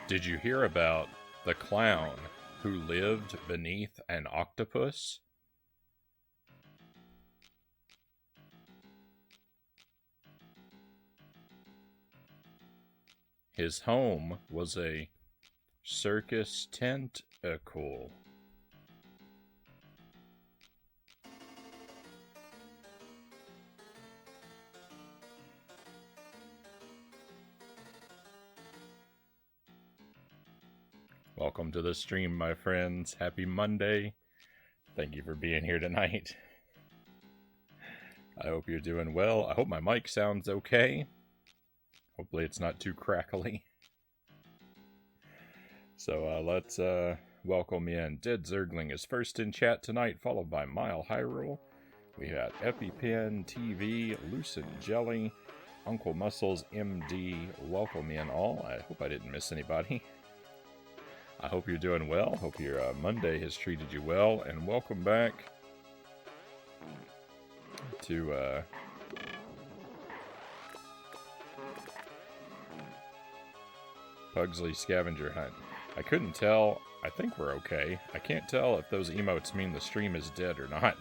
Did you hear about the clown who lived beneath an octopus? His home was a circus tentacle. Welcome to the stream, my friends. Happy Monday. Thank you for being here tonight. I hope you're doing well. I hope my mic sounds okay. Hopefully it's not too crackly. So let's welcome in. Dead Zergling is first in chat tonight, followed by Mile Hyrule. We got EpiPen TV, Lucid Jelly, Uncle Muscles MD. Welcome in all. I hope I didn't miss anybody. I hope you're doing well. Hope your Monday has treated you well. And welcome back to Pugsley Scavenger Hunt. I couldn't tell. I think we're okay. I can't tell if those emotes mean the stream is dead or not.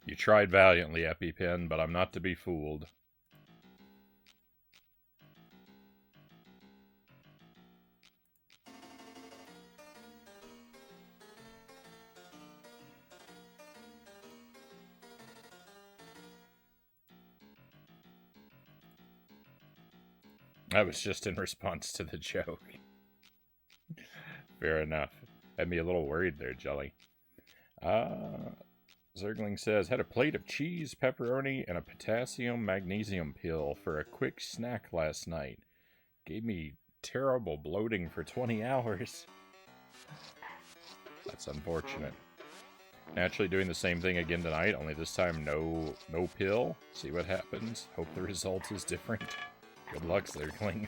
You tried valiantly, EpiPen, but I'm not to be fooled. That was just in response to the joke. Fair enough. Had me a little worried there, Jelly. Zergling says, had a plate of cheese, pepperoni, and a potassium magnesium pill for a quick snack last night. Gave me terrible bloating for 20 hours. That's unfortunate. Naturally doing the same thing again tonight, only this time no pill. See what happens. Hope the result is different. Good luck, Zergling.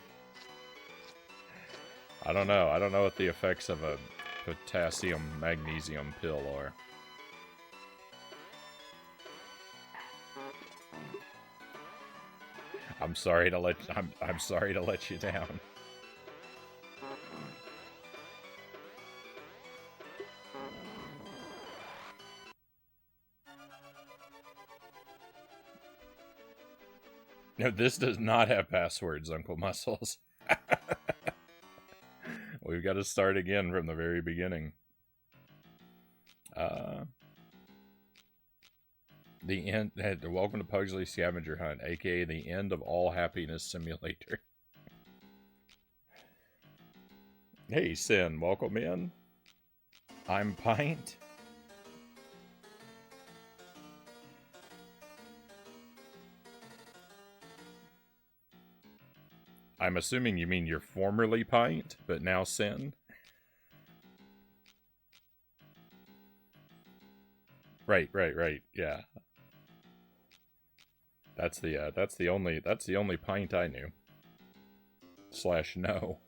I don't know. I don't know what the effects of a potassium magnesium pill are. I'm sorry to let you down. No, this does not have passwords, Uncle Muscles. We've got to start again from the very beginning. The end. Welcome to Pugsley Scavenger Hunt, aka the end of all happiness simulator. Hey, Sin, welcome in. I'm Pint. I'm assuming you mean you're formerly Pint, but now Sin. Right. Yeah. That's the only Pint I knew. / no.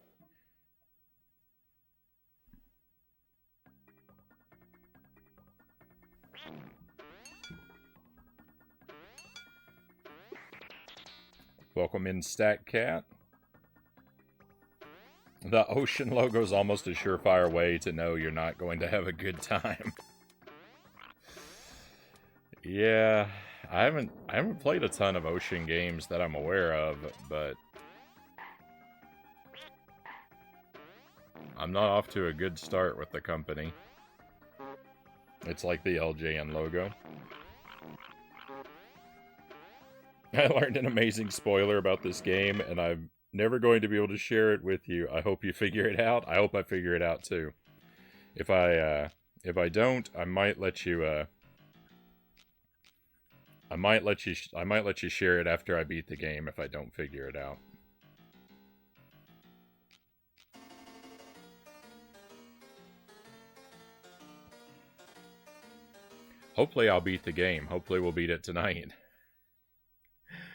Welcome in, Stack Cat. The ocean logo is almost a surefire way to know you're not going to have a good time. Yeah, I haven't played a ton of ocean games that I'm aware of, but I'm not off to a good start with the company. It's like the LJN logo. I learned an amazing spoiler about this game, and I'm never going to be able to share it with you. I hope you figure it out. I hope I figure it out too. If I don't, I might let you I might let you share it after I beat the game if I don't figure it out. Hopefully I'll beat the game. Hopefully we'll beat it tonight.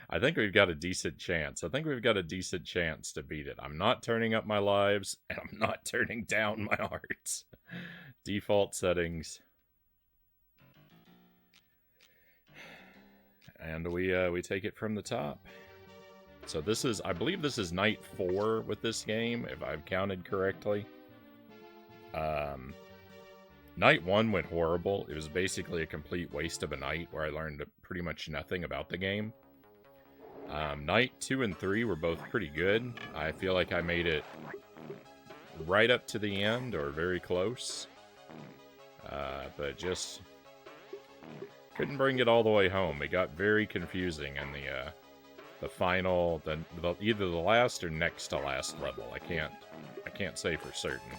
I think we've got a decent chance. I think we've got a decent chance to beat it. I'm not turning up my lives, and I'm not turning down my hearts. Default settings. And we take it from the top. So this is, I believe this is night 4 with this game, if I've counted correctly. Night 1 went horrible. It was basically a complete waste of a night where I learned pretty much nothing about the game. Night 2 and 3 were both pretty good. I feel like I made it right up to the end, or very close. But just couldn't bring it all the way home. It got very confusing in the final, either the last or next to last level. I can't say for certain.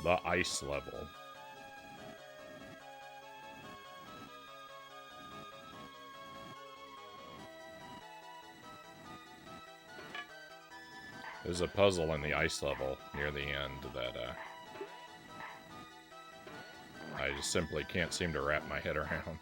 The ice level. There's a puzzle in the ice level near the end that I just simply can't seem to wrap my head around.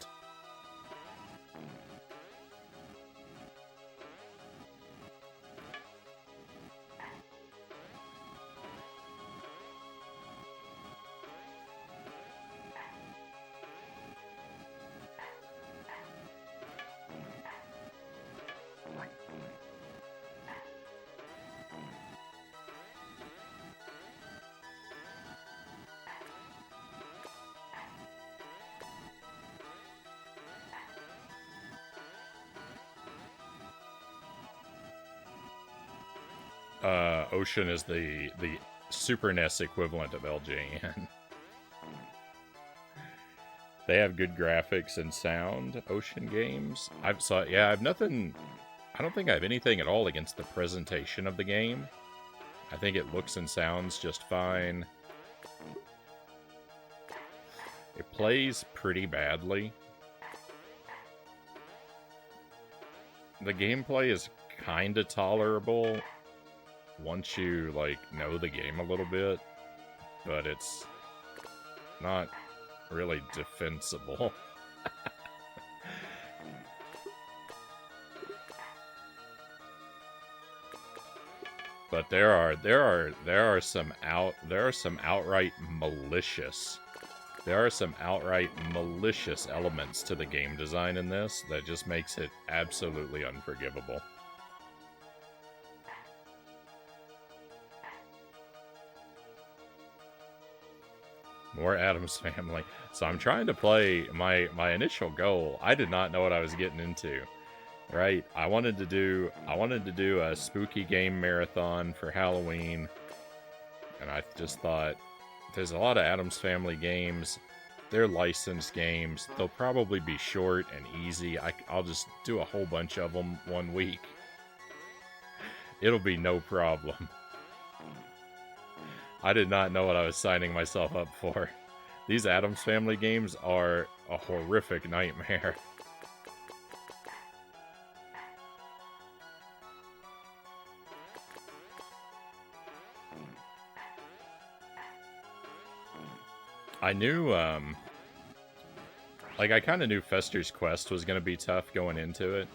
Ocean is the Super NES equivalent of LJN. They have good graphics and sound, Ocean games. I don't think I have anything at all against the presentation of the game. I think it looks and sounds just fine. It plays pretty badly. The gameplay is kinda tolerable once you, like, know the game a little bit, but it's not really defensible. But there are some outright malicious elements to the game design in this that just makes it absolutely unforgivable. More Addams Family. So I'm trying to play my initial goal. I did not know what I was getting into. Right? I wanted to do a spooky game marathon for Halloween. And I just thought, there's a lot of Addams Family games. They're licensed games. They'll probably be short and easy. I'll just do a whole bunch of them one week. It'll be no problem. I did not know what I was signing myself up for. These Addams Family games are a horrific nightmare. I knew, I kind of knew Fester's Quest was going to be tough going into it.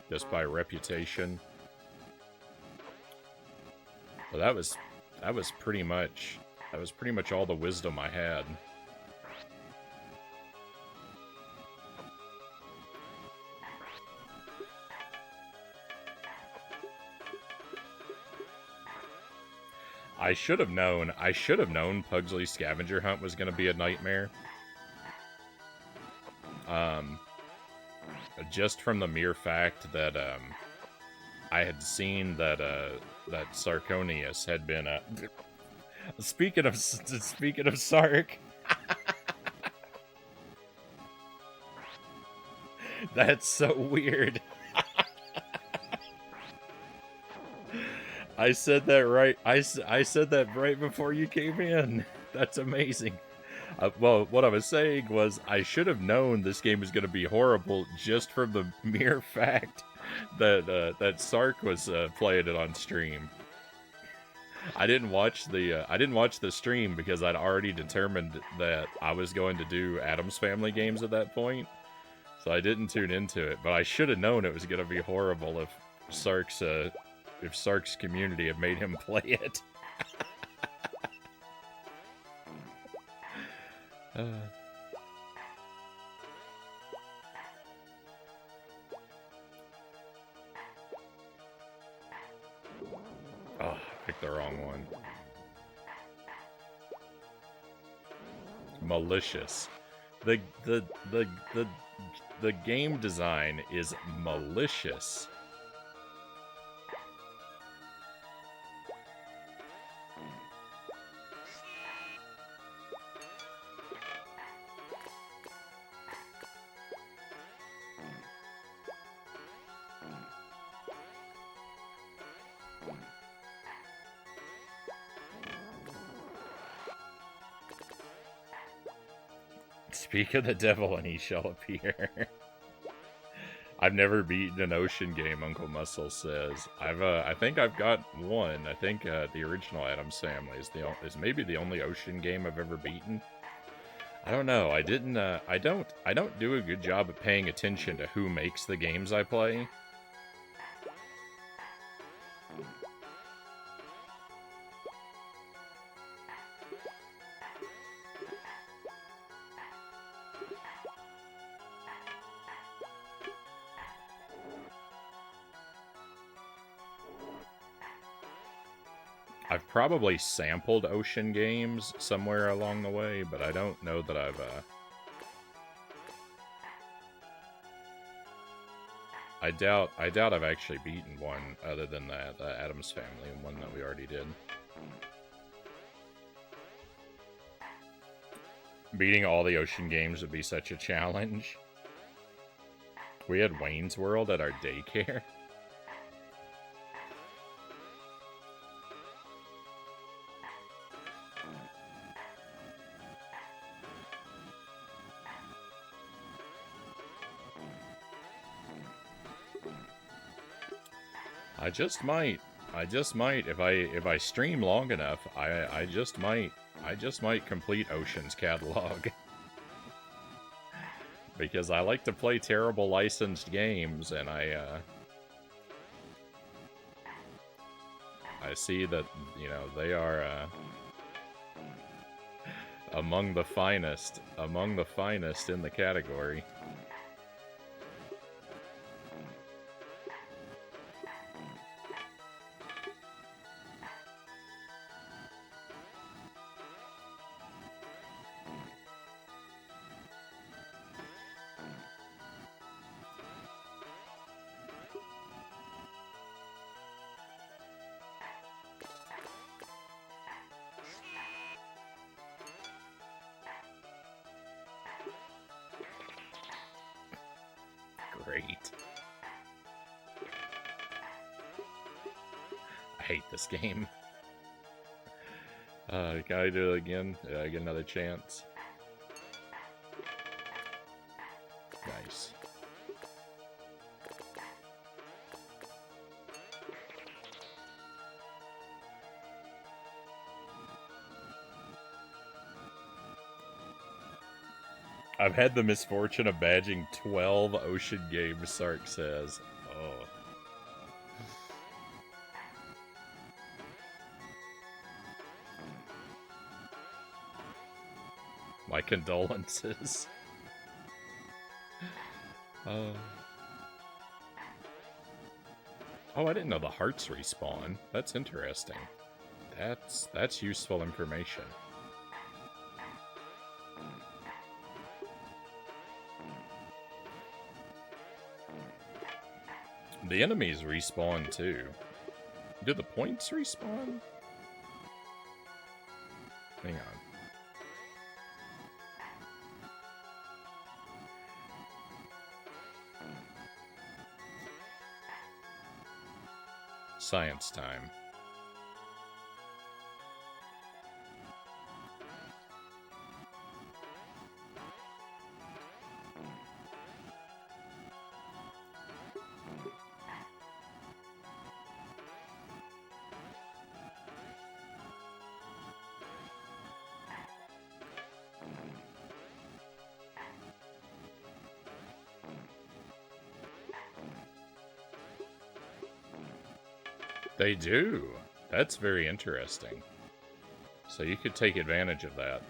Just by reputation. But that was pretty much all the wisdom I had. I should have known Pugsley Scavenger Hunt was going to be a nightmare. Just from the mere fact that I had seen that that Sarconius had been speaking of Sark. That's so weird. I said that right. I said that right before you came in. That's amazing. Well, what I was saying was I should have known this game was going to be horrible just from the mere fact that Sark was playing it on stream. I didn't watch the stream because I'd already determined that I was going to do Addams Family games at that point, so I didn't tune into it. But I should have known it was going to be horrible if Sark's community had made him play it. malicious. The game design is malicious. Speak of the devil and he shall appear. I've never beaten an ocean game, Uncle Muscle says. I think I've got one. I think the original Addams Family is maybe the only ocean game I've ever beaten. I don't know. I didn't. I don't do a good job of paying attention to who makes the games I play. I've probably sampled ocean games somewhere along the way, but I don't know that I've, I doubt I've actually beaten one other than that, Addams Family, one that we already did. Beating all the ocean games would be such a challenge. We had Wayne's World at our daycare. I just might if I stream long enough, I just might complete Ocean's catalog. Because I like to play terrible licensed games, and I see that, you know, they are among the finest in the category. Great. I hate this game. Can I do it again? Get another chance. Nice. I've had the misfortune of badging 12 ocean games, Sark says. Oh. My condolences. Oh, I didn't know the hearts respawn. That's interesting. That's useful information. The enemies respawn too. Do the points respawn? Hang on. Science time. They do. That's very interesting. So you could take advantage of that.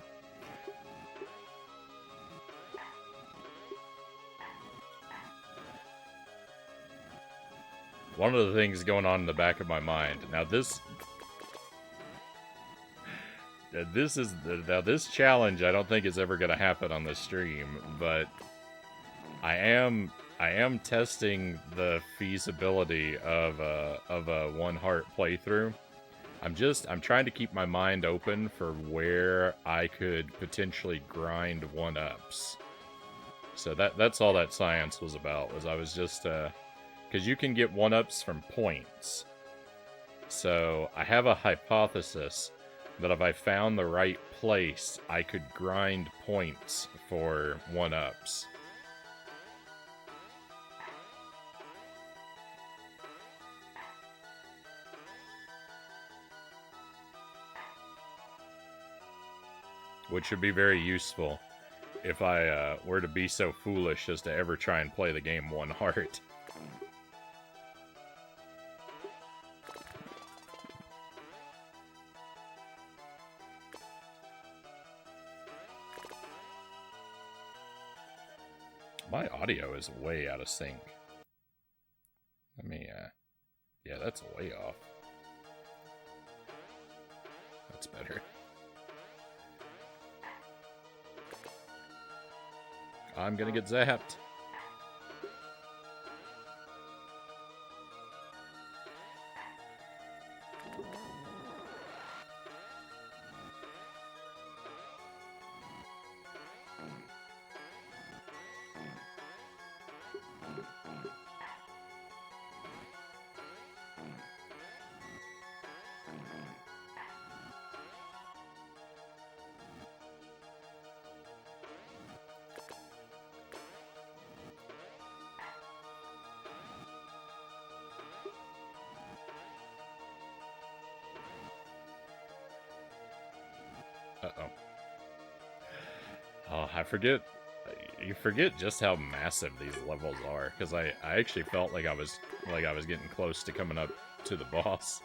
One of the things going on in the back of my mind. Now now this challenge I don't think is ever going to happen on the stream, but I am testing the feasibility of a one heart playthrough. I'm trying to keep my mind open for where I could potentially grind one-ups. So that's all that science was about, was I was just because you can get one-ups from points. So I have a hypothesis that if I found the right place, I could grind points for one-ups. Which would be very useful if I were to be so foolish as to ever try and play the game one heart. My audio is way out of sync. Let me, yeah, that's way off. That's better. I'm gonna get zapped. Uh-oh. Oh, I forget. You forget just how massive these levels are, because I actually felt like I was getting close to coming up to the boss.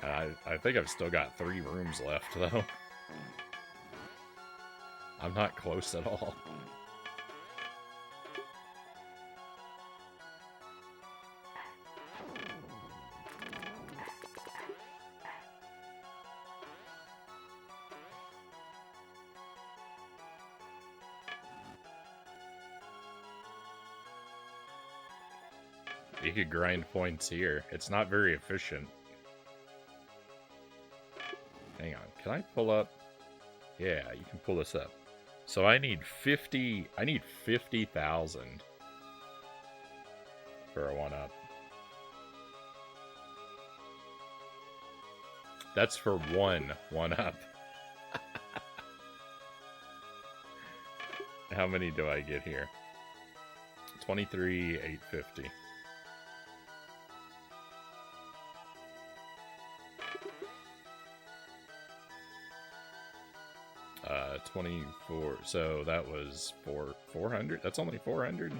I think I've still got 3 rooms left, though. I'm not close at all. You could grind points here. It's not very efficient. Hang on. Can I pull up? Yeah, you can pull this up. So I need 50. I need 50,000 for a one-up. That's for one-up. How many do I get here? 23,850. 24. So that was 400. That's only 400.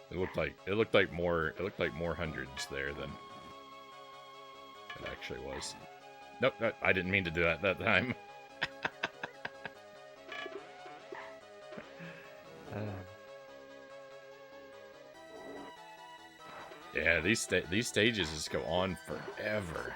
It looked like more hundreds there than it actually was. Nope, I didn't mean to do that time. Yeah, these stages just go on forever.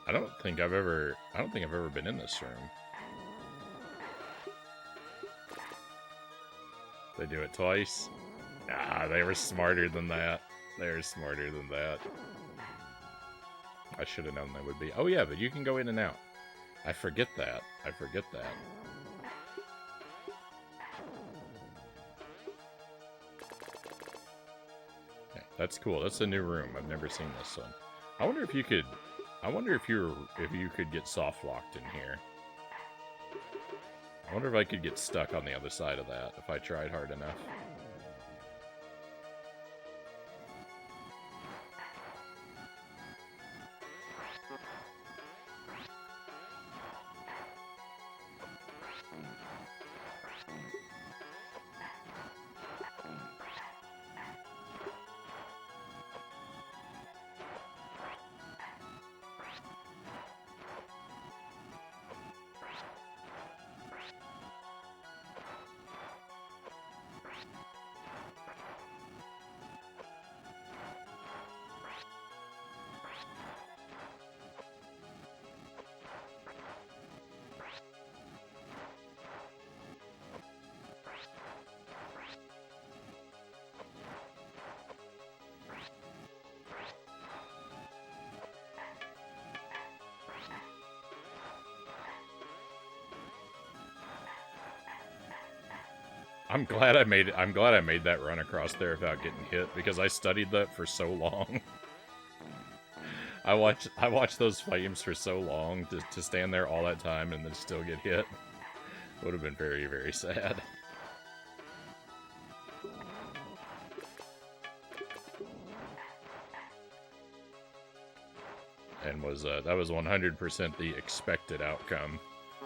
I don't think I've ever been in this room. They do it twice? Nah, they were smarter than that. They were smarter than that. I should have known they would be. Oh yeah, but you can go in and out. I forget that. Okay, that's cool. That's a new room. I've never seen this one. I wonder if you could I wonder if you could get soft locked in here. I wonder if I could get stuck on the other side of that if I tried hard enough. I'm glad I made that run across there without getting hit, because I studied that for so long. I watched those flames for so long to stand there all that time and then still get hit. Would have been very, very sad. And that was 100% the expected outcome.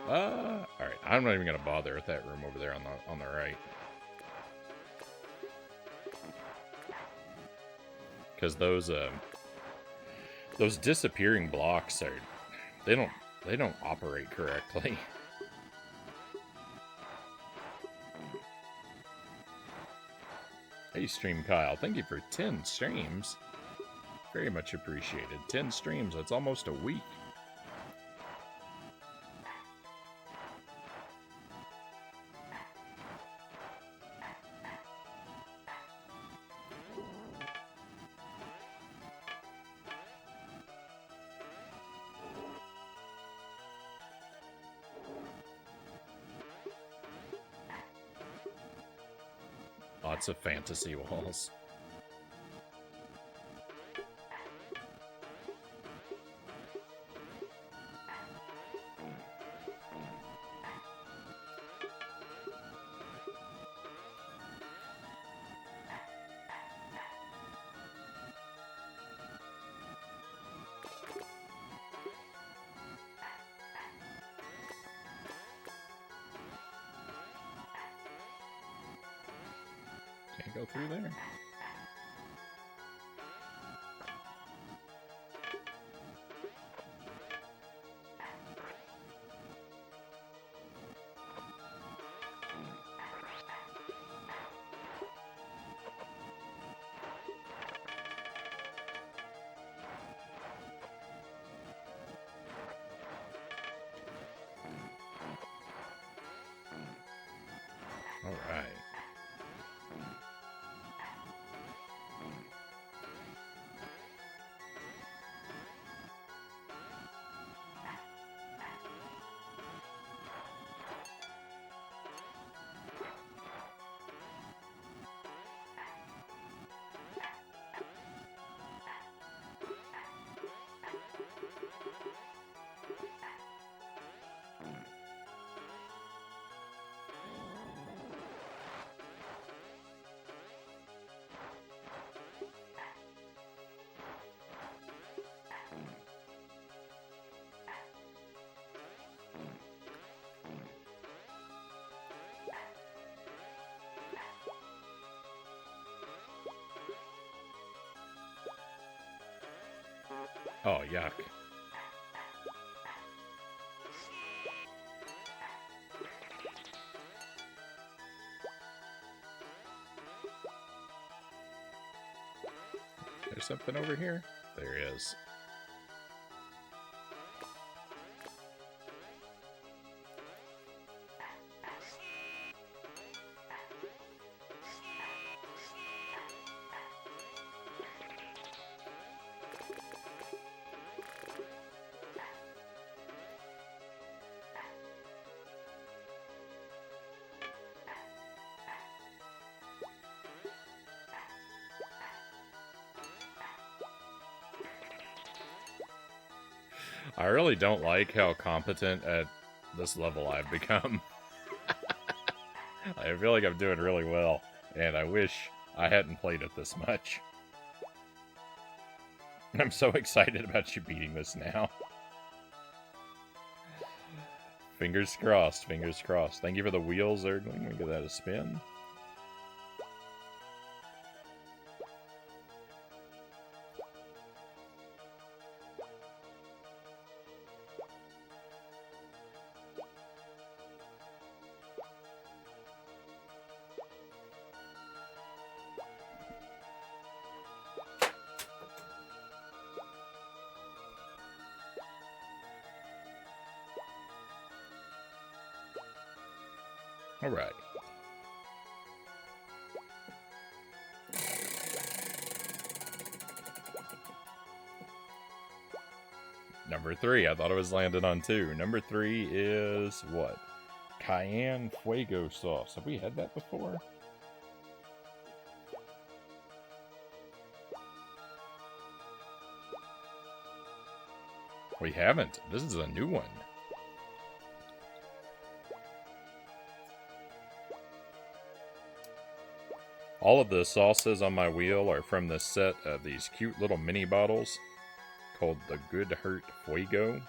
Alright, I'm not even gonna bother with that room over there on the right. Because those disappearing blocks they don't operate correctly. Hey, Stream Kyle, thank you for 10 streams. Very much appreciated. 10 streams, that's almost a week. Lots of fantasy walls. Can't go through there. All right. Oh, yuck. There's something over here? There is. I really don't like how competent at this level I've become. I feel like I'm doing really well, and I wish I hadn't played it this much. I'm so excited about you beating this now. Fingers crossed, fingers crossed. Thank you for the wheels, Zergling. We give that a spin. All right. Number 3. I thought it was landed on 2. Number 3 is what? Cayenne Fuego sauce. Have we had that before? We haven't. This is a new one. All of the sauces on my wheel are from this set of these cute little mini bottles called the Good Hurt Fuego.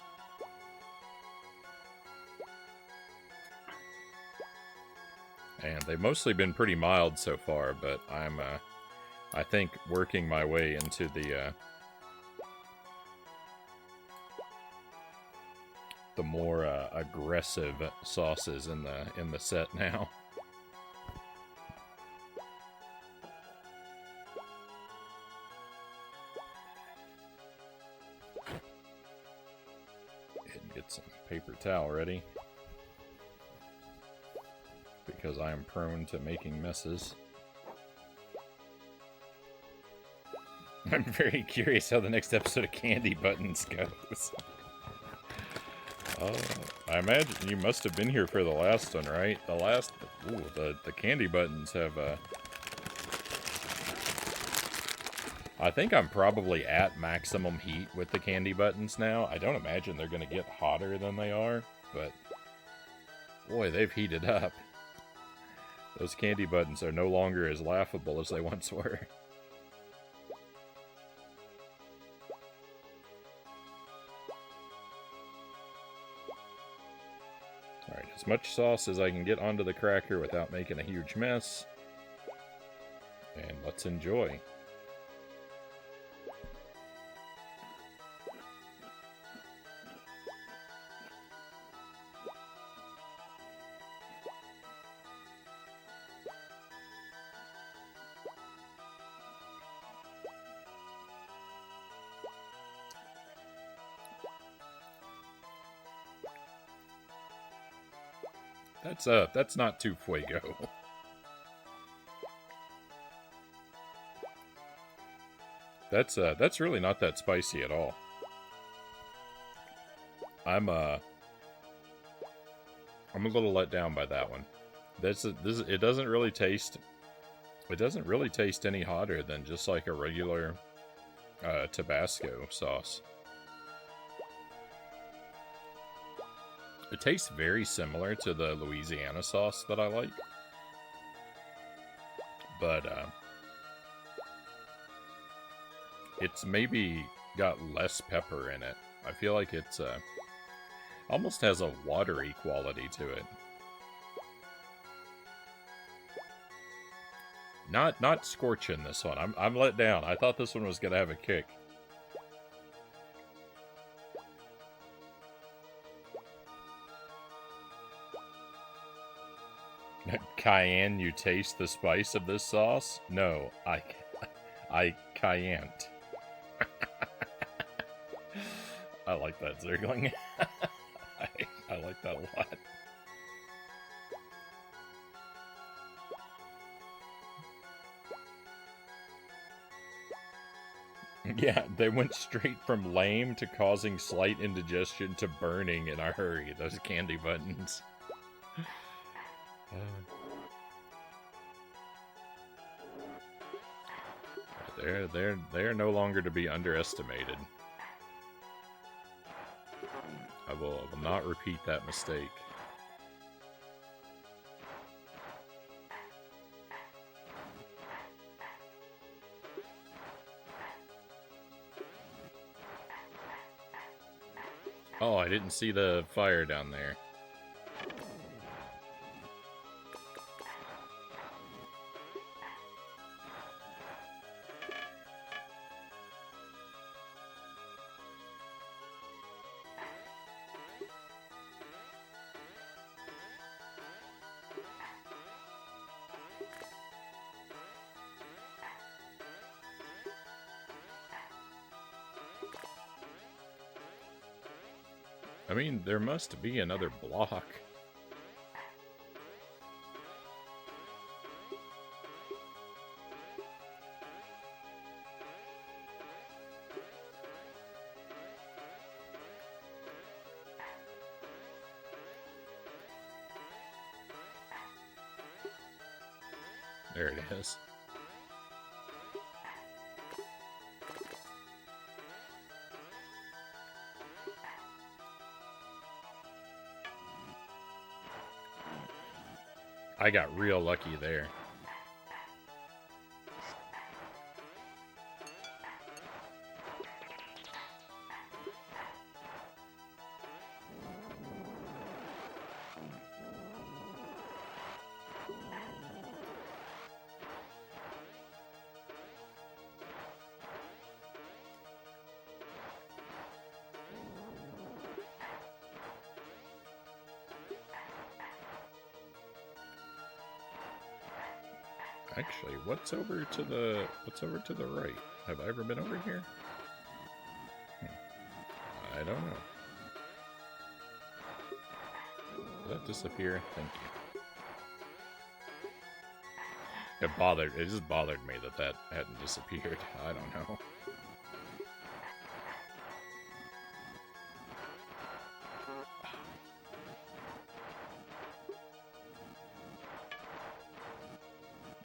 And they've mostly been pretty mild so far, but I'm, I think, working my way into the more aggressive sauces in the set now. Get some paper towel ready, because I am prone to making messes. I'm very curious how the next episode of Candy Buttons goes. I imagine you must have been here for the last one, right? The last... Ooh, the Candy Buttons have... I think I'm probably at maximum heat with the Candy Buttons now. I don't imagine they're going to get hotter than they are, but... Boy, they've heated up. Those Candy Buttons are no longer as laughable as they once were. Alright, as much sauce as I can get onto the cracker without making a huge mess. And let's enjoy. That's not too fuego. That's really not that spicy at all. I'm a little let down by that one. It doesn't really taste any hotter than just like a regular Tabasco sauce. It tastes very similar to the Louisiana sauce that I like. But, it's maybe got less pepper in it. I feel like it's, almost has a watery quality to it. Not scorching this one. I'm let down. I thought this one was gonna have a kick. Cayenne, you taste the spice of this sauce? No, I can't. I like that, Zergling. I like that a lot. Yeah, they went straight from lame to causing slight indigestion to burning in a hurry, those Candy Buttons. They're no longer to be underestimated. I will not repeat that mistake. Oh, I didn't see the fire down there. I mean, there must be another block. There it is. I got real lucky there. Actually, what's over to the right? Have I ever been over here? I don't know. Did that disappear? Thank you. It just bothered me that hadn't disappeared. I don't know.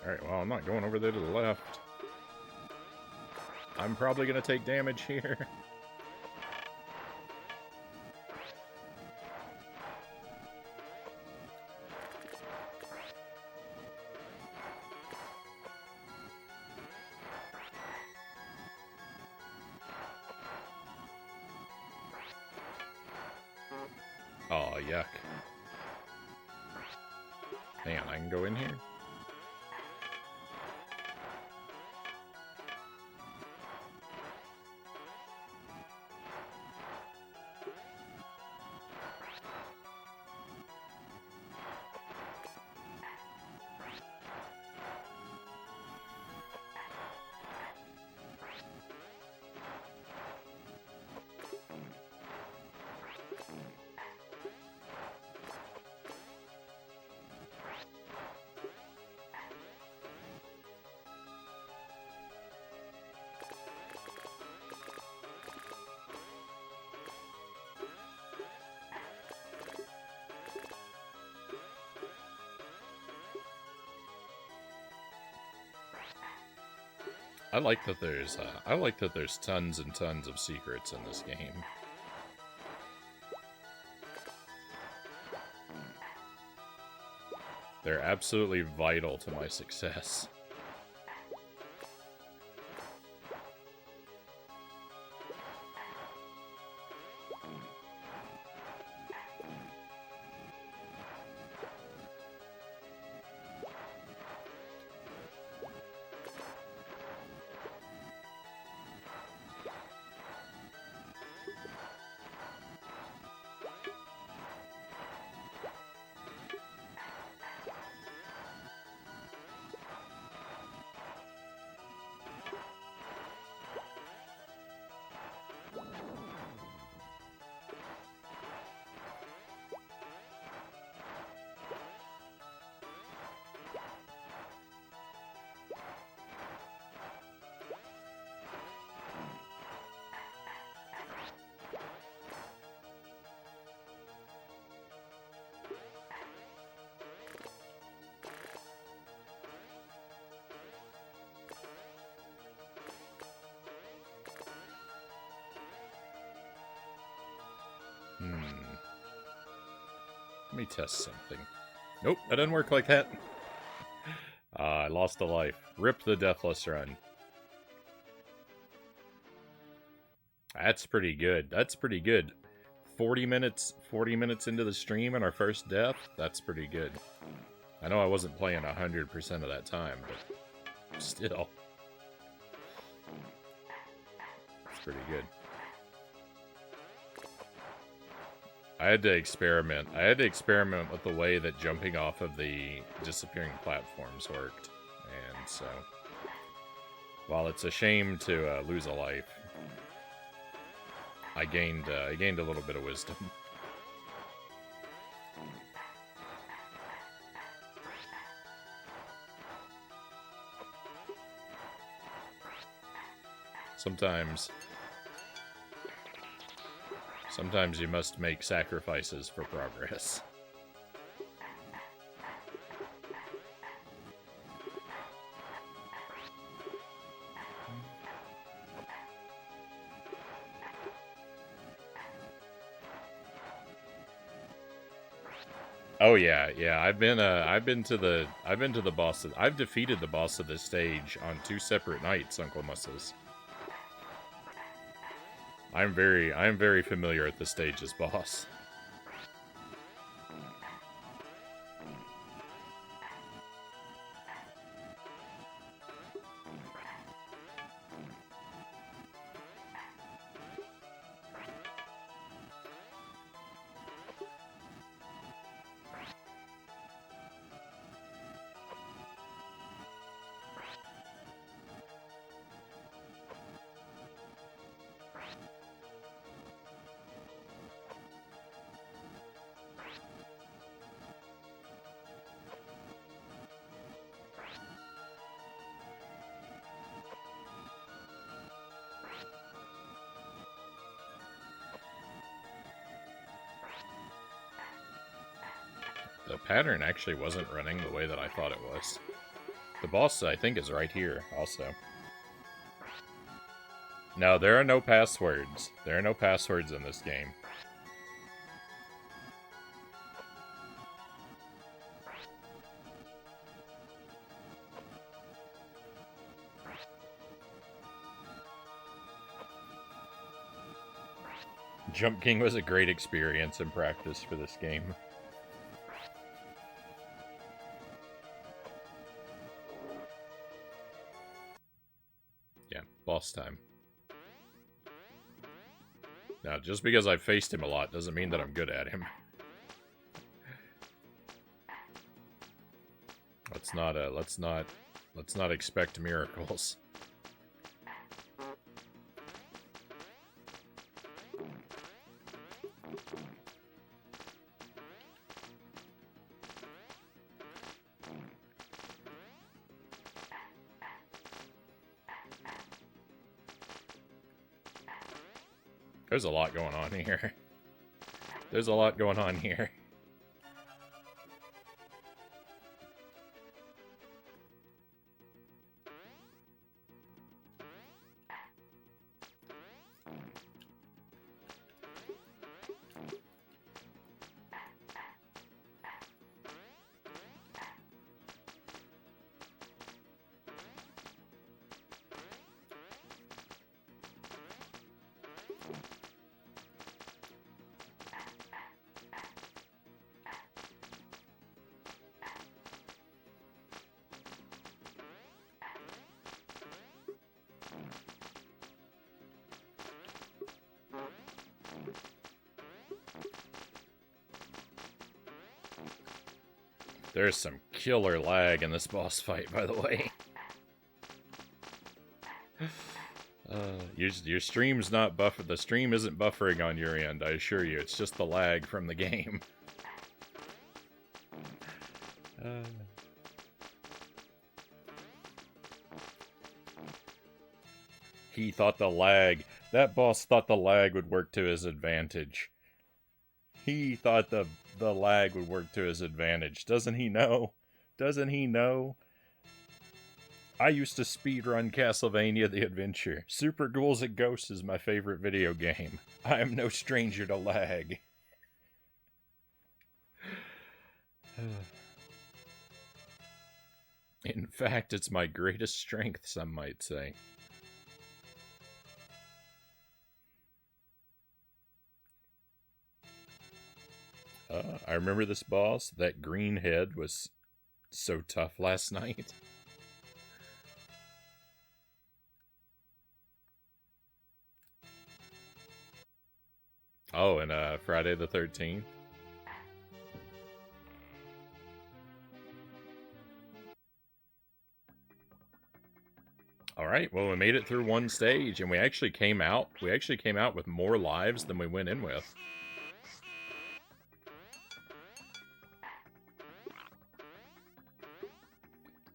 Alright, well, I'm not going over there to the left. I'm probably going to take damage here. Oh, yuck. Hang on, I can go in here? I like that there's tons and tons of secrets in this game. They're absolutely vital to my success. Let me test something. Nope, that didn't work like that. I lost a life. Rip the Deathless Run. That's pretty good. That's pretty good. 40 minutes into the stream and our first death? That's pretty good. I know I wasn't playing 100% of that time, but still. It's pretty good. I had to experiment. With the way that jumping off of the disappearing platforms worked. And so, while it's a shame to lose a life, I gained a little bit of wisdom. Sometimes you must make sacrifices for progress. Oh yeah. I've been to the boss. I've defeated the boss of this stage on 2 separate nights, Uncle Muscles. I'm very familiar at the stage's boss. The pattern actually wasn't running the way that I thought it was. The boss, I think, is right here, also. No, there are no passwords. There are no passwords in this game. Jump King was a great experience and practice for this game. Yeah, boss time. Now, just because I've faced him a lot doesn't mean that I'm good at him. Let's not expect miracles. There's a lot going on here. There's a lot going on here. There's some killer lag in this boss fight, by the way. Your stream's not buffered. The stream isn't buffering on your end, I assure you. It's just the lag from the game. He thought the lag... That boss thought the lag would work to his advantage. He thought the lag would work to his advantage. Doesn't he know? Doesn't he know? I used to speedrun Castlevania The Adventure. Super Ghouls and Ghosts is my favorite video game. I am no stranger to lag. In fact, it's my greatest strength, some might say. I remember this boss. That green head was so tough last night. Oh, and Friday the 13th. All right, well, we made it through one stage, and we actually came out with more lives than we went in with.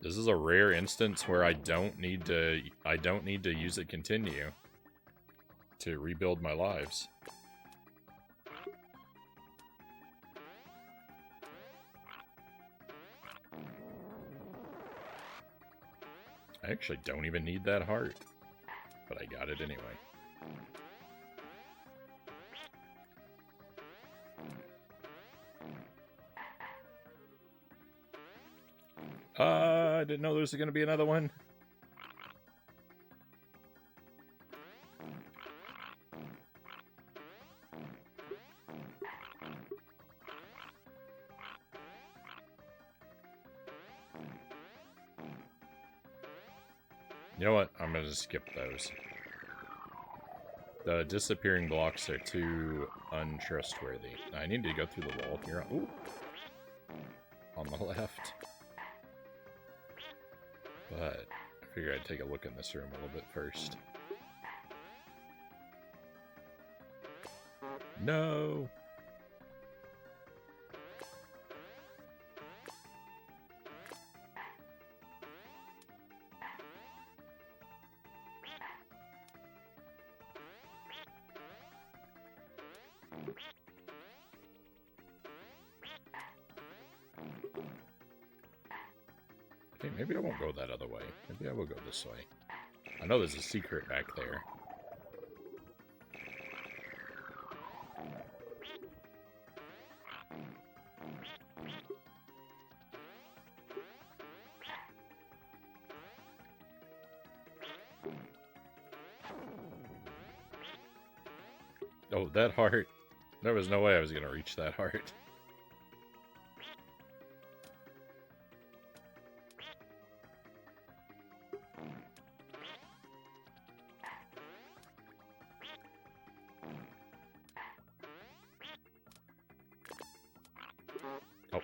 This is a rare instance where I don't need to use a continue to rebuild my lives. I actually don't even need that heart, but I got it anyway. I didn't know there was going to be another one. You know what? I'm going to skip those. The disappearing blocks are too untrustworthy. I need to go through the wall here. Ooh. On the left. But I figured I'd take a look in this room a little bit first. No! Okay, maybe I won't go that other way. Maybe I will go this way. I know there's a secret back there. Oh, that heart. There was no way I was going to reach that heart. Oh.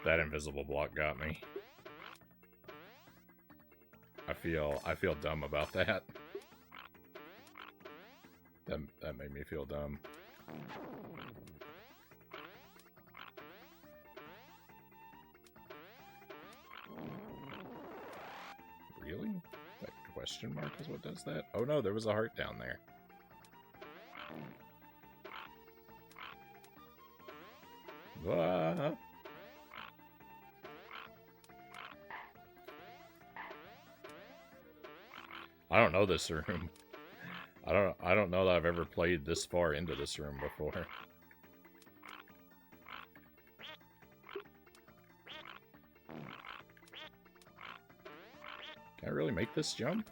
That invisible block got me. I feel dumb about that. That made me feel dumb. Really? That question mark is what does that? Oh no, there was a heart down there. Ah. I don't know this room. I don't know that I've ever played this far into this room before. Can I really make this jump?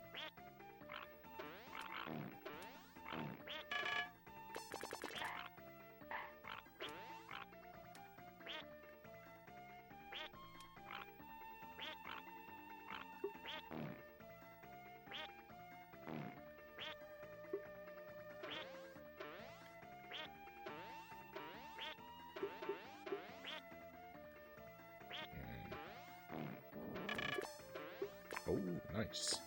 Oh, nice.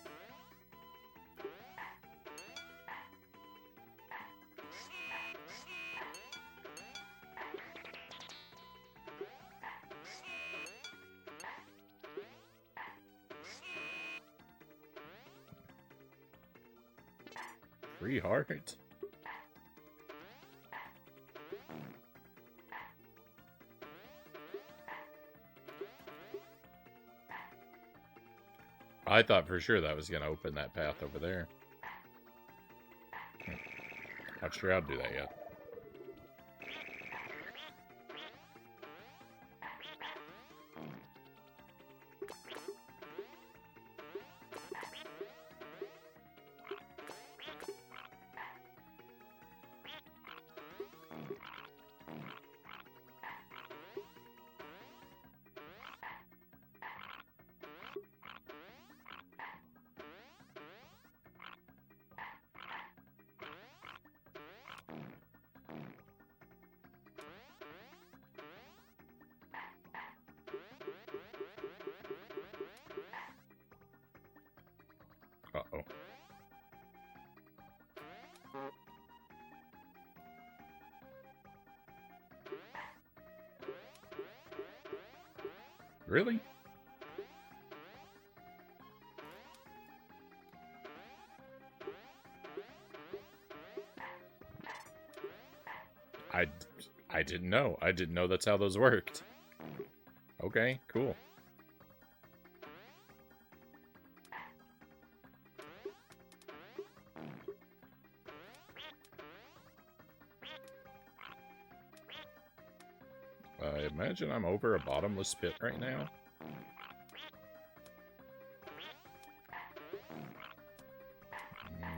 Free heart. I thought for sure that was going to open that path over there. Not sure how to do that yet. Uh-oh. Really? I didn't know. I didn't know that's how those worked. Okay, cool. I imagine I'm over a bottomless pit right now.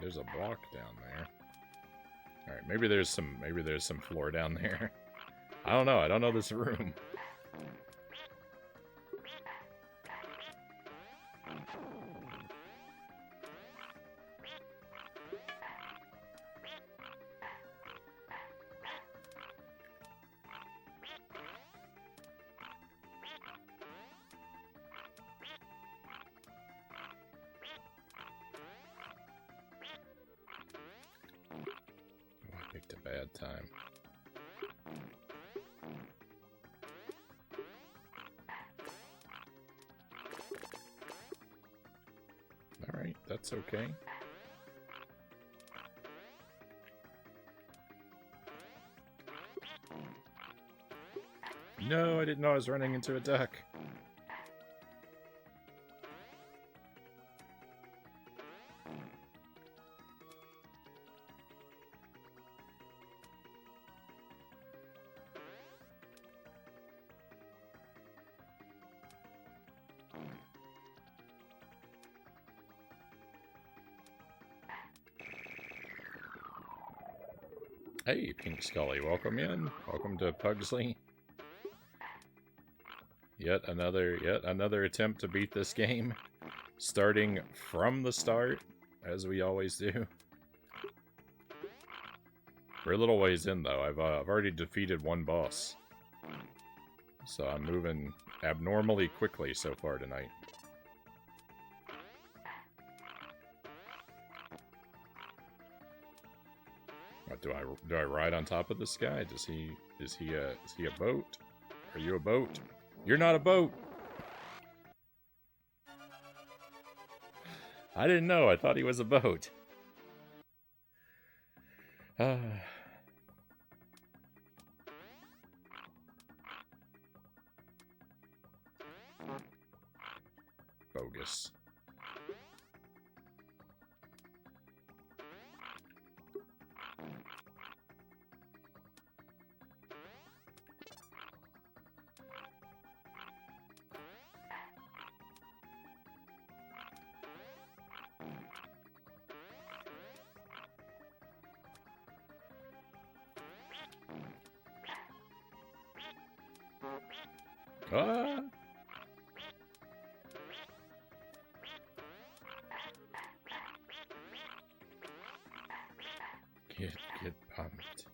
There's a block down there. All right, maybe there's some floor down there. I don't know. I don't know this room. I picked a bad time. Alright, that's okay. No, I didn't know I was running into a duck. Hey, Pink Scully, welcome in. Welcome to Pugsley. Yet another attempt to beat this game, starting from the start, as we always do. We're a little ways in, though. I've already defeated one boss, so I'm moving abnormally quickly so far tonight. What do I ride on top of this guy? Is he a boat? Are you a boat? You're not a boat. I didn't know. I thought he was a boat. Bogus. Ah! Get pumped.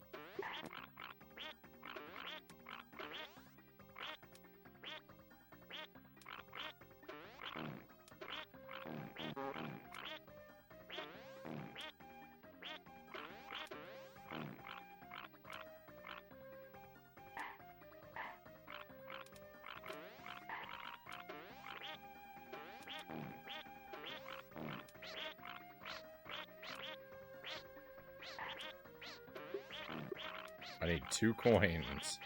I need 2 coins.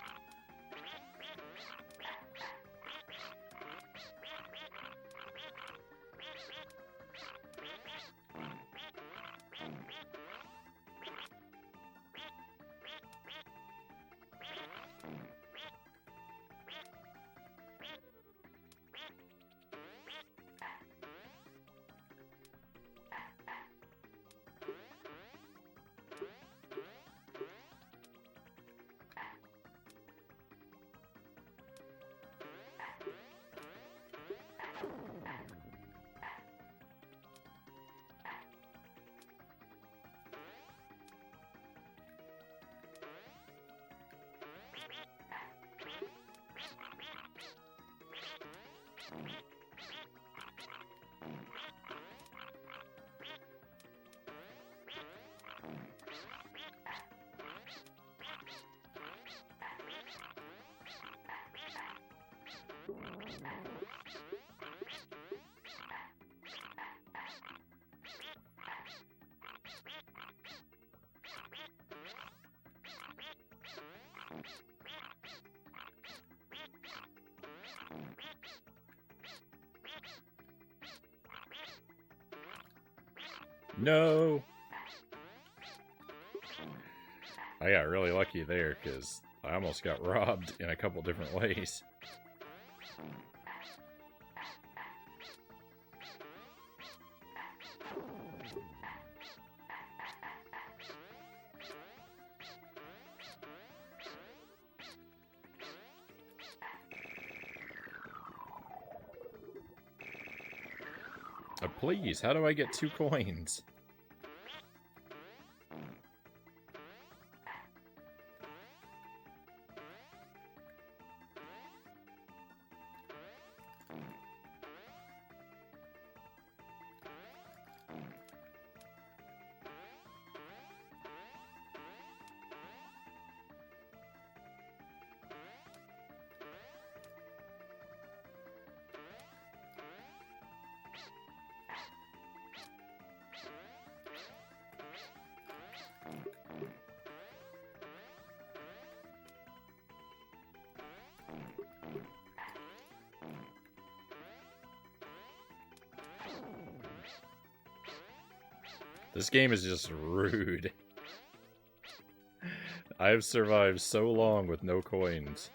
No! I got really lucky there, because I almost got robbed in a couple different ways. Please, how do I get 2 coins? This game is just rude. I've survived so long with no coins.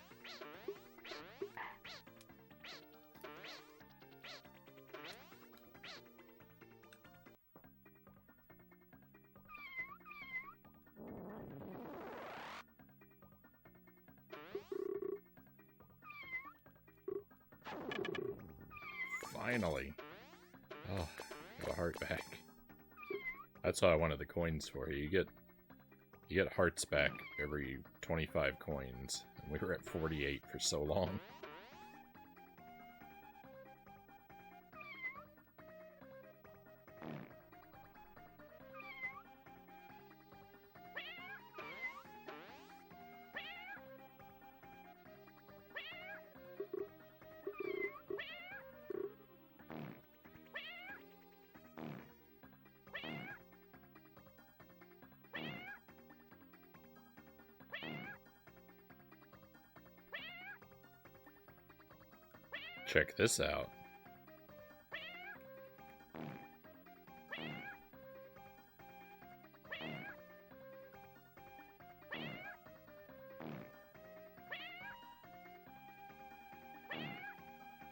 Finally. Oh, got a heart back. That's all I wanted the coins for. You get hearts back every 25 coins. And we were at 48 for so long. Check this out.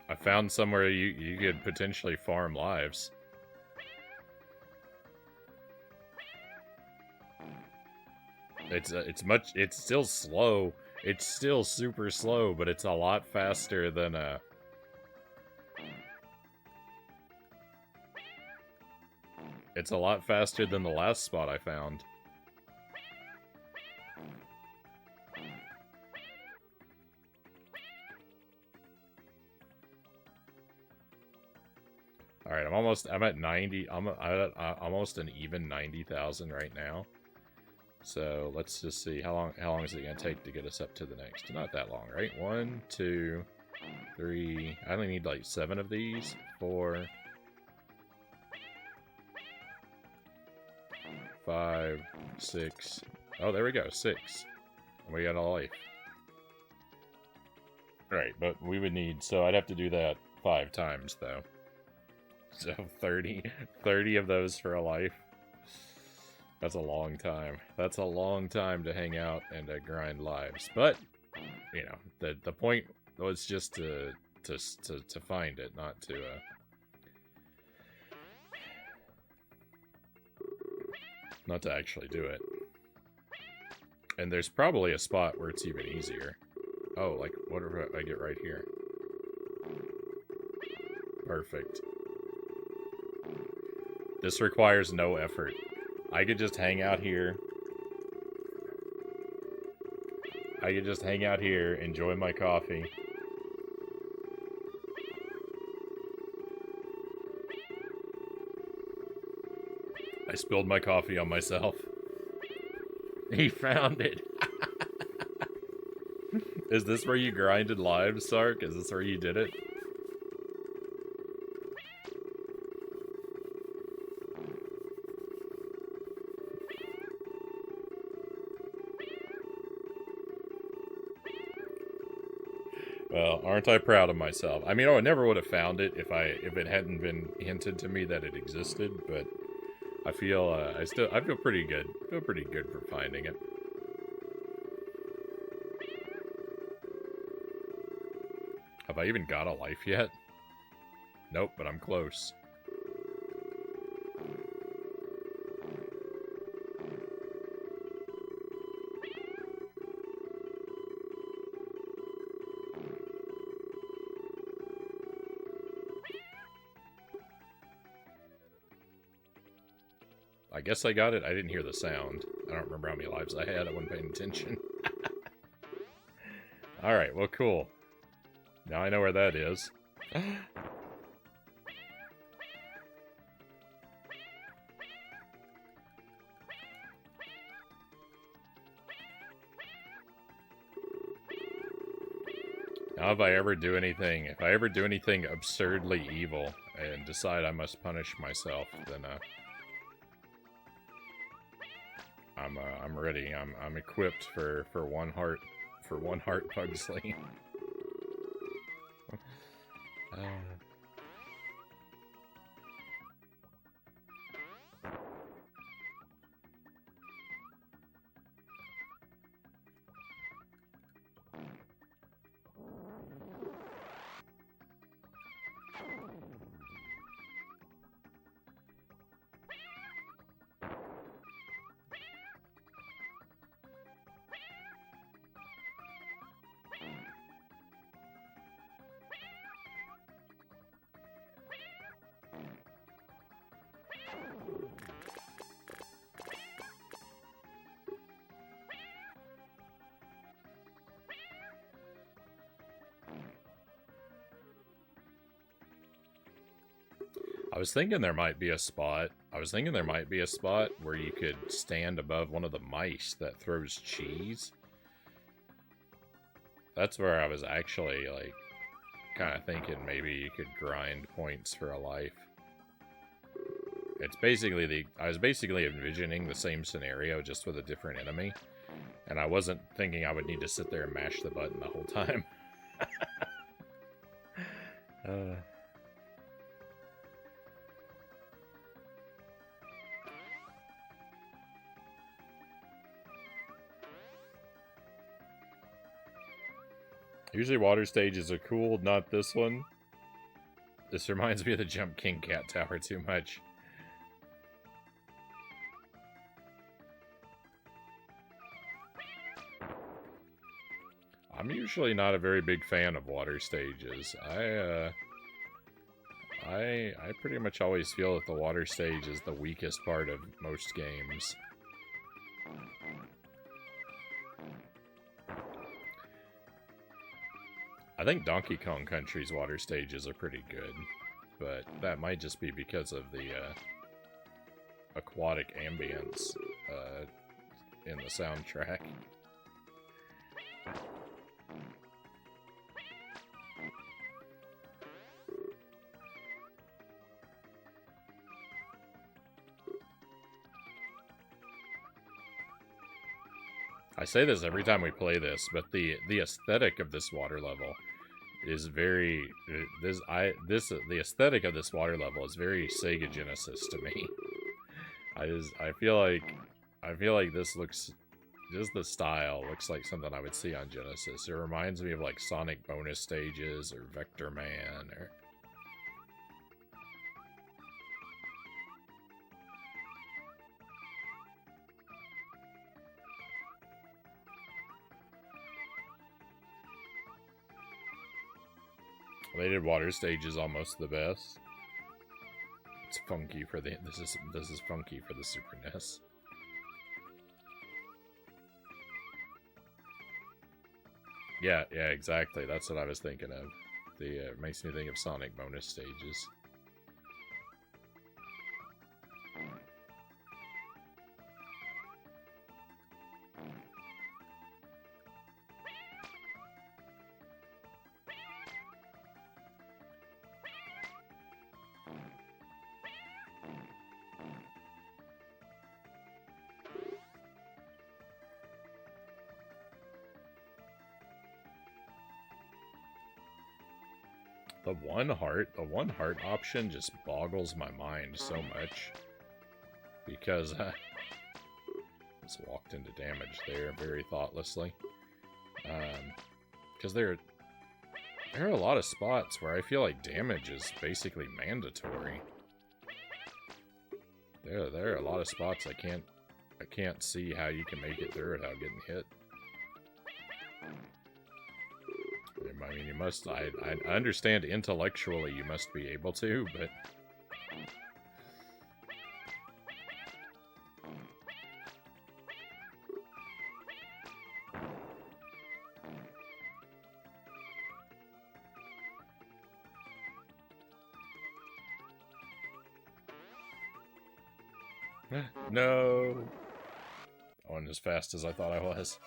I found somewhere you could potentially farm lives. It's still slow. It's still super slow, but it's a lot faster than It's a lot faster than the last spot I found. Alright, I'm at 90, I'm at almost an even 90,000 right now. So let's just see, how long is it gonna take to get us up to the next? Not that long, right? 1, 2, 3, I only need like 7 of these, 4, 5, 6. Oh, there we go, 6. And we got a life. Right, but we would need, so I'd have to do that 5 times, though. So 30 of those for a life. That's a long time. That's a long time to hang out and grind lives. But, you know, the point was just to find it, not to actually do it. And there's probably a spot where it's even easier. Oh, like, what if I get right here? Perfect. This requires no effort. I could just hang out here. I could just hang out here, enjoy my coffee. I spilled my coffee on myself. He found it. Is this where you grinded lives, Sark? Is this where you did it? Well, aren't I proud of myself? I mean, I never would have found it if it hadn't been hinted to me that it existed. But I feel I feel pretty good. I feel pretty good for finding it. Have I even got a life yet? Nope, but I'm close. I guess I got it. I didn't hear the sound. I don't remember how many lives I had. I wasn't paying attention. Alright, well, cool. Now I know where that is. Now if I ever do anything absurdly evil and decide I must punish myself, then I'm ready. I'm equipped for one heart Pugsley. I was thinking there might be a spot where you could stand above one of the mice that throws cheese. That's where I was actually, like, kind of thinking maybe you could grind points for a life. It's basically I was basically envisioning the same scenario, just with a different enemy. And I wasn't thinking I would need to sit there and mash the button the whole time. Usually water stages are cool, not this one. This reminds me of the Jump King Cat Tower too much. I'm usually not a very big fan of water stages. I pretty much always feel that the water stage is the weakest part of most games. I think Donkey Kong Country's water stages are pretty good, but that might just be because of the aquatic ambience in the soundtrack. I say this every time we play this, but the aesthetic of this water level is very the aesthetic of this water level is very Sega Genesis to me. I feel like this looks, just the style looks like something I would see on Genesis. It reminds me of like Sonic bonus stages or Vector Man or they did water stages almost the best. It's funky for the this is funky for the Super NES. Yeah, exactly. That's what I was thinking of. It makes me think of Sonic bonus stages. The one heart option just boggles my mind so much. Because, just walked into damage there very thoughtlessly. Because there are a lot of spots where I feel like damage is basically mandatory. There are a lot of spots I can't see how you can make it through without getting hit. I mean, you must. I understand intellectually you must be able to, but no. I wasn't as fast as I thought I was.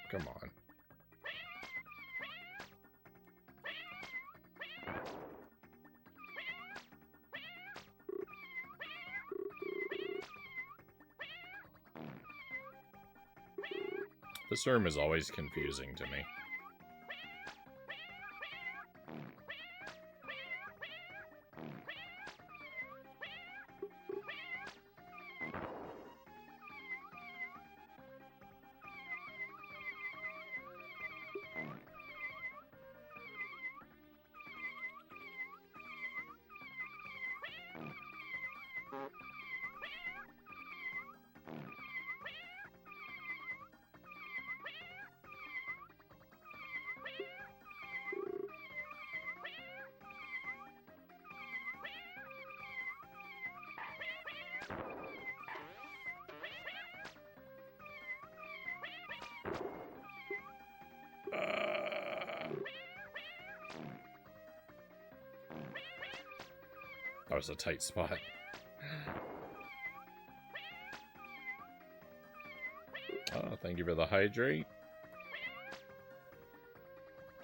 Come on. This room is always confusing to me. That was a tight spot. Oh, thank you for the hydrate.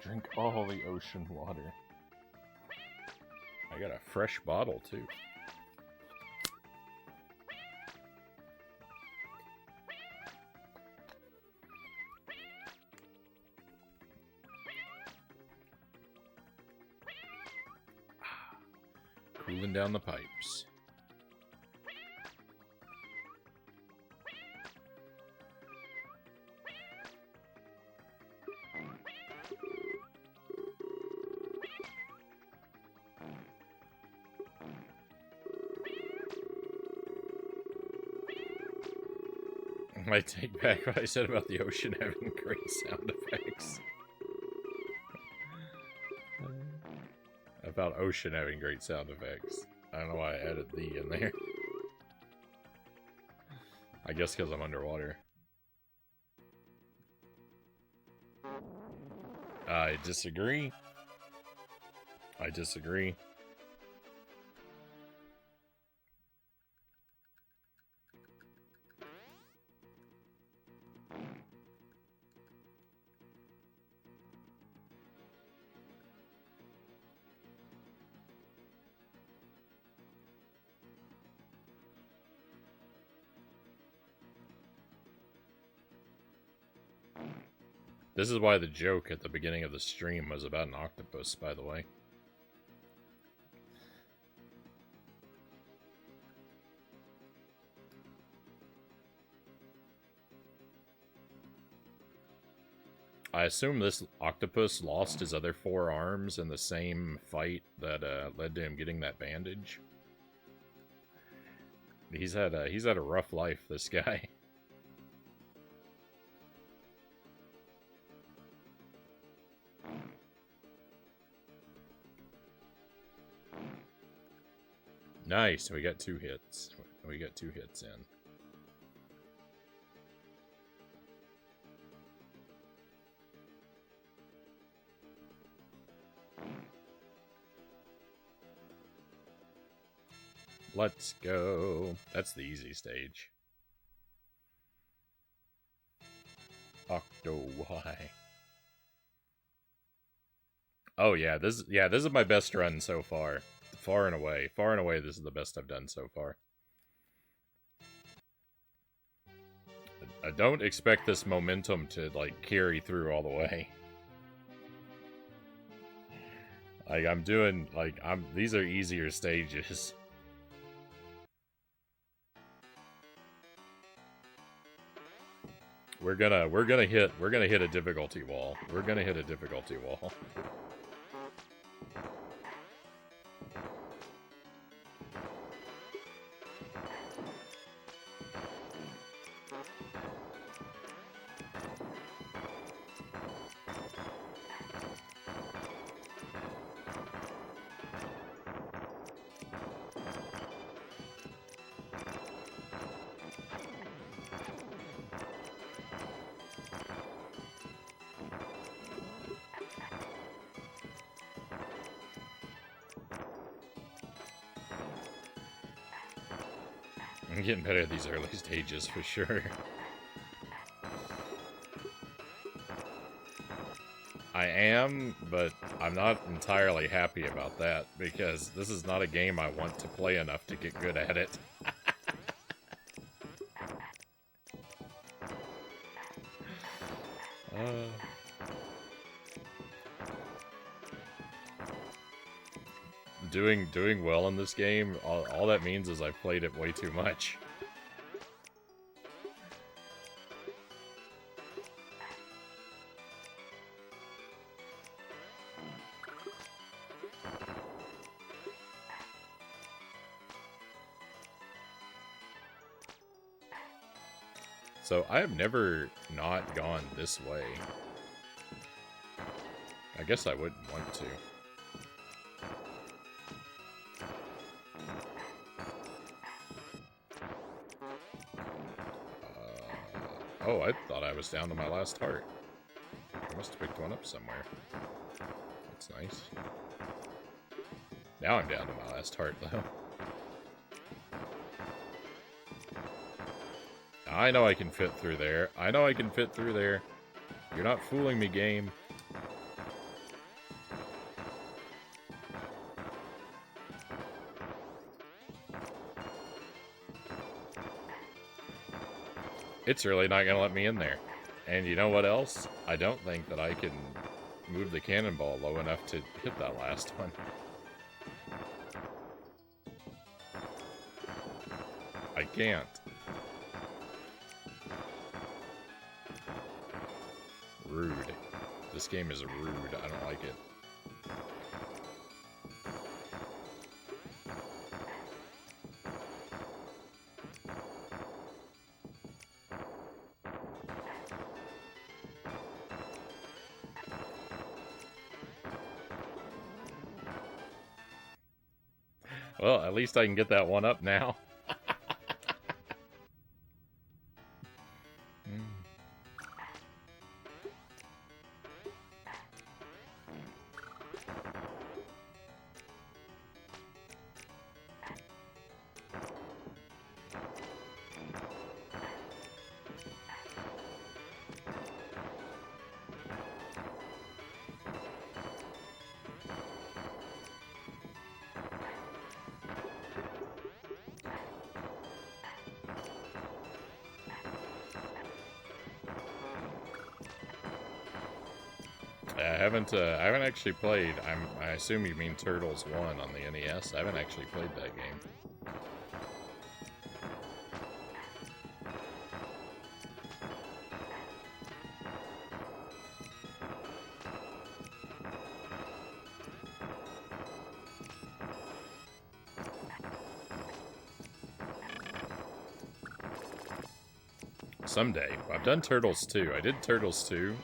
Drink all the ocean water. I got a fresh bottle, too. Cooling down the pipes. I take back what I said about the ocean having great sound effects. About ocean having great sound effects. I don't know why I added the in there. I guess because I'm underwater. I disagree. I disagree. This is why the joke at the beginning of the stream was about an octopus, by the way. I assume this octopus lost his other 4 arms in the same fight that led to him getting that bandage. He's had a rough life, this guy. Nice, we got 2 hits. We got 2 hits in. Let's go. That's the easy stage. Octo Y. Oh yeah, this is my best run so far. Far and away, this is the best I've done so far. I don't expect this momentum to, like, carry through all the way. Like, I'm doing, like, these are easier stages. We're gonna hit a difficulty wall. We're gonna hit a difficulty wall. I'm getting better at these early stages for sure. I am, but I'm not entirely happy about that, because this is not a game I want to play enough to get good at it. Doing well in this game, all that means is I've played it way too much. So I have never not gone this way. I guess I wouldn't want to. Oh, I thought I was down to my last heart. I must have picked one up somewhere. That's nice. Now I'm down to my last heart, though. I know I can fit through there. I know I can fit through there. You're not fooling me, game. It's really not going to let me in there. And you know what else? I don't think that I can move the cannonball low enough to hit that last one. I can't. Rude. This game is rude. I don't like it. Well, at least I can get that one up now. I haven't actually played. I assume you mean Turtles 1 on the NES. I haven't actually played that game. Someday. I've done Turtles 2. I did Turtles 2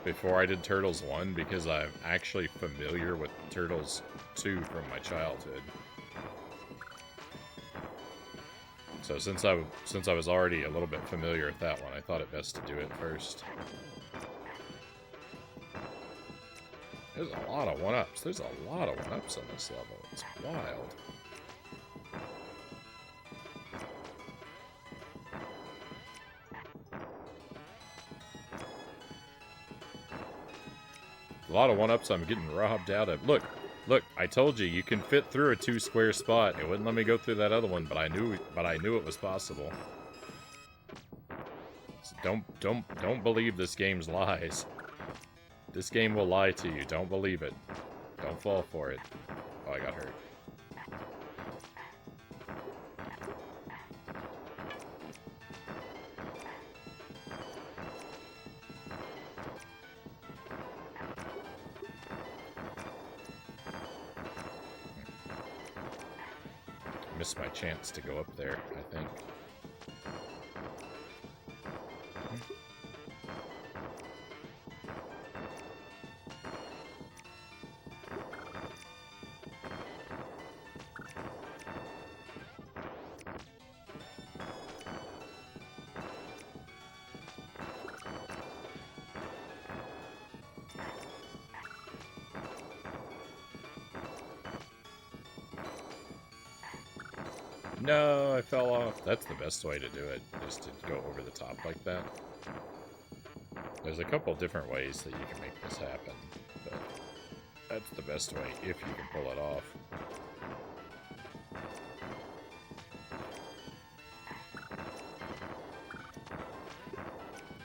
before I did Turtles 1 because I'm actually familiar with Turtles 2 from my childhood. So since I was already a little bit familiar with that one, I thought it best to do it first. There's a lot of one-ups. There's a lot of one-ups on this level. It's wild. A lot of one-ups I'm getting robbed out of. Look Look, I told you, you can fit through a 2-square spot. It wouldn't let me go through that other one, but I knew it was possible. So don't believe this game's lies. This game will lie to you. Don't believe it. Don't fall for it. Oh, I got hurt. Missed my chance to go up there, I think. No, I fell off. That's the best way to do it, is to go over the top like that. There's a couple different ways that you can make this happen, but that's the best way if you can pull it off.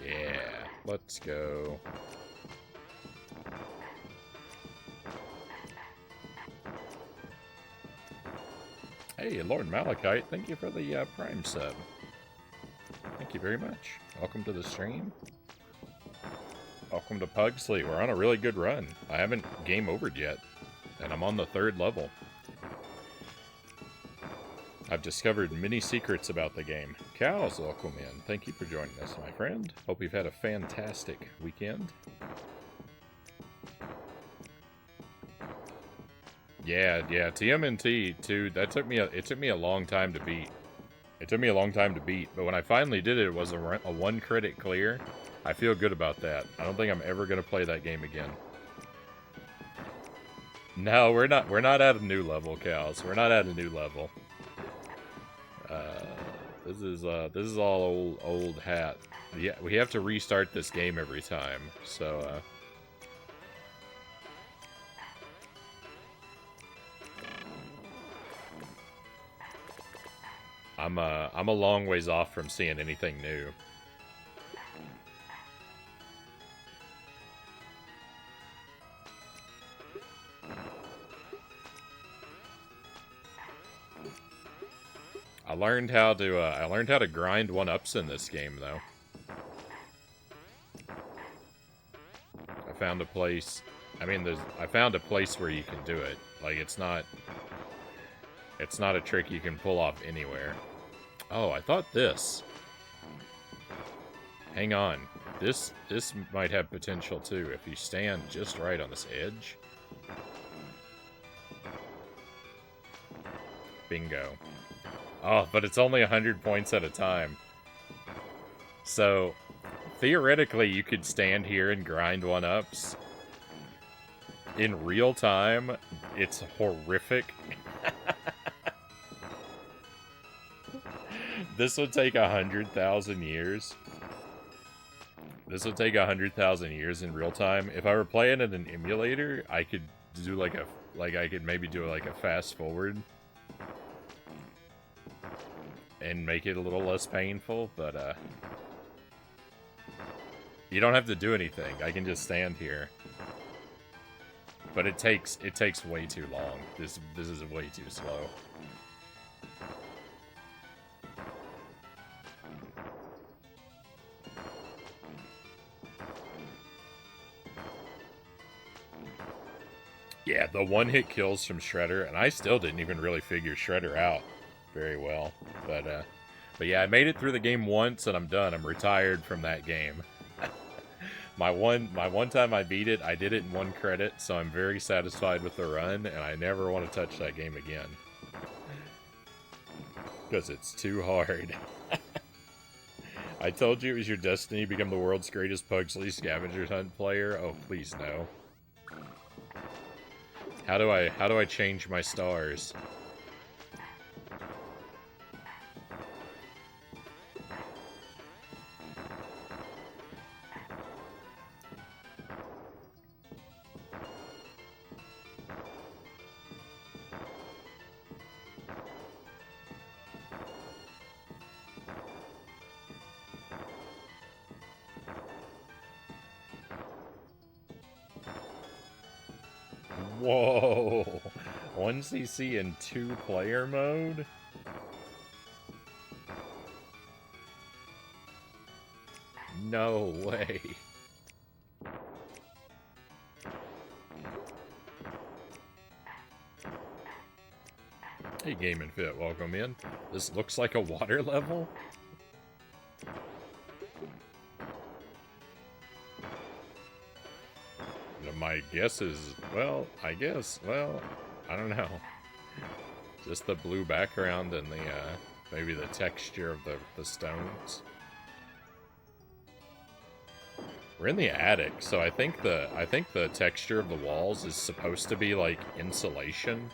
Yeah, let's go. Hey, Lord Malachite, thank you for the Prime sub. Thank you very much. Welcome to the stream. Welcome to Pugsley. We're on a really good run. I haven't game overed yet, and I'm on the 3rd level. I've discovered many secrets about the game. Cows, welcome in. Thank you for joining us, my friend. Hope you've had a fantastic weekend. Yeah, TMNT too. That took me it took me a long time to beat. It took me a long time to beat, but when I finally did it, it was a 1 credit clear. I feel good about that. I don't think I'm ever gonna play that game again. No, we're not at a new level, Cows. We're not at a new level. This is all old hat. Yeah, we have to restart this game every time. So I'm a long ways off from seeing anything new. I learned how to grind 1-ups in this game, though. I found a place. I mean, I found a place where you can do it. Like, it's not a trick you can pull off anywhere. Oh, I thought this. Hang on. This might have potential too if you stand just right on this edge. Bingo. Oh, but it's only 100 points at a time. So, theoretically, you could stand here and grind 1-ups. In real time, it's horrific. This would take 100,000 years. This would take 100,000 years in real time. If I were playing in an emulator, I could do I could maybe do like a fast forward and make it a little less painful, but you don't have to do anything. I can just stand here. But it takes way too long. This is way too slow. Yeah, the 1-hit kills from Shredder, and I still didn't even really figure Shredder out very well. But yeah, I made it through the game once, and I'm done. I'm retired from that game. my one time I beat it, I did it in 1 credit, so I'm very satisfied with the run, and I never want to touch that game again. Because it's too hard. I told you it was your destiny to become the world's greatest Pugsley scavenger hunt player. Oh, please no. How do I change my stars? Whoa! 1cc in 2-player mode? No way. Hey, Game and Fit, welcome in. This looks like a water level? My guess is, well, I don't know. Just the blue background and the, maybe the texture of the stones. We're in the attic, so I think the texture of the walls is supposed to be like insulation.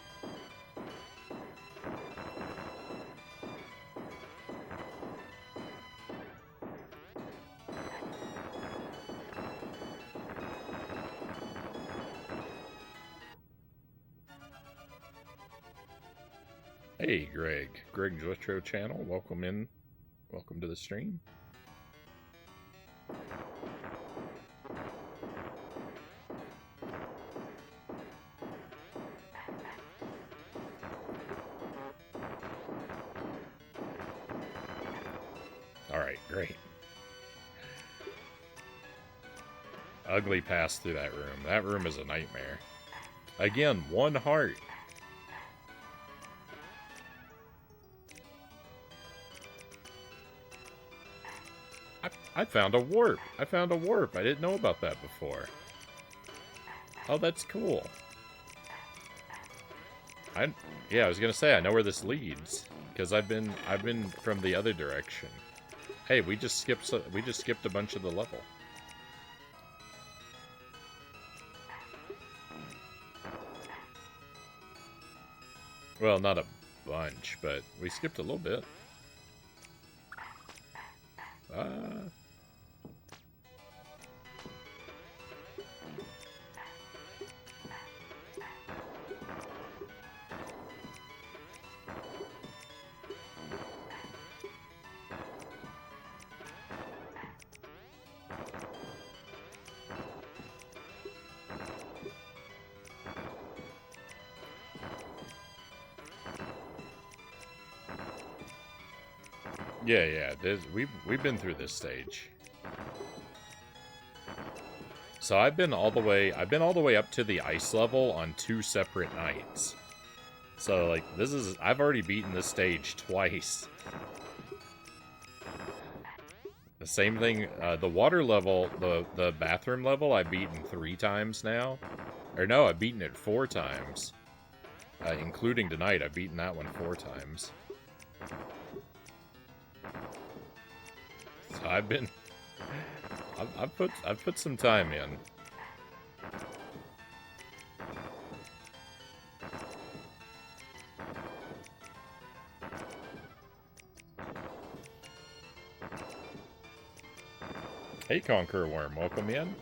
Hey, Greg's Retro Channel, welcome in. Welcome to the stream. Alright, great. Ugly pass through that room. That room is a nightmare. Again, 1 heart. I found a warp. I found a warp. I didn't know about that before. Oh, that's cool. Yeah, I was gonna say I know where this leads because I've been from the other direction. Hey, we just skipped a bunch of the level. Well, not a bunch, but we skipped a little bit. Yeah. We've been through this stage. So I've been all the way up to the ice level on 2 separate nights. So like I've already beaten this stage twice. The same thing, the water level, the bathroom level, I've beaten 3 times now. Or no, I've beaten it 4 times. Including tonight, I've beaten that one 4 times. So I've put some time in. Hey, Conqueror Worm, welcome in.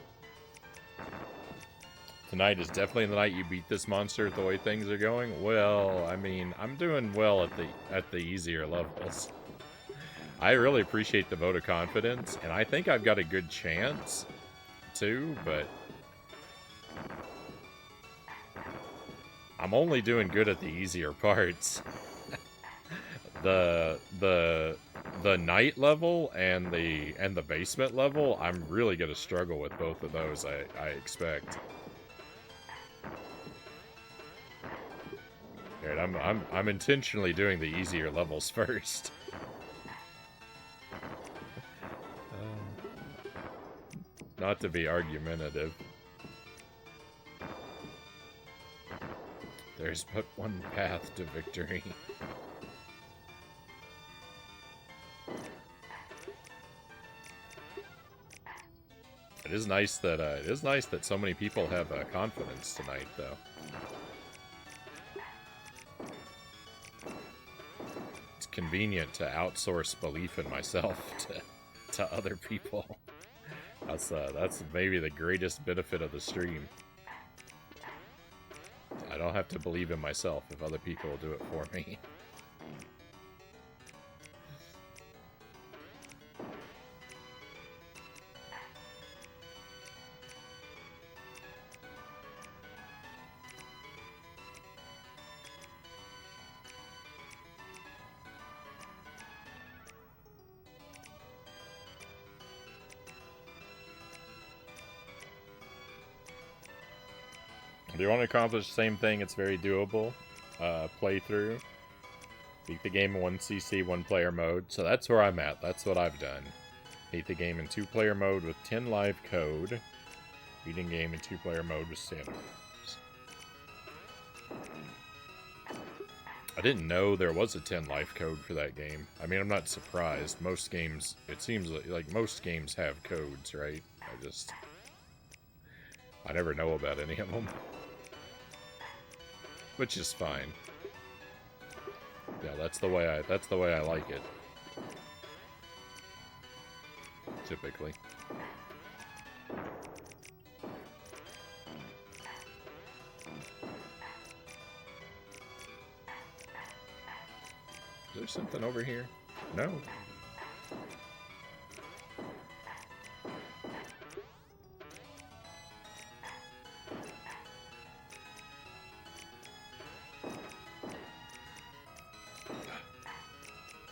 Tonight is definitely the night you beat this monster the way things are going. Well, I mean, I'm doing well at the easier levels. I really appreciate the vote of confidence, and I think I've got a good chance, too, but I'm only doing good at the easier parts. The night level and the basement level, I'm really gonna struggle with both of those, I expect. Alright, I'm intentionally doing the easier levels first. Not to be argumentative. There's but one path to victory. It is nice that so many people have confidence tonight, though. It's convenient to outsource belief in myself to other people. That's maybe the greatest benefit of the stream. I don't have to believe in myself if other people will do it for me. Do you want to accomplish the same thing? It's very doable. Playthrough. Beat the game in 1cc, 1-player mode. So that's where I'm at. That's what I've done. Beat the game in 2-player mode with 10 live code. Beating game in 2-player mode with standard. I didn't know there was a 10 life code for that game. I mean, I'm not surprised. Most games, it seems like most games have codes, right? I never know about any of them. Which is fine. Yeah, that's the way I like it. Typically. Is there something over here? No.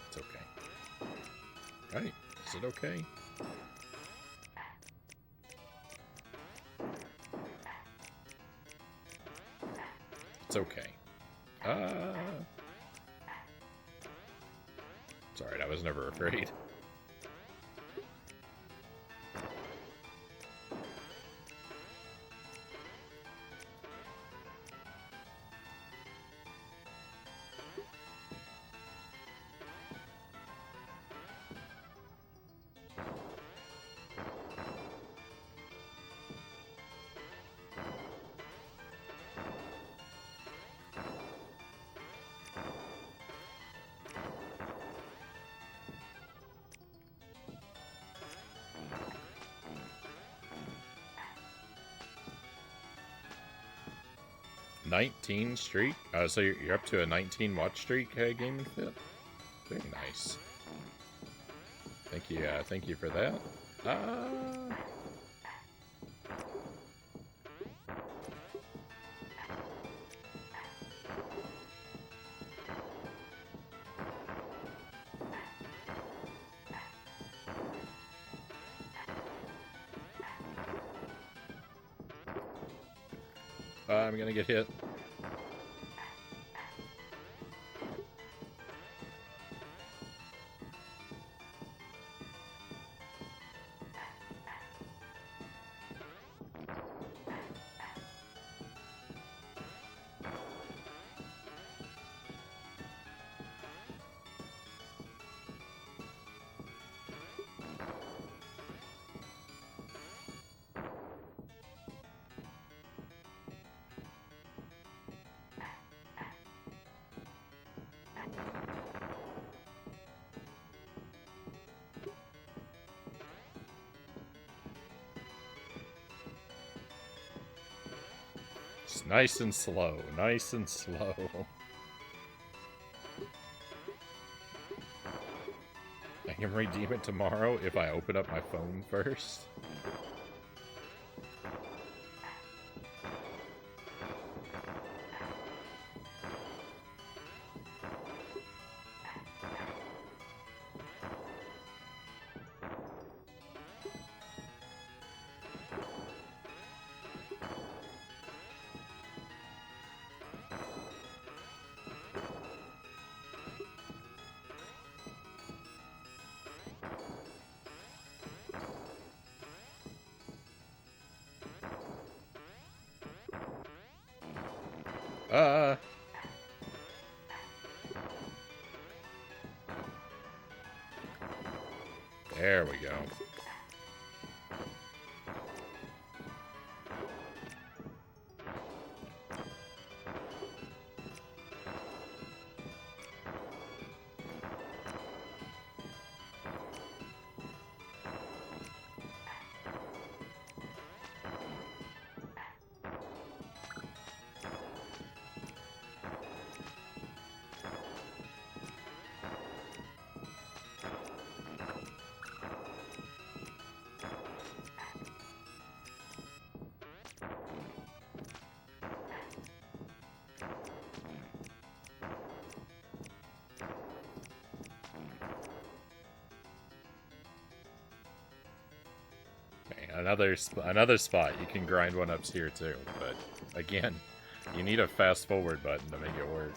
It's okay. Right. Is it okay? It's okay. It's alright, I was never afraid. $19 streak? So you're up to a 19 watch streak, Gaming Fit? Very nice. Thank you for that. I'm gonna get hit. It's nice and slow, nice and slow. I can redeem it tomorrow if I open up my phone first. There we go. another spot. You can grind one ups here too, but again, you need a fast forward button to make it work.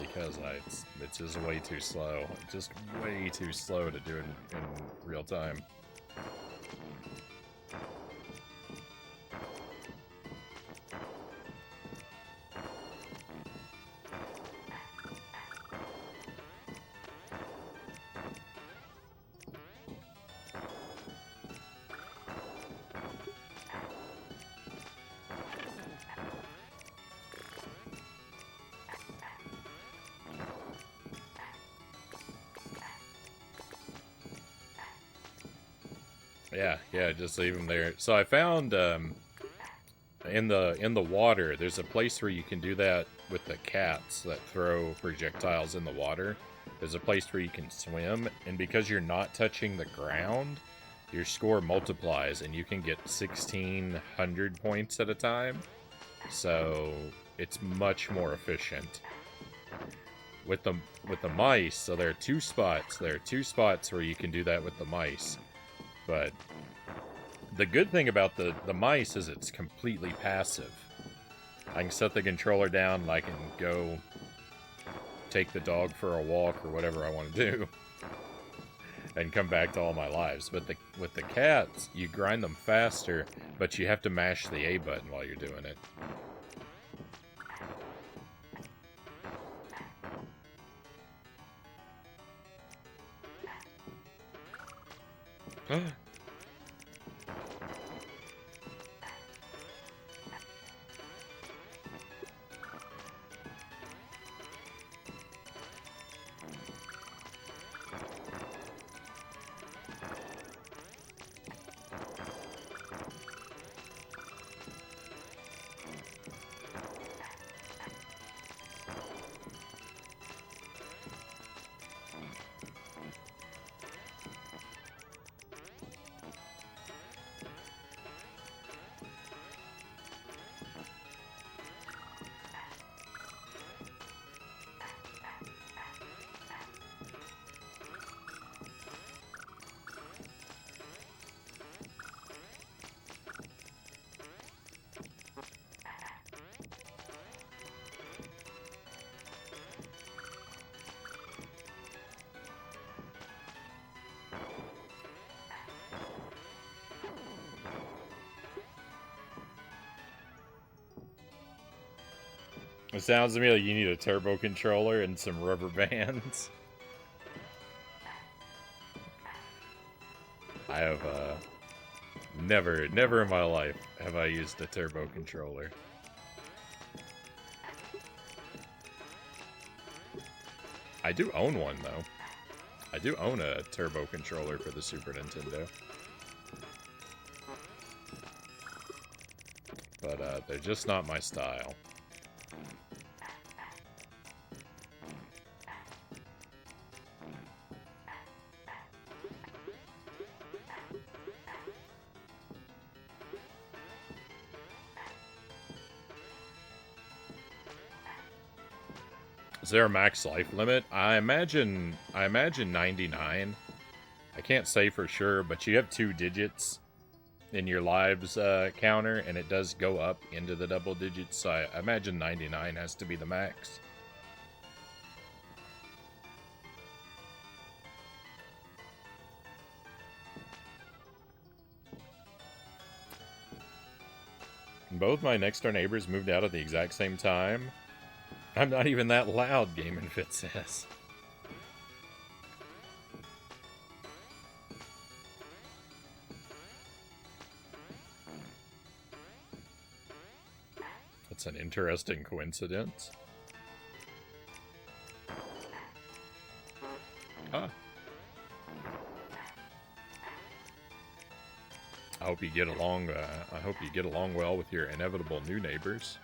Because it's just way too slow. Just way too slow to do in real time. Yeah, just leave them there. So I found in the water, there's a place where you can do that with the cats that throw projectiles in the water. There's a place where you can swim, and because you're not touching the ground, your score multiplies, and you can get 1,600 points at a time. So it's much more efficient. With the mice, so there are two spots. There are two spots where you can do that with the mice. But the good thing about the mice is it's completely passive. I can set the controller down and I can go take the dog for a walk or whatever I want to do. And come back to all my lives. But with the cats, you grind them faster, but you have to mash the A button while you're doing it. It sounds to me like you need a turbo controller and some rubber bands. I have, never in my life have I used a turbo controller. I do own one, though. I do own a turbo controller for the Super Nintendo. But, they're just not my style. Is there a max life limit? I imagine 99. I can't say for sure, but you have 2 digits in your lives counter, and it does go up into the double digits, so I imagine 99 has to be the max. Both my next door neighbors moved out at the exact same time. I'm not even that loud, Game and Fit says. That's an interesting coincidence. Huh. I hope you get along. I hope you get along well with your inevitable new neighbors.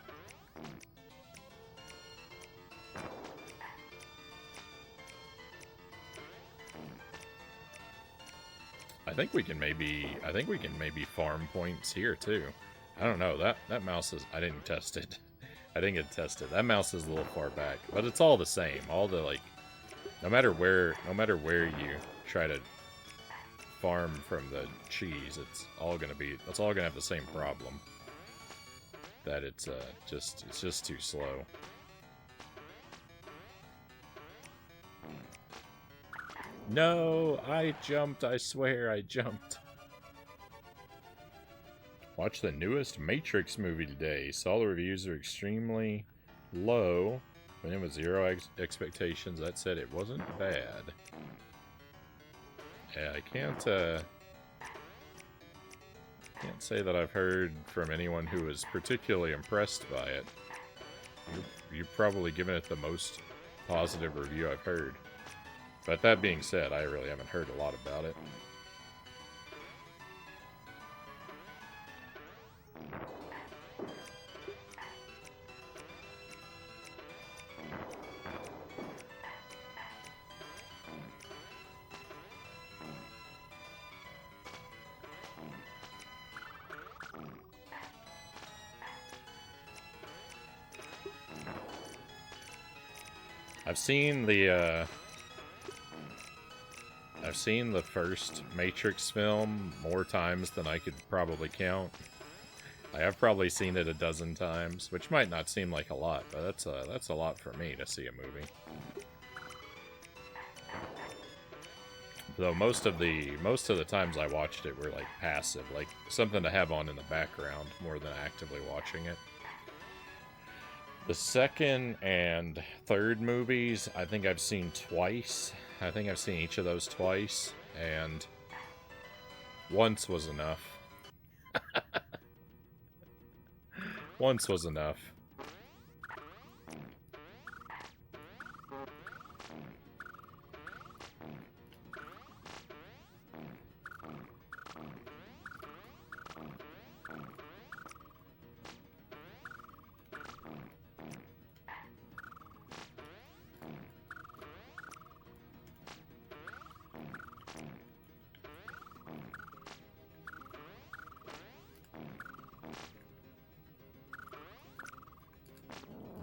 I think we can maybe farm points here too. I don't know. That mouse is. I didn't test it. I didn't get tested. That mouse is a little far back, but it's all the same. All the no matter where you try to farm from the cheese, it's all gonna have the same problem. That it's just too slow. No, I jumped. I swear I jumped. Watched the newest Matrix movie today. Saw the reviews are extremely low. Went in with zero expectations. That said, it wasn't bad. Yeah, I can't say that I've heard from anyone who was particularly impressed by it. You've probably given it the most positive review I've heard. But that being said, I really haven't heard a lot about it. I've seen the first Matrix film more times than I could probably count. I have probably seen it a dozen times, which might not seem like a lot, but that's a lot for me to see a movie. Though most of the times I watched it were like passive, like something to have on in the background more than actively watching it. The second and third movies, I think I've seen twice. I think I've seen each of those twice, and once was enough. Once was enough.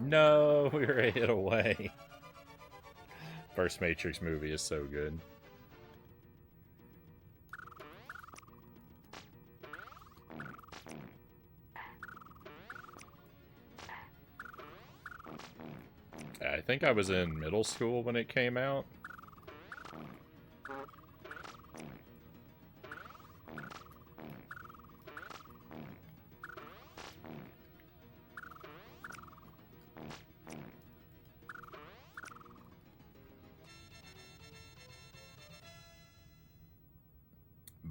No, we were a hit away. First Matrix movie is so good. I think I was in middle school when it came out.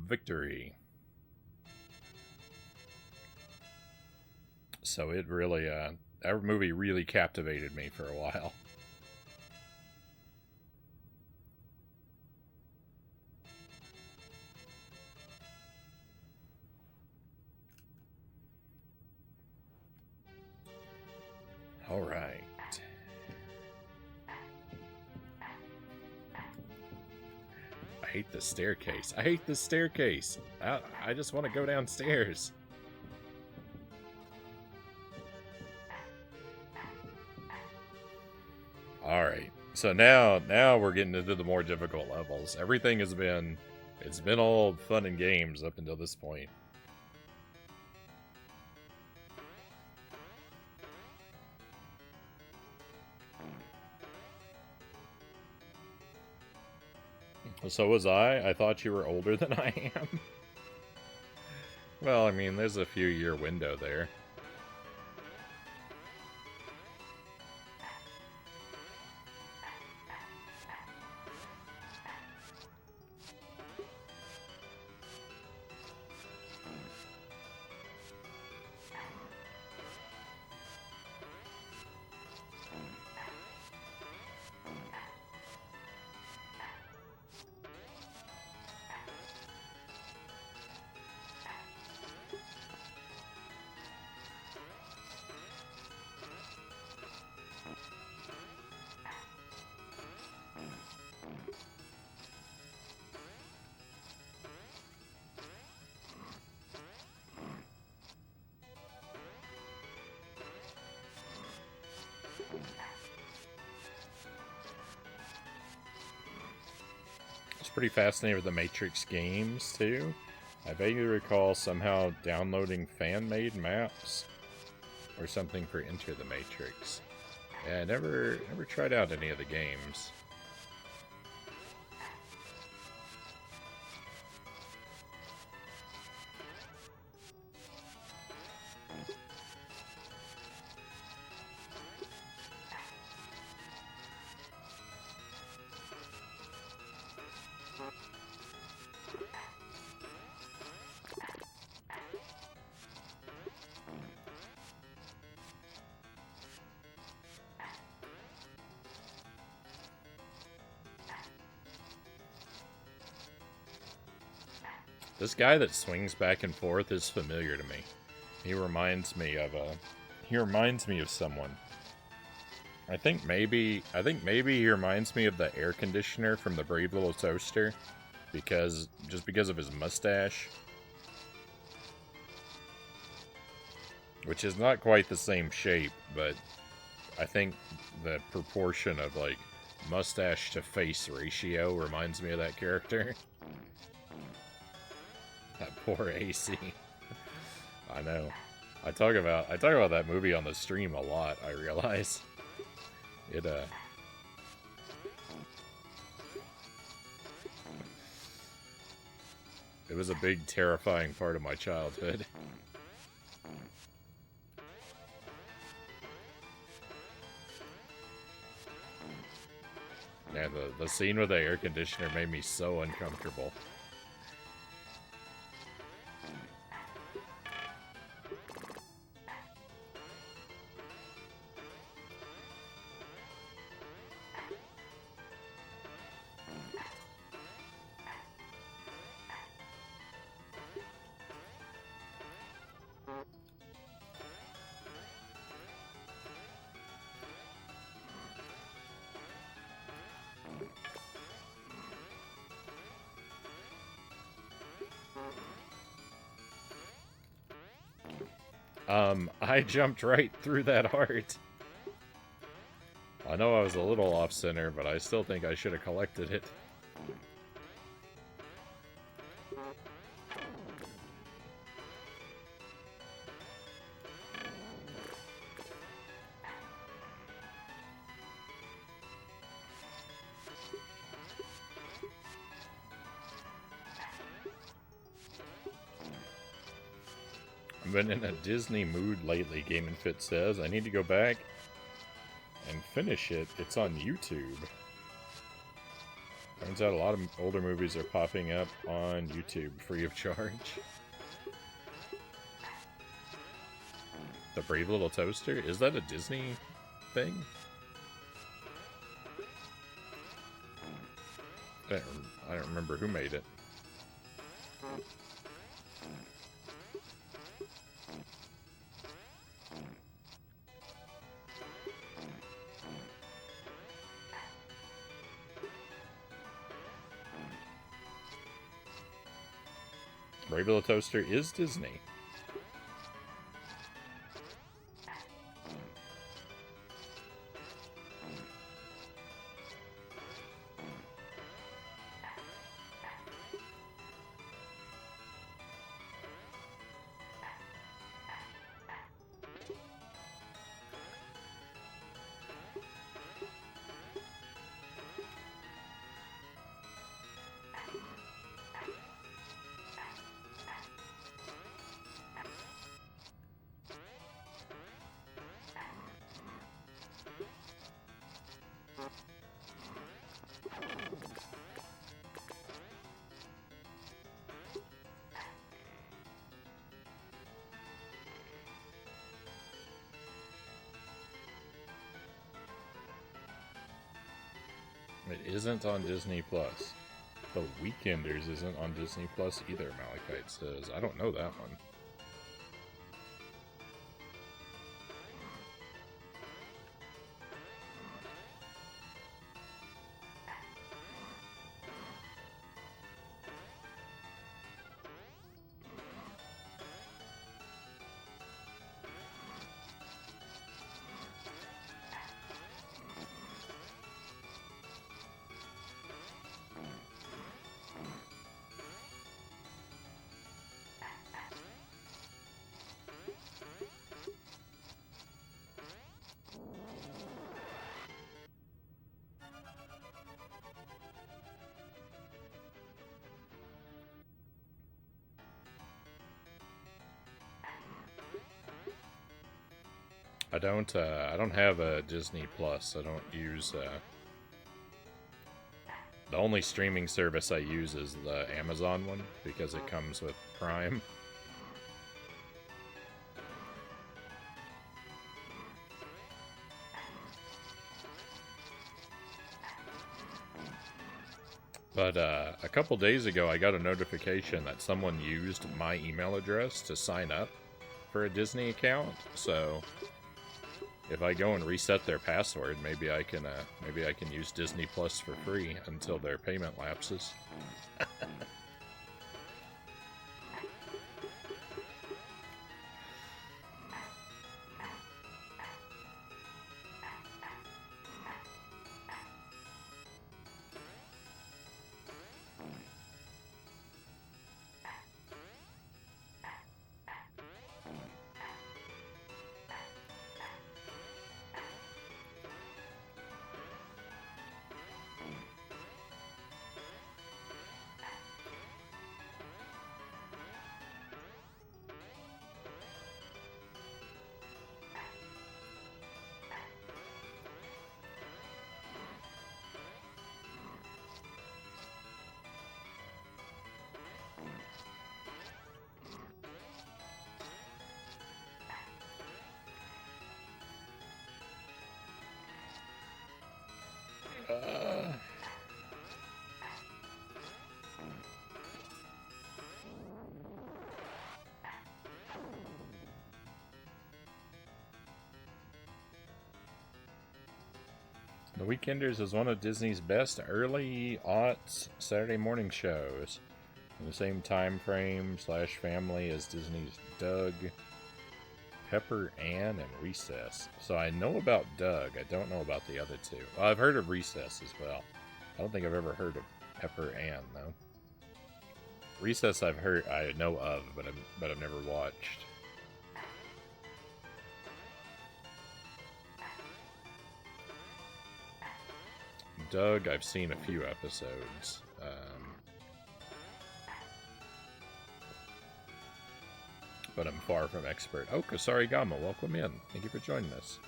Victory. So it really, that movie really captivated me for a while. All right. I hate the staircase. I hate the staircase. I just want to go downstairs. All right. So now we're getting into the more difficult levels. Everything it's been all fun and games up until this point. So was I. I thought you were older than I am. Well, I mean, there's a few-year window there. pretty fascinated with the Matrix games, too. I vaguely recall somehow downloading fan-made maps or something for Enter the Matrix. Yeah, I never tried out any of the games. This guy that swings back and forth is familiar to me. He reminds me of someone. I think maybe he reminds me of the air conditioner from the Brave Little Toaster, because of his mustache, which is not quite the same shape, but I think the proportion of like mustache to face ratio reminds me of that character. That poor AC. I know. I talk about that movie on the stream a lot, I realize. It was a big terrifying part of my childhood. Yeah, the scene with the air conditioner made me so uncomfortable. I jumped right through that heart. I know I was a little off-center, but I still think I should have collected it. I've been in a Disney mood lately, Game & Fit says. I need to go back and finish it. It's on YouTube. Turns out a lot of older movies are popping up on YouTube free of charge. The Brave Little Toaster? Is that a Disney thing? I don't remember who made it. Brave Little Toaster is Disney. It isn't on Disney Plus. The Weekenders isn't on Disney Plus either, Malachite says. I don't know that one. I don't have a Disney Plus. I don't use, the only streaming service I use is the Amazon one, because it comes with Prime. But a couple days ago, I got a notification that someone used my email address to sign up for a Disney account. So if I go and reset their password, maybe I can use Disney Plus for free until their payment lapses. The Weekenders is one of Disney's best early aughts Saturday morning shows. In the same time frame / family as Disney's Doug, Pepper Ann, and Recess. So I know about Doug. I don't know about the other two. Well, I've heard of Recess as well. I don't think I've ever heard of Pepper Ann though. Recess I know of, but I've never watched. Doug, I've seen a few episodes. But I'm far from expert. Oh, Kasari Gama, welcome in. Thank you for joining us.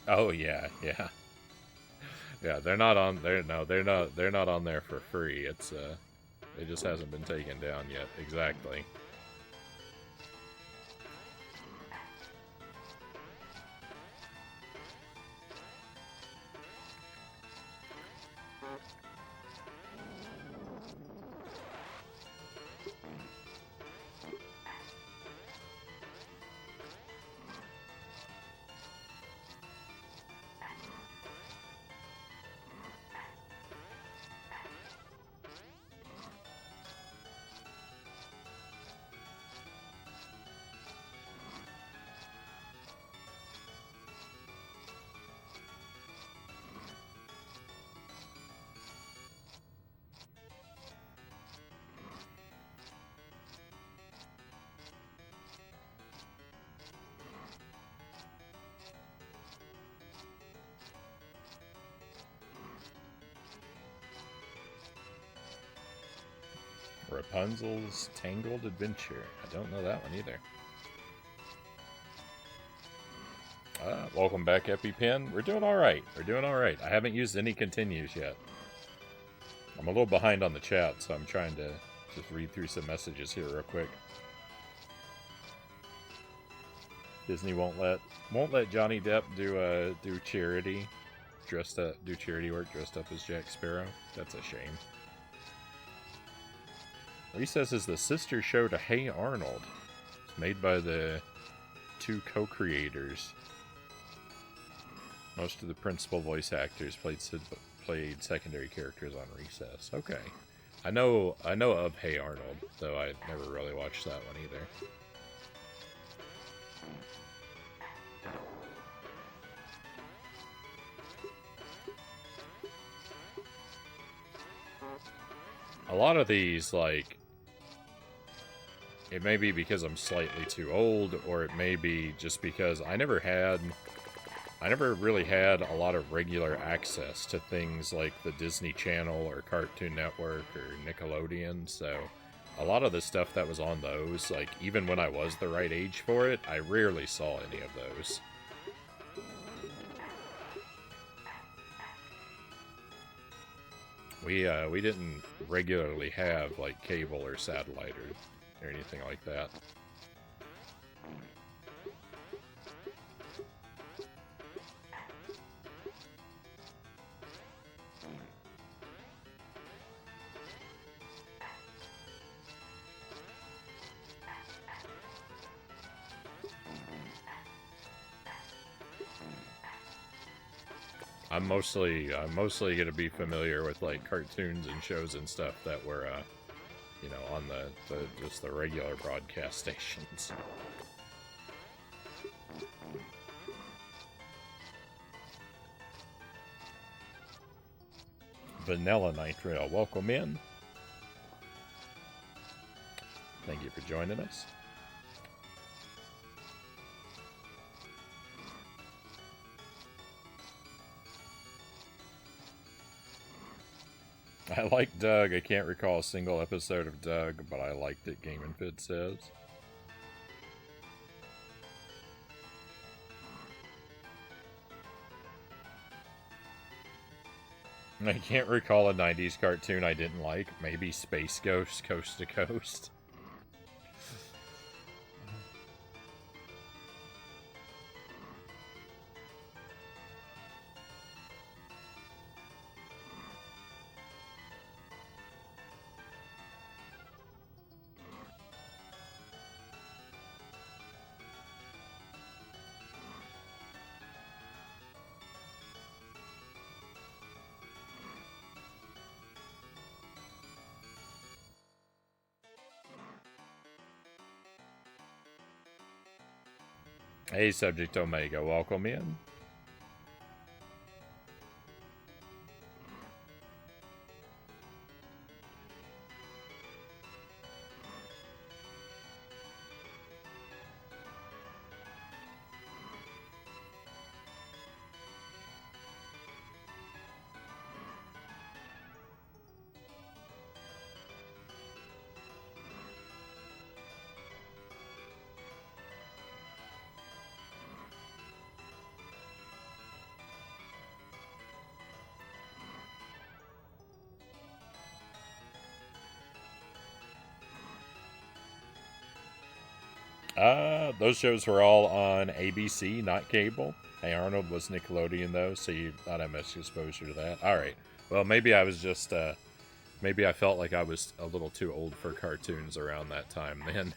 Oh yeah. Yeah, they're not on there. No, they're not on there for free. It's it just hasn't been taken down yet. Exactly. Rapunzel's Tangled Adventure. I don't know that one either. Welcome back, EpiPen. We're doing alright. I haven't used any continues yet. I'm a little behind on the chat, so I'm trying to just read through some messages here real quick. Disney won't let Johnny Depp do charity work dressed up as Jack Sparrow. That's a shame. Recess is the sister show to Hey Arnold. It's made by the two co-creators. Most of the principal voice actors played secondary characters on Recess. Okay. I know of Hey Arnold, though I never really watched that one either. A lot of these, like, it may be because I'm slightly too old, or it may be just because I never really had a lot of regular access to things like the Disney Channel or Cartoon Network or Nickelodeon, so a lot of the stuff that was on those, like, even when I was the right age for it, I rarely saw any of those. We didn't regularly have, like, cable or satellite or anything like that. I'm mostly going to be familiar with, like, cartoons and shows and stuff that were, you know, on just the regular broadcast stations. Vanilla Nitro, welcome in. Thank you for joining us. I like Doug. I can't recall a single episode of Doug, but I liked it, Game and Fit says. I can't recall a 90s cartoon I didn't like. Maybe Space Ghost Coast to Coast. Hey, Subject Omega, welcome in. Those shows were all on ABC, not cable. Hey Arnold was Nickelodeon though, so you not have much exposure to that. Alright. Well, maybe I was just, maybe I felt like I was a little too old for cartoons around that time then.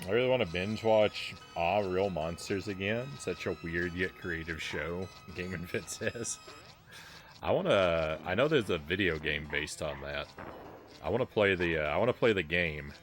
I really want to binge watch Real Monsters again. Such a weird yet creative show, Game and Fit says. I know there's a video game based on that. I want to play the game.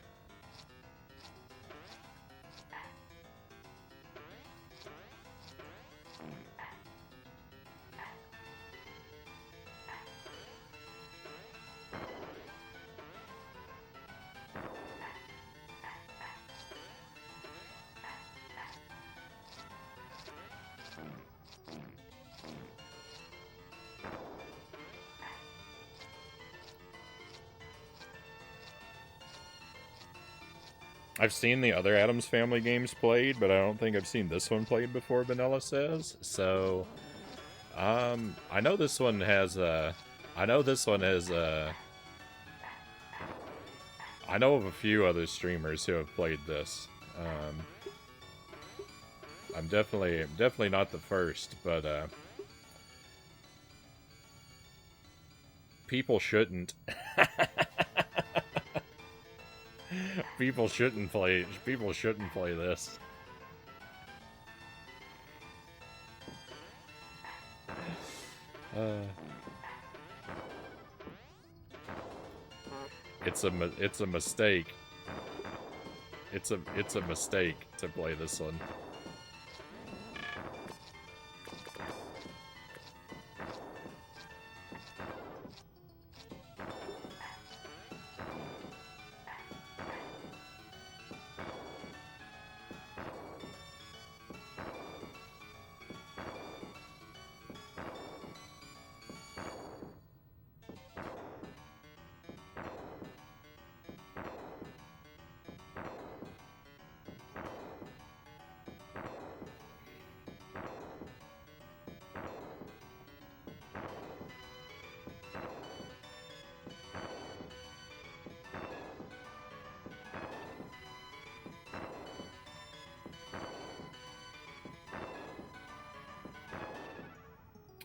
I've seen the other Addams Family games played, but I don't think I've seen this one played before, Vanilla says. So, I know this one has, I know of a few other streamers who have played this. I'm definitely not the first, but, people shouldn't. People shouldn't play this. It's a mistake. It's a mistake to play this one.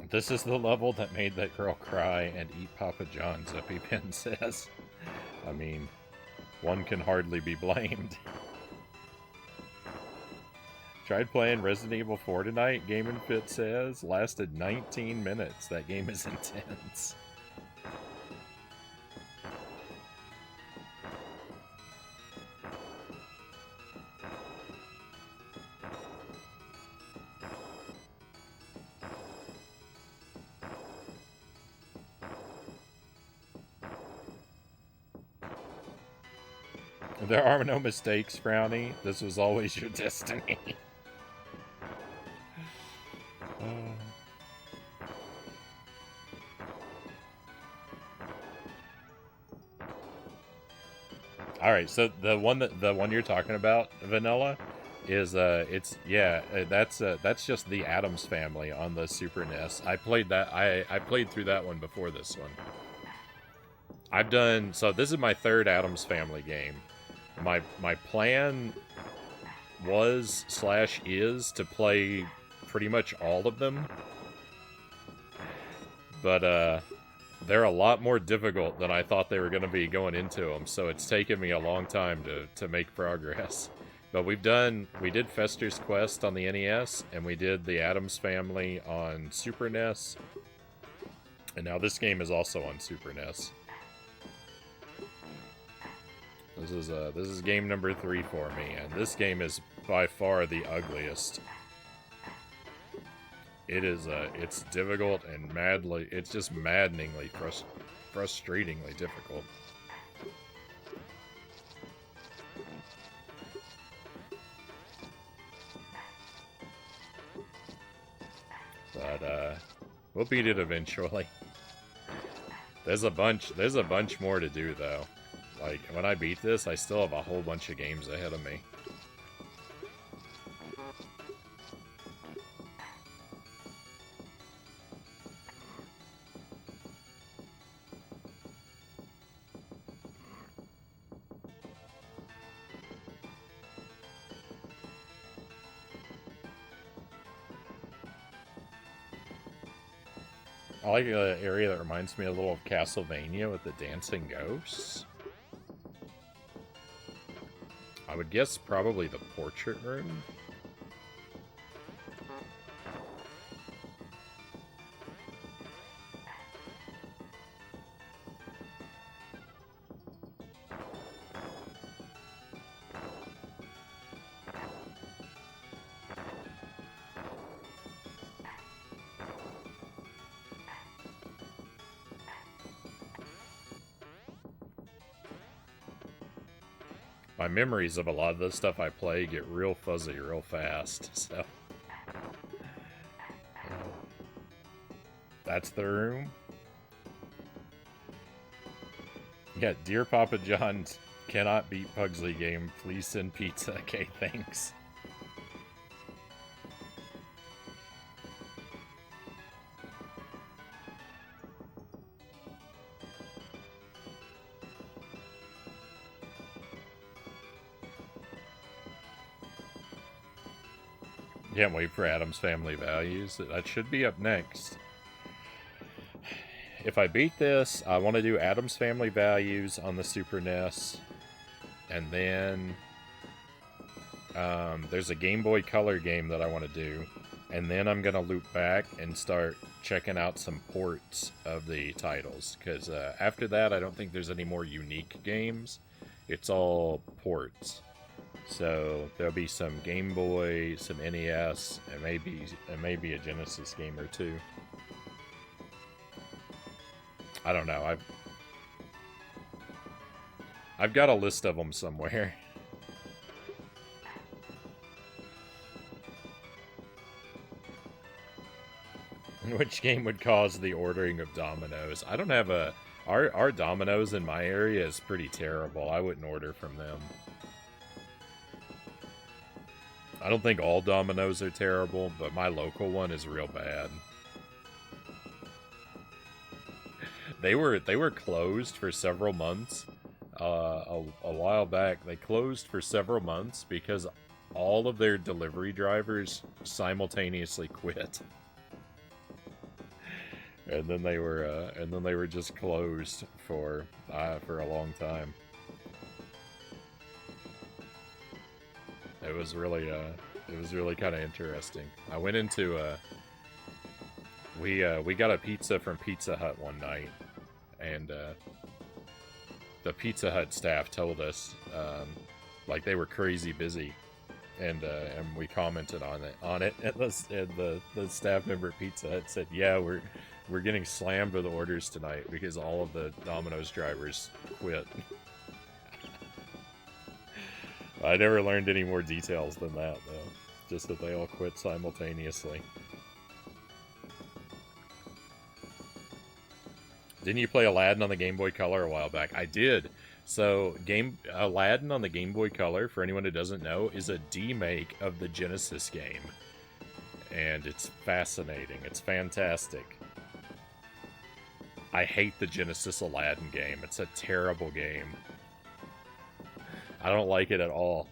This is the level that made that girl cry and eat Papa John's, EpiPen says. I mean, one can hardly be blamed. Tried playing Resident Evil 4 tonight, Game and Fit says. Lasted 19 minutes. That game is intense. There are no mistakes, Frownie. This was always your destiny. All right, so the one you're talking about, Vanilla, is that's just the Addams Family on the Super NES. I played that. I played through that one before this one. So this is my third Addams Family game. My plan was / is to play pretty much all of them, but they're a lot more difficult than I thought they were going to be going into them, so it's taken me a long time to make progress. But we did Fester's Quest on the NES, and we did the Addams Family on Super NES, and now this game is also on Super NES. This is game number 3 for me, and this game is by far the ugliest. It's difficult and it's just maddeningly, frustratingly difficult. But, we'll beat it eventually. There's a bunch more to do, though. Like, when I beat this, I still have a whole bunch of games ahead of me. I like the area that reminds me a little of Castlevania with the dancing ghosts. I would guess probably the portrait room. My memories of a lot of the stuff I play get real fuzzy real fast, so... That's the room. Yeah, Dear Papa John's cannot beat Pugsley game. Please send pizza. Okay, thanks. Can't wait for Addams Family Values. That should be up next. If I beat this, I want to do Addams Family Values on the Super NES. And then there's a Game Boy Color game that I want to do. And then I'm going to loop back and start checking out some ports of the titles, because after that, I don't think there's any more unique games. It's all ports. So there'll be some Game Boy, some NES, and maybe a Genesis game or two. I don't know. I've got a list of them somewhere. Which game would cause the ordering of dominoes? I don't have a... Our Domino's in my area is pretty terrible. I wouldn't order from them. I don't think all Domino's are terrible, but my local one is real bad. They were closed for several months. A while back, they closed for several months because all of their delivery drivers simultaneously quit. And then they were just closed for a long time. It was really kind of interesting. I went into we got a pizza from Pizza Hut one night, and the Pizza Hut staff told us like they were crazy busy, and we commented on it, and the staff member at Pizza Hut said, "Yeah, we're getting slammed with orders tonight because all of the Domino's drivers quit." I never learned any more details than that, though. Just that they all quit simultaneously. Didn't you play Aladdin on the Game Boy Color a while back? I did. So, Aladdin on the Game Boy Color, for anyone who doesn't know, is a demake of the Genesis game. And it's fascinating. It's fantastic. I hate the Genesis Aladdin game. It's a terrible game. I don't like it at all.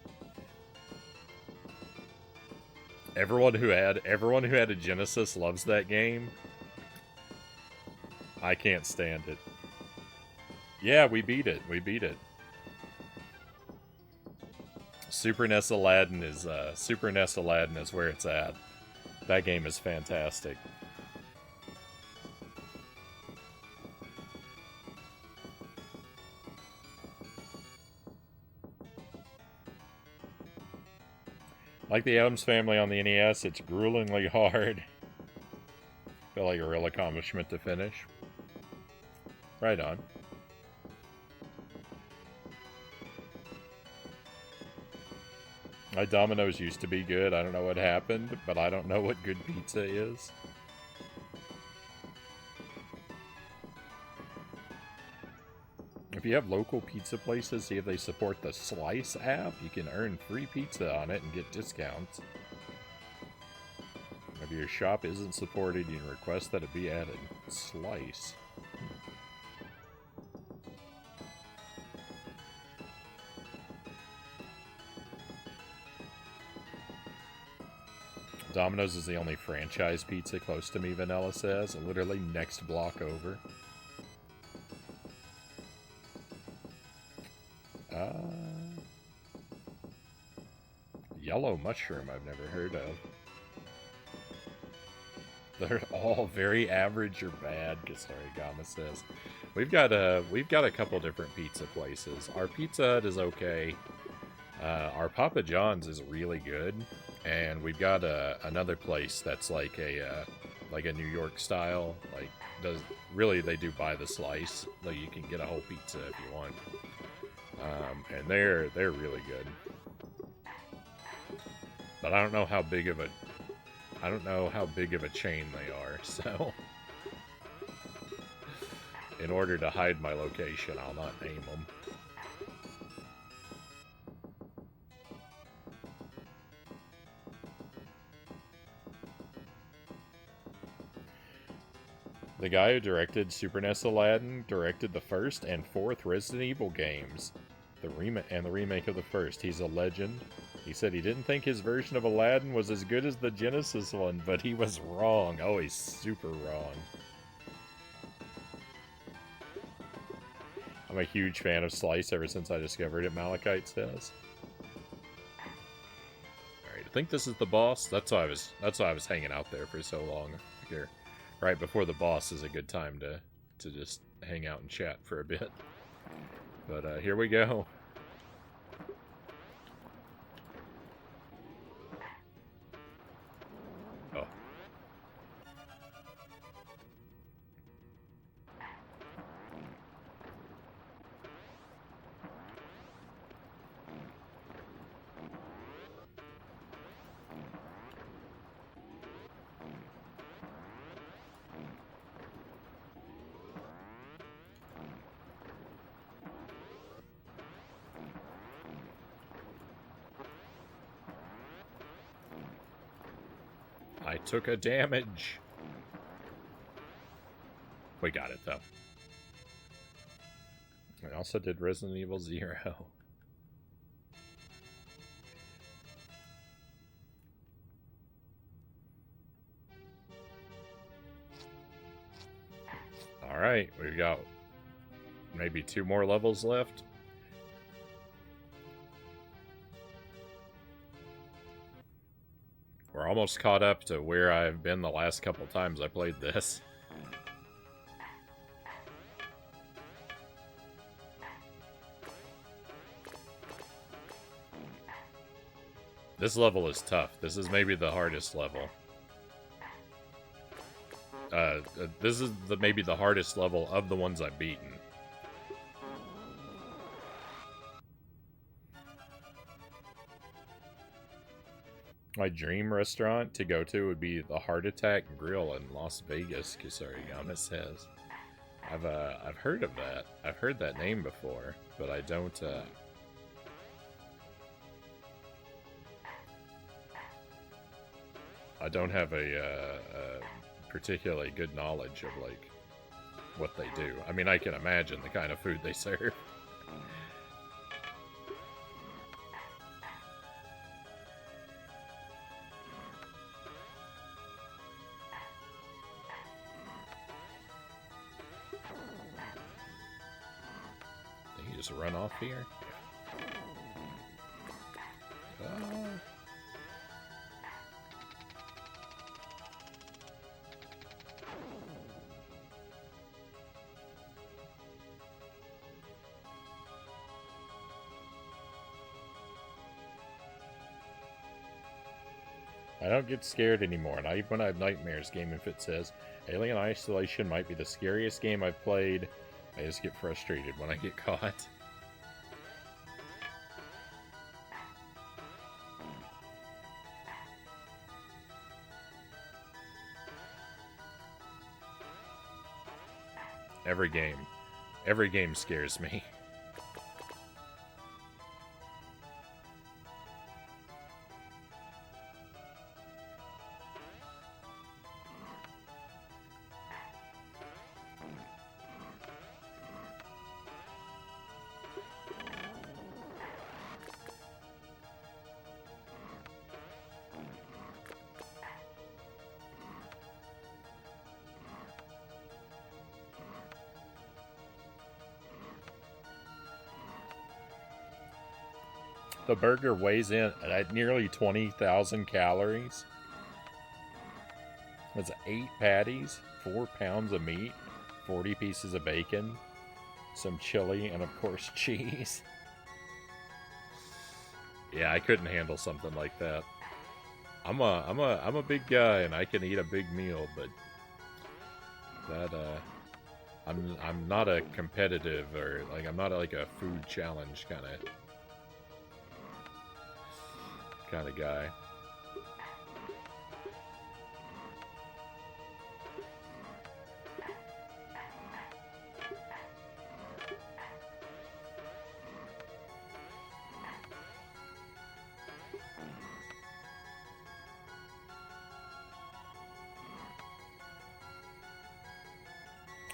Everyone who had a Genesis loves that game. I can't stand it. Yeah, we beat it. Super NES Aladdin is where it's at. That game is fantastic. Like the Addams Family on the NES, it's gruelingly hard. Feel like a real accomplishment to finish. Right on. My Domino's used to be good. I don't know what happened, but I don't know what good pizza is. If you have local pizza places, see if they support the Slice app. You can earn free pizza on it and get discounts. If your shop isn't supported, you can request that it be added. Slice. Domino's is the only franchise pizza close to me, Vanilla says. Literally next block over. Yellow mushroom I've never heard of. They're all very average or bad, Gasarigama says. We've got a couple different pizza places. Our Pizza Hut is okay. Our Papa John's is really good, and we've got another place that's like a New York style. Like they do buy the slice. Like you can get a whole pizza if you want. And they're really good. But I don't know how big of a chain they are, so in order to hide my location, I'll not name them. The guy who directed Super NES Aladdin directed the first and fourth Resident Evil games, the remake of the first. He's a legend. He said he didn't think his version of Aladdin was as good as the Genesis one, but he was wrong. Oh, he's super wrong. I'm a huge fan of Slice ever since I discovered it, Malachite says. Alright, I think this is the boss. That's why I was hanging out there for so long. right before the boss is a good time to just hang out and chat for a bit. But here we go. Oh. I took a damage. We got it, though. I also did Resident Evil 0. Alright, we've got maybe 2 more levels left. We're almost caught up to where I've been the last couple times I played this. This level is tough. This is maybe the hardest level. This is maybe the hardest level of the ones I've beaten. My dream restaurant to go to would be the Heart Attack Grill in Las Vegas, Kusarigama says. I've heard of that. I've heard that name before, but I don't have a particularly good knowledge of, like, what they do. I mean, I can imagine the kind of food they serve. Think you just run off here? I don't get scared anymore, not even when I have nightmares, Gaming Fit says. Alien Isolation might be the scariest game I've played. I just get frustrated when I get caught. Every game scares me. The burger weighs in at nearly 20,000 calories. That's 8 patties, 4 pounds of meat, 40 pieces of bacon, some chili, and of course cheese. Yeah, I couldn't handle something like that. I'm a big guy and I can eat a big meal, but that I'm not a competitive or like I'm not like a food challenge kind of guy.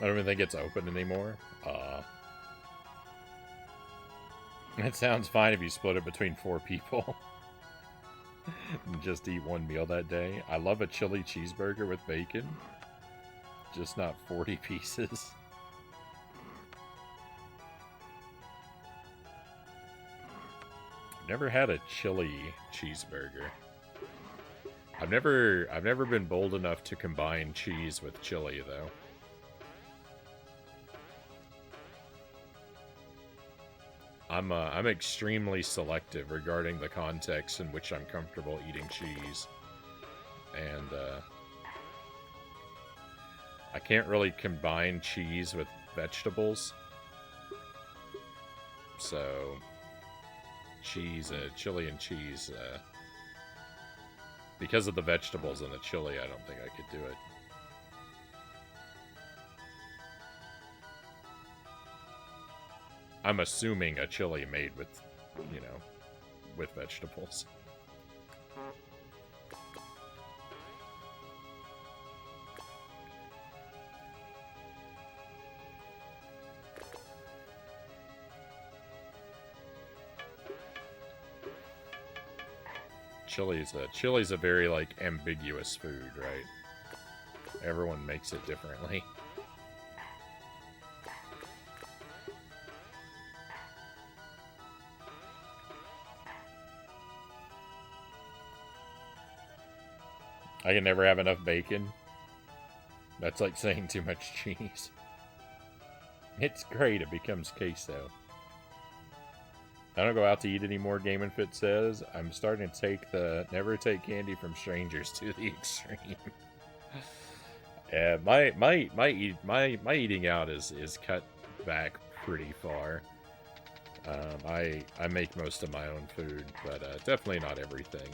I don't even think it's open anymore. It sounds fine if you split it between 4 people. And just eat one meal that day. I love a chili cheeseburger with bacon. Just not 40 pieces. I've never had a chili cheeseburger. I've never been bold enough to combine cheese with chili, though. I'm extremely selective regarding the context in which I'm comfortable eating cheese. And, I can't really combine cheese with vegetables. So, chili and cheese, because of the vegetables and the chili, I don't think I could do it. I'm assuming a chili made with, you know, with vegetables. Chili's a very, like, ambiguous food, right? Everyone makes it differently. I can never have enough bacon. That's like saying too much cheese. It's great, it becomes queso. I don't go out to eat anymore, Game & Fit says. I'm starting to take the never take candy from strangers to the extreme. Yeah, my eating out is cut back pretty far. I make most of my own food, but definitely not everything.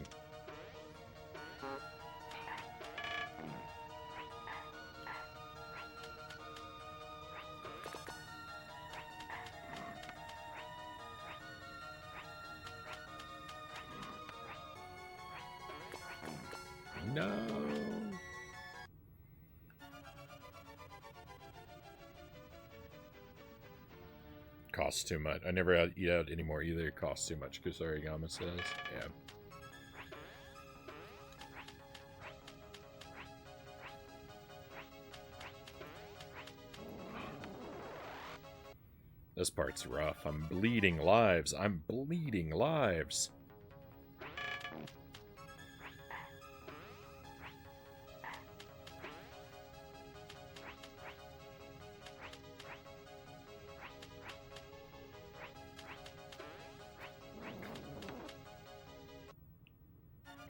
No. Costs too much. I never eat out anymore either. It costs too much, Kusarigama says. Yeah. This part's rough. I'm bleeding lives. I'm bleeding lives.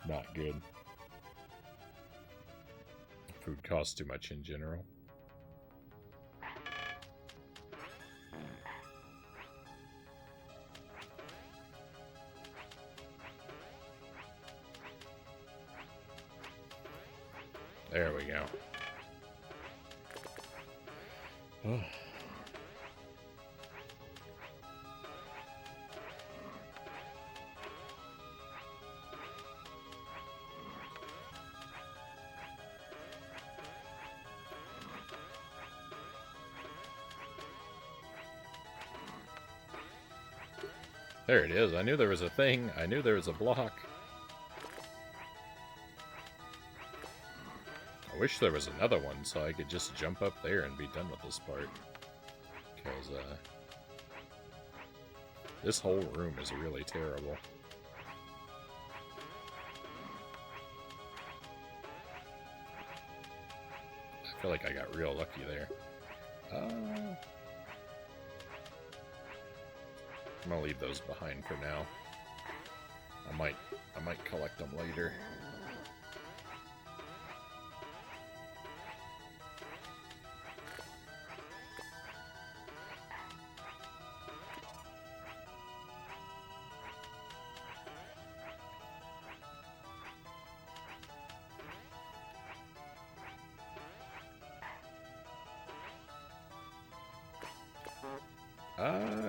Not good. Food costs too much in general. There we go. Oh. There it is. I knew there was a thing. I knew there was a block. I wish there was another one so I could just jump up there and be done with this part. Because, this whole room is really terrible. I feel like I got real lucky there. I'm gonna leave those behind for now. I might collect them later.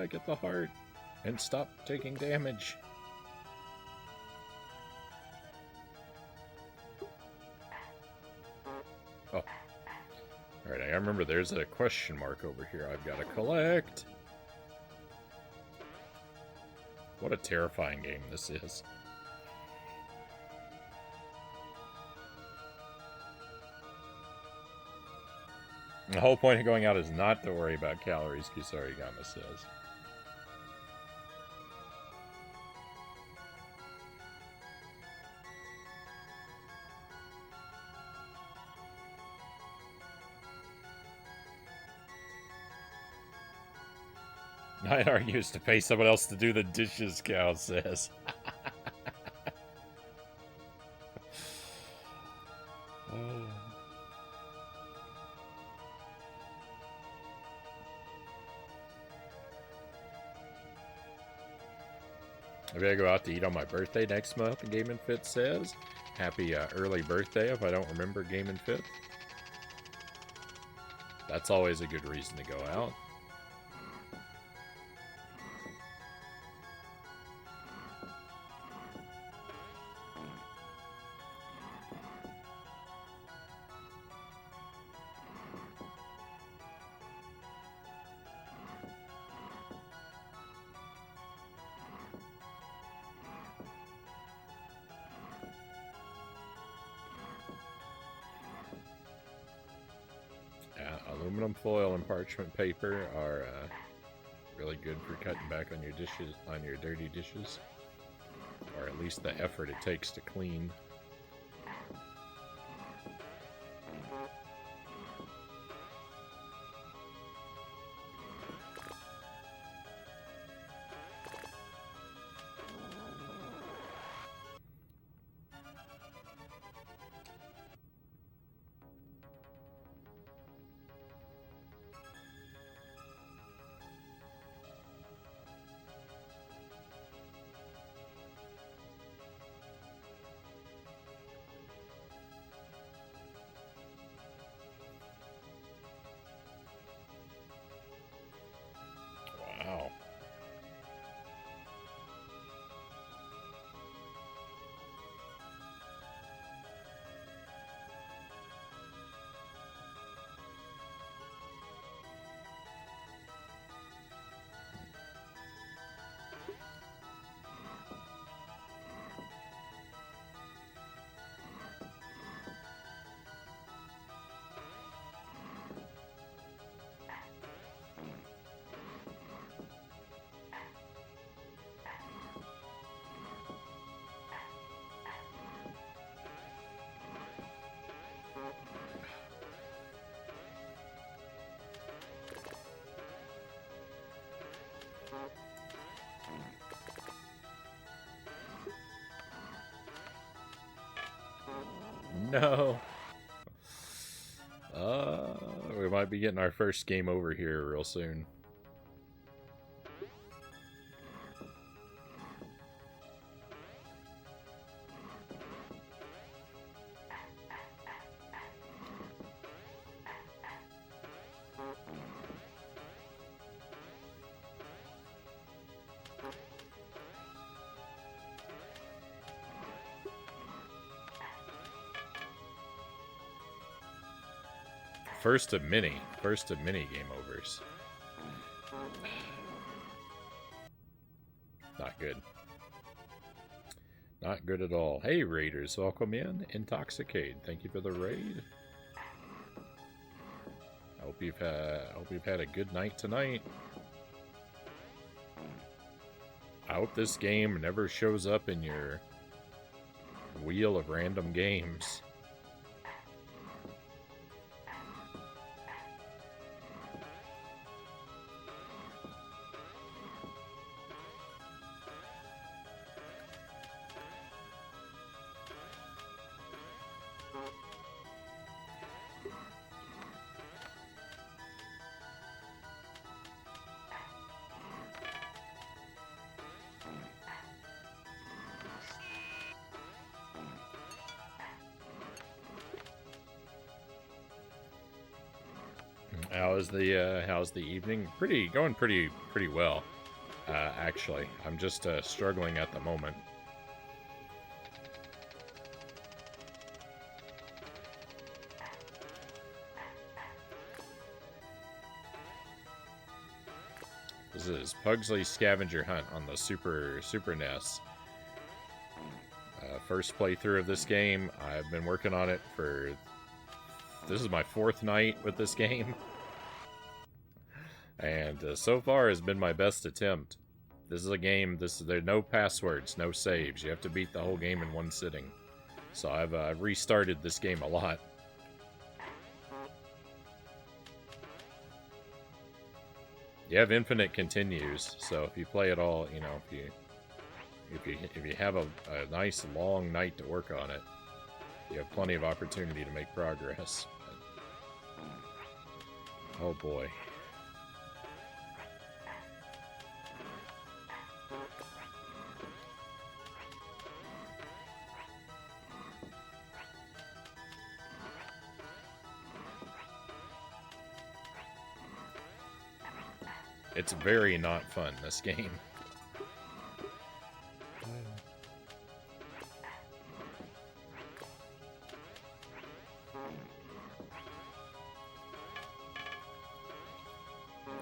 Get the heart and stop taking damage. Oh. Alright, I remember there's a question mark over here I've got to collect. What a terrifying game this is. The whole point of going out is not to worry about calories, Kusarigama says. I'd argue is to pay someone else to do the dishes, Cal says. Oh. Maybe I go out to eat on my birthday next month, Game and Fit says. Happy early birthday if I don't remember Game and Fit. That's always a good reason to go out. Aluminum foil and parchment paper are really good for cutting back on your dishes, on your dirty dishes, or at least the effort it takes to clean. Wow. No. We might be getting our first game over here real soon. First of many game overs. Not good. Not good at all. Hey Raiders, welcome in. Intoxicate, thank you for the raid. I hope you've had a good night tonight. I hope this game never shows up in your wheel of random games. How's the evening? Going pretty well, actually. I'm just struggling at the moment. This is Pugsley Scavenger Hunt on the Super NES. First playthrough of this game. I've been working on it for... This is my 4th night with this game. And so far has been my best attempt. This is a game, there are no passwords, no saves. You have to beat the whole game in one sitting. So I've restarted this game a lot. You have infinite continues, so if you play it all, you know, if you have a nice long night to work on it, you have plenty of opportunity to make progress. Oh boy. It's very not fun, this game.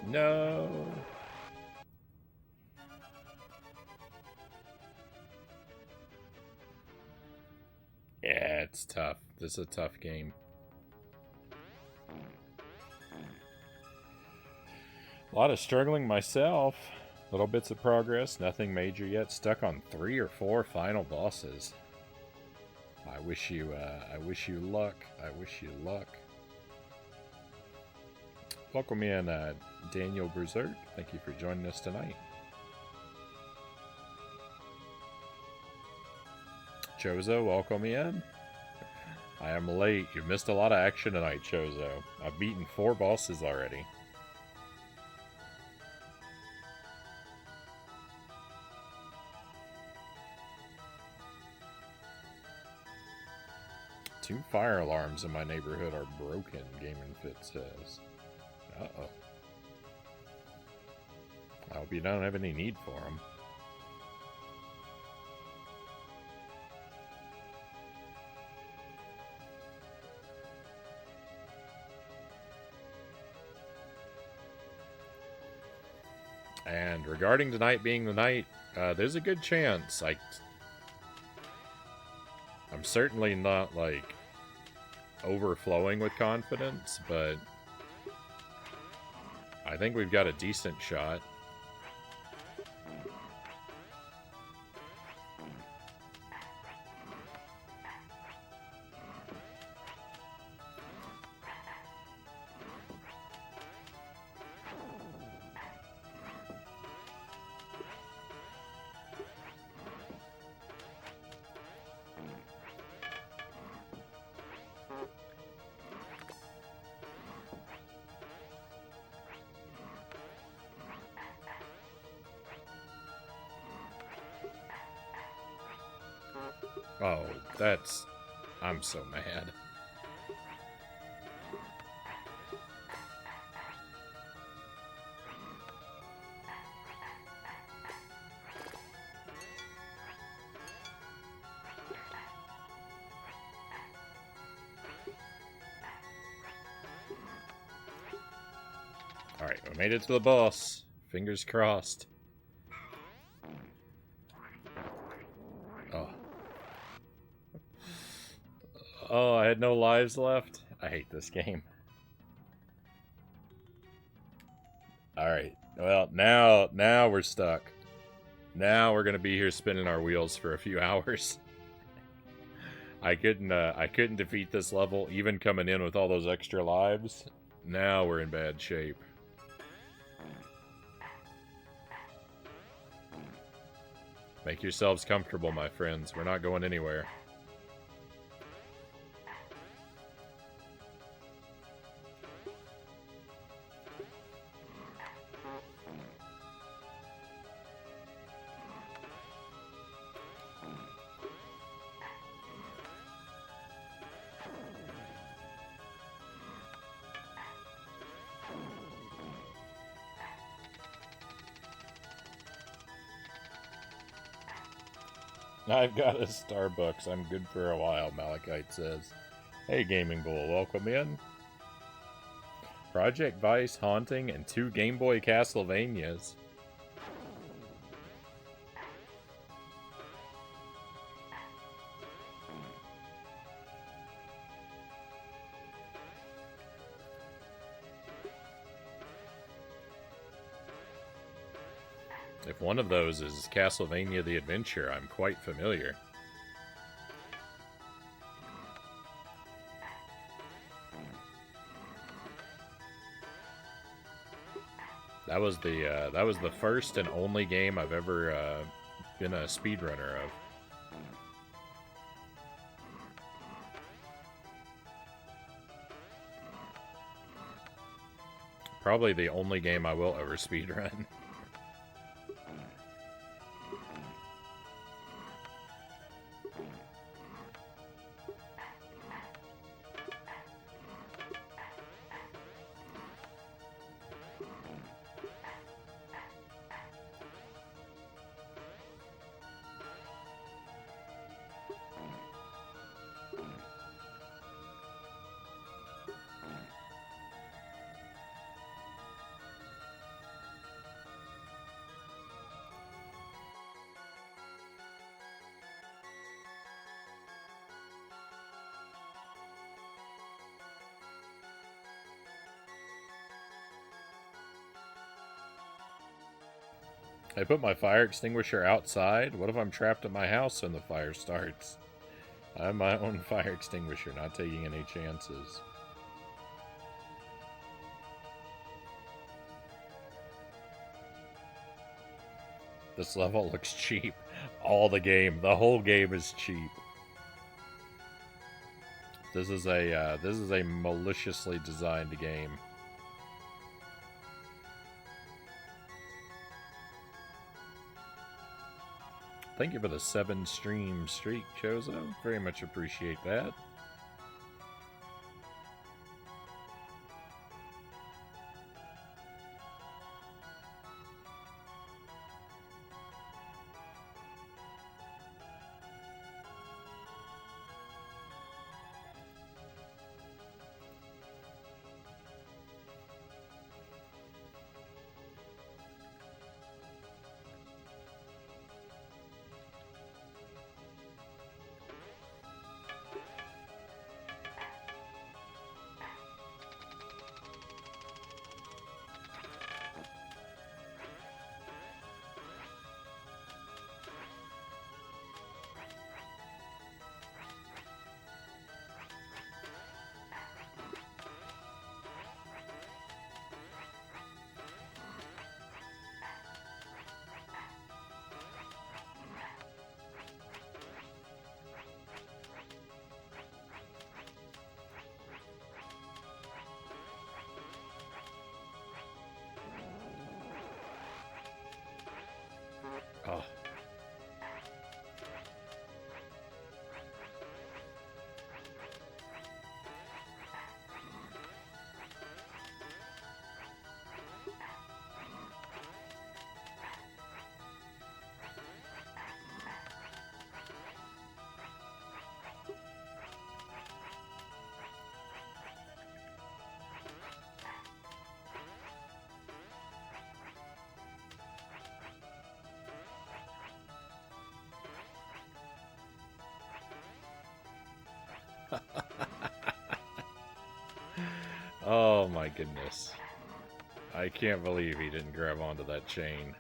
No. Yeah, it's tough. This is a tough game. A lot of struggling myself. Little bits of progress, nothing major yet. Stuck on 3 or 4 final bosses. I wish you luck. I wish you luck. Welcome in, Daniel Berserk. Thank you for joining us tonight. Chozo, welcome in. I am late. You've missed a lot of action tonight, Chozo. I've beaten 4 bosses already. Two fire alarms in my neighborhood are broken, Gaming Fit says. Uh-oh. I hope you don't have any need for them. And regarding tonight being the night, there's a good chance. I'm certainly not, like, overflowing with confidence, but I think we've got a decent shot. Oh, I'm so mad. Alright, we made it to the boss. Fingers crossed. Oh, I had no lives left? I hate this game. Alright, well, now we're stuck. Now we're gonna be here spinning our wheels for a few hours. I couldn't defeat this level, even coming in with all those extra lives. Now we're in bad shape. Make yourselves comfortable, my friends. We're not going anywhere. I've got a Starbucks. I'm good for a while, Malachite says. Hey, Gaming Bull, welcome in. Project Vice, Haunting, and 2 Game Boy Castlevanias. If one of those is Castlevania the Adventure, I'm quite familiar. That was the first and only game I've ever been a speedrunner of. Probably the only game I will ever speedrun. I put my fire extinguisher outside. What if I'm trapped at my house when the fire starts? I have my own fire extinguisher, not taking any chances. This level looks cheap. All the game, the whole game is cheap. This is a maliciously designed game. Thank you for the 7-stream streak, Chozo. Very much appreciate that. Oh. Oh my goodness. I can't believe he didn't grab onto that chain.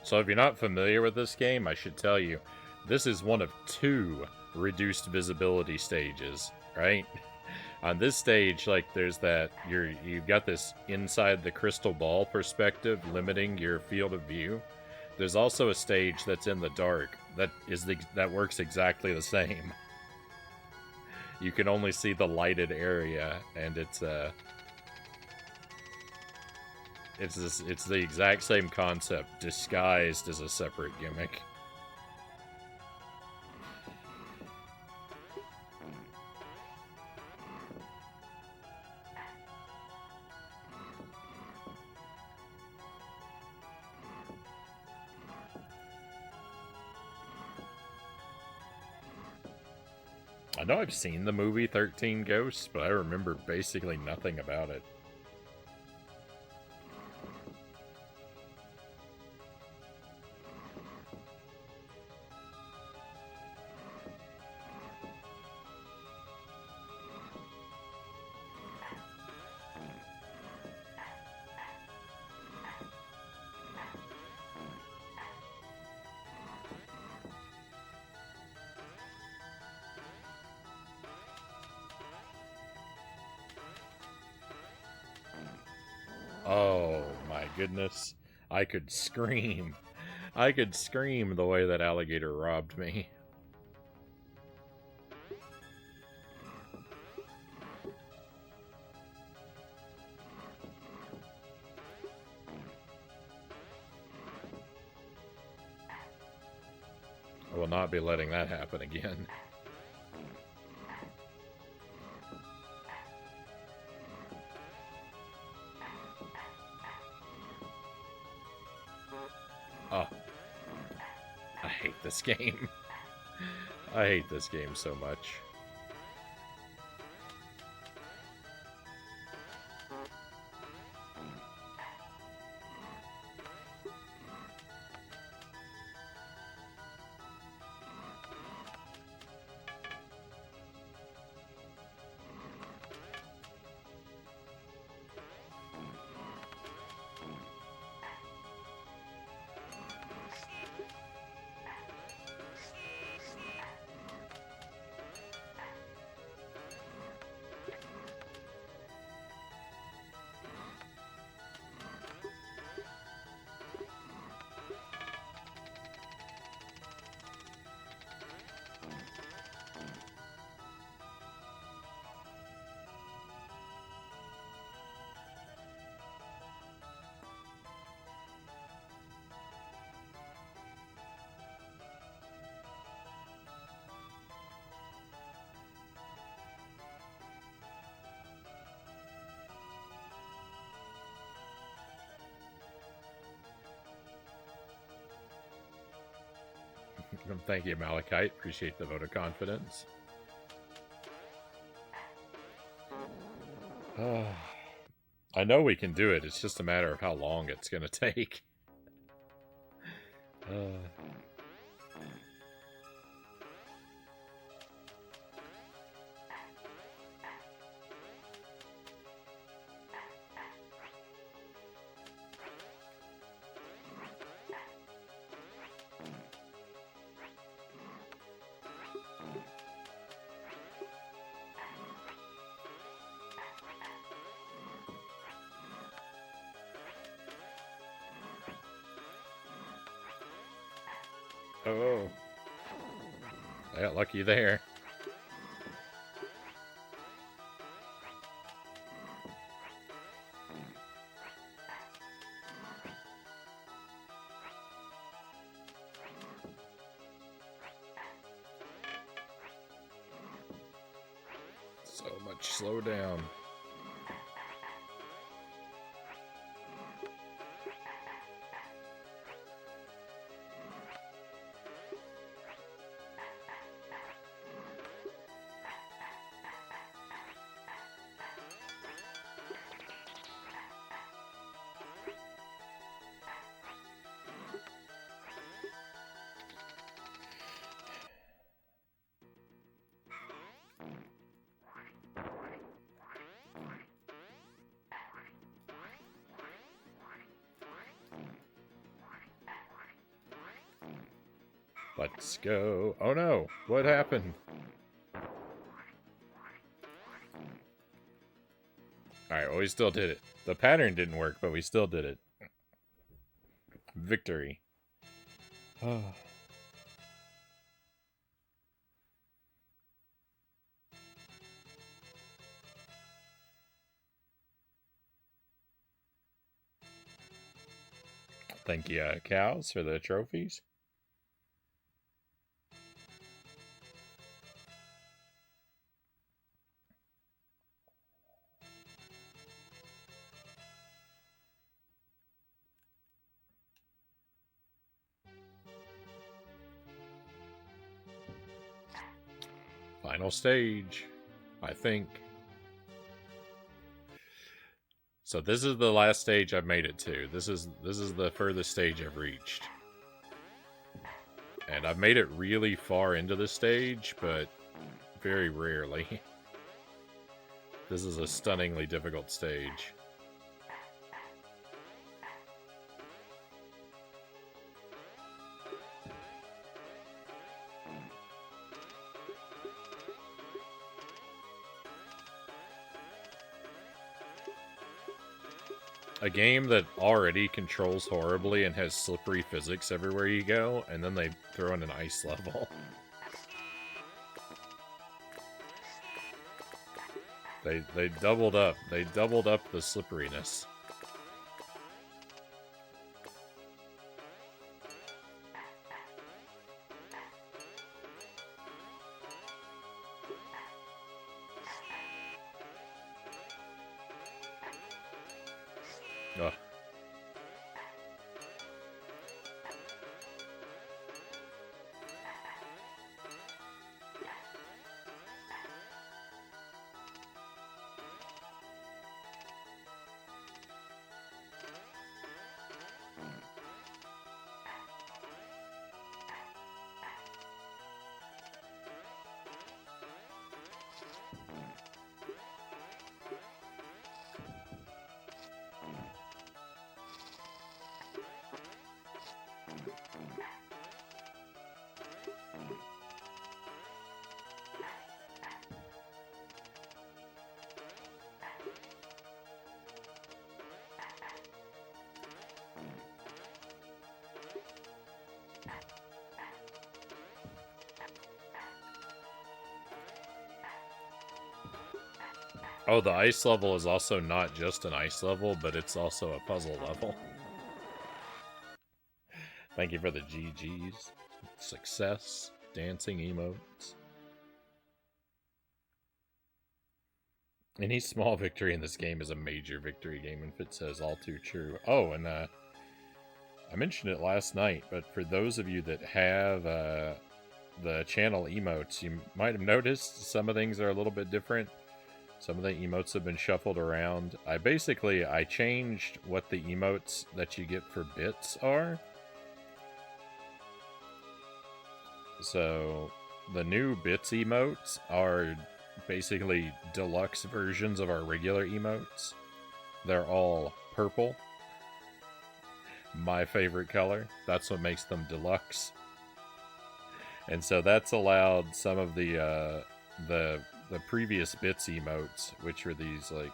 So if you're not familiar with this game, I should tell you, this is one of 2 reduced visibility stages, right? On this stage, like, there's that, you've got this inside the crystal ball perspective limiting your field of view. There's also a stage that's in the dark that works exactly the same. You can only see the lighted area, and it's the exact same concept, disguised as a separate gimmick. I know I've seen the movie 13 Ghosts, but I remember basically nothing about it. Oh my goodness. I could scream. I could scream the way that alligator robbed me. I will not be letting that happen again. Oh. I hate this game. I hate this game so much. Thank you, Malachite. Appreciate the vote of confidence. I know we can do it. It's just a matter of how long it's going to take. Oh, I got lucky there. So much slow down. Let's go. Oh no, what happened? Alright, well, we still did it. The pattern didn't work, but we still did it. Victory. Thank you, cows, for the trophies. Final stage, I think. So this is the last stage I've made it to. This is the furthest stage I've reached. And I've made it really far into the stage, but very rarely. This is a stunningly difficult stage. A game that already controls horribly and has slippery physics everywhere you go, and then they throw in an ice level. They doubled up. They doubled up the slipperiness. Ugh. Oh, the ice level is also not just an ice level, but it's also a puzzle level. Thank you for the GGs. Success. Dancing emotes. Any small victory in this game is a major victory, Game and Fit says. All too true. Oh, and I mentioned it last night, but for those of you that have the channel emotes, you might have noticed some of things are a little bit different. Some of the emotes have been shuffled around. I changed what the emotes that you get for bits are. So the new bits emotes are basically deluxe versions of our regular emotes. They're all purple. My favorite color. That's what makes them deluxe. And so that's allowed some of the previous bits emotes, which are these like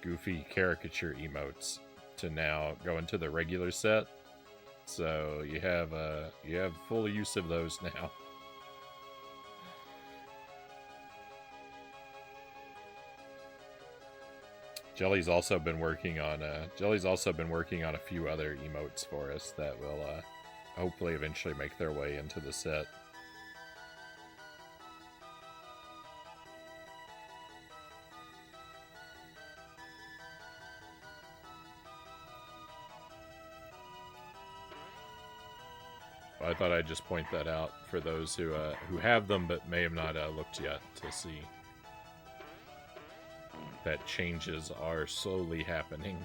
goofy caricature emotes, to now go into the regular set. So you have full use of those now. Jelly's also been working on a few other emotes for us that will hopefully eventually make their way into the set. I thought I'd just point that out for those who have them but may have not looked yet to see that changes are slowly happening.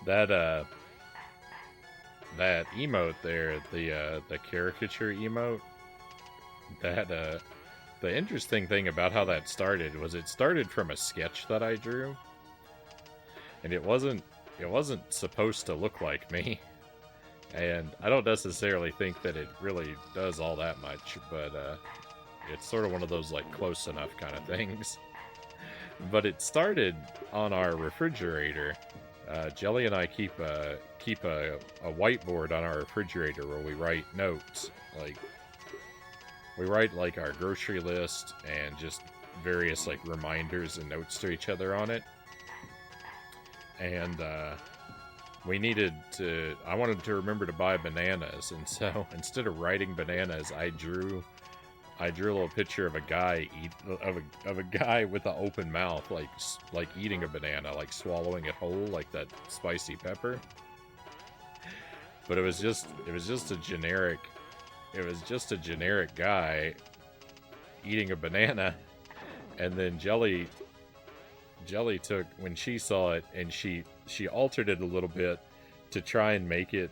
That emote there, the caricature emote, the interesting thing about how that started was it started from a sketch that I drew, and it wasn't supposed to look like me, and I don't necessarily think that it really does all that much, but it's sort of one of those like close enough kind of things. But it started on our refrigerator. Jelly and I keep a whiteboard on our refrigerator where we write notes. Like, we write like our grocery list and just various like reminders and notes to each other on it. And I wanted to remember to buy bananas, and so instead of writing bananas, I drew a little picture of a guy of a guy with an open mouth, like eating a banana, like swallowing it whole, like that spicy pepper. But it was just a generic guy eating a banana, and then Jelly took, when she saw it, and she altered it a little bit to try and make it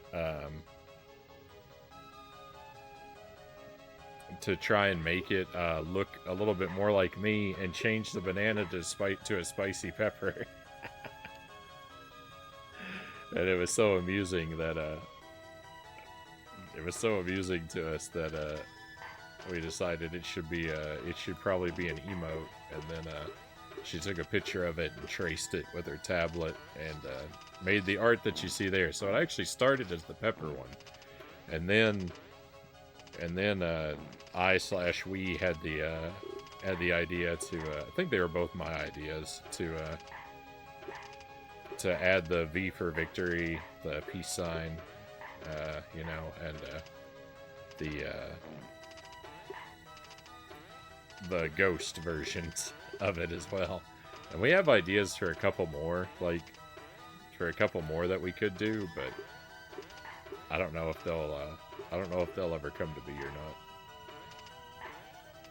look a little bit more like me, and changed the banana to a spicy pepper. And it was so amusing that to us that we decided it should probably be an emote, and then she took a picture of it and traced it with her tablet and made the art that you see there. So it actually started as the pepper one, and then we had the idea to I think they were both my ideas to add the V for victory, the peace sign, and the ghost versions of it as well. And we have ideas for a couple more that we could do, but I don't know if they'll ever come to be or not.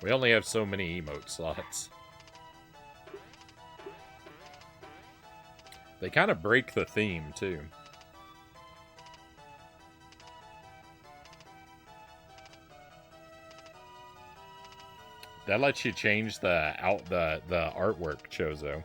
We only have so many emote slots. They kind of break the theme too. That lets you change the artwork, Chozo.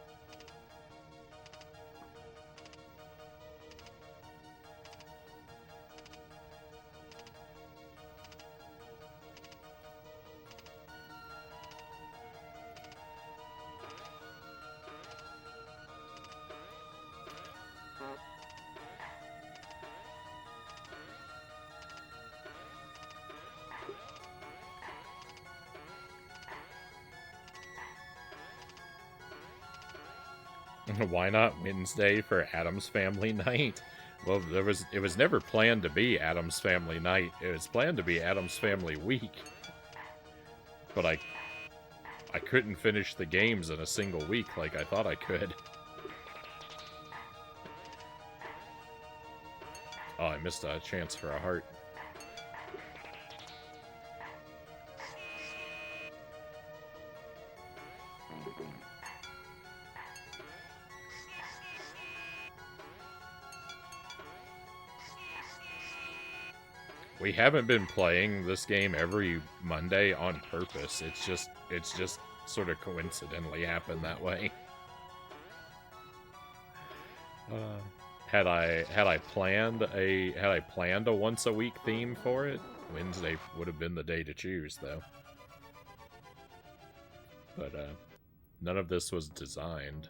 Why not Wednesday for Addams Family Night? Well, it was never planned to be Addams Family Night. It was planned to be Addams Family Week. But I couldn't finish the games in a single week like I thought I could. Oh, I missed a chance for a heart. We haven't been playing this game every Monday on purpose. It's just sort of coincidentally happened that way. Had I planned a once a week theme for it, Wednesday would have been the day to choose, though. But none of this was designed.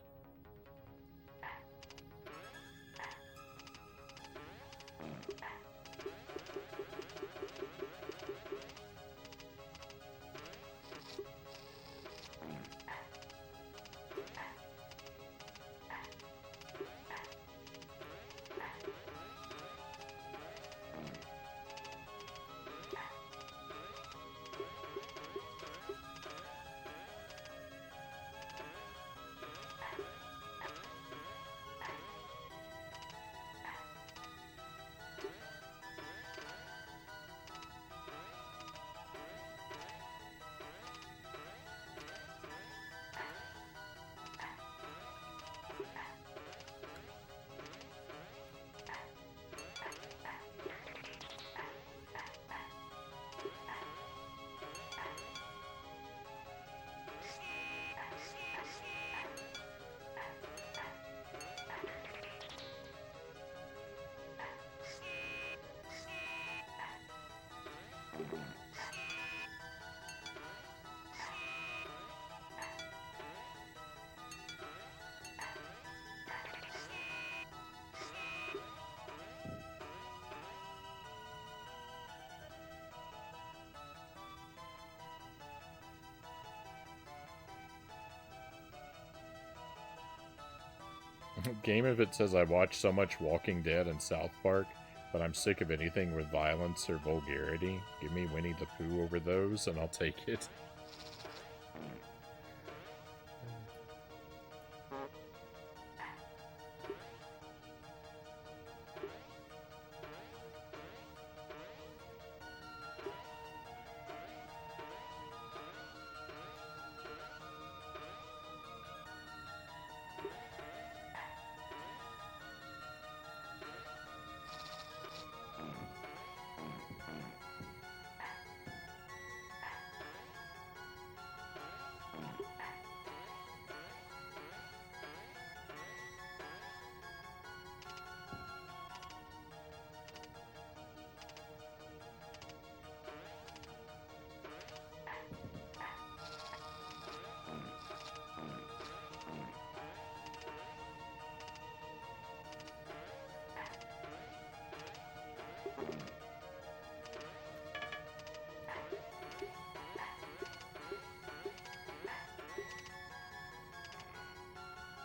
Game of it says I watch so much Walking Dead and South Park, but I'm sick of anything with violence or vulgarity. Give me Winnie the Pooh over those, and I'll take it.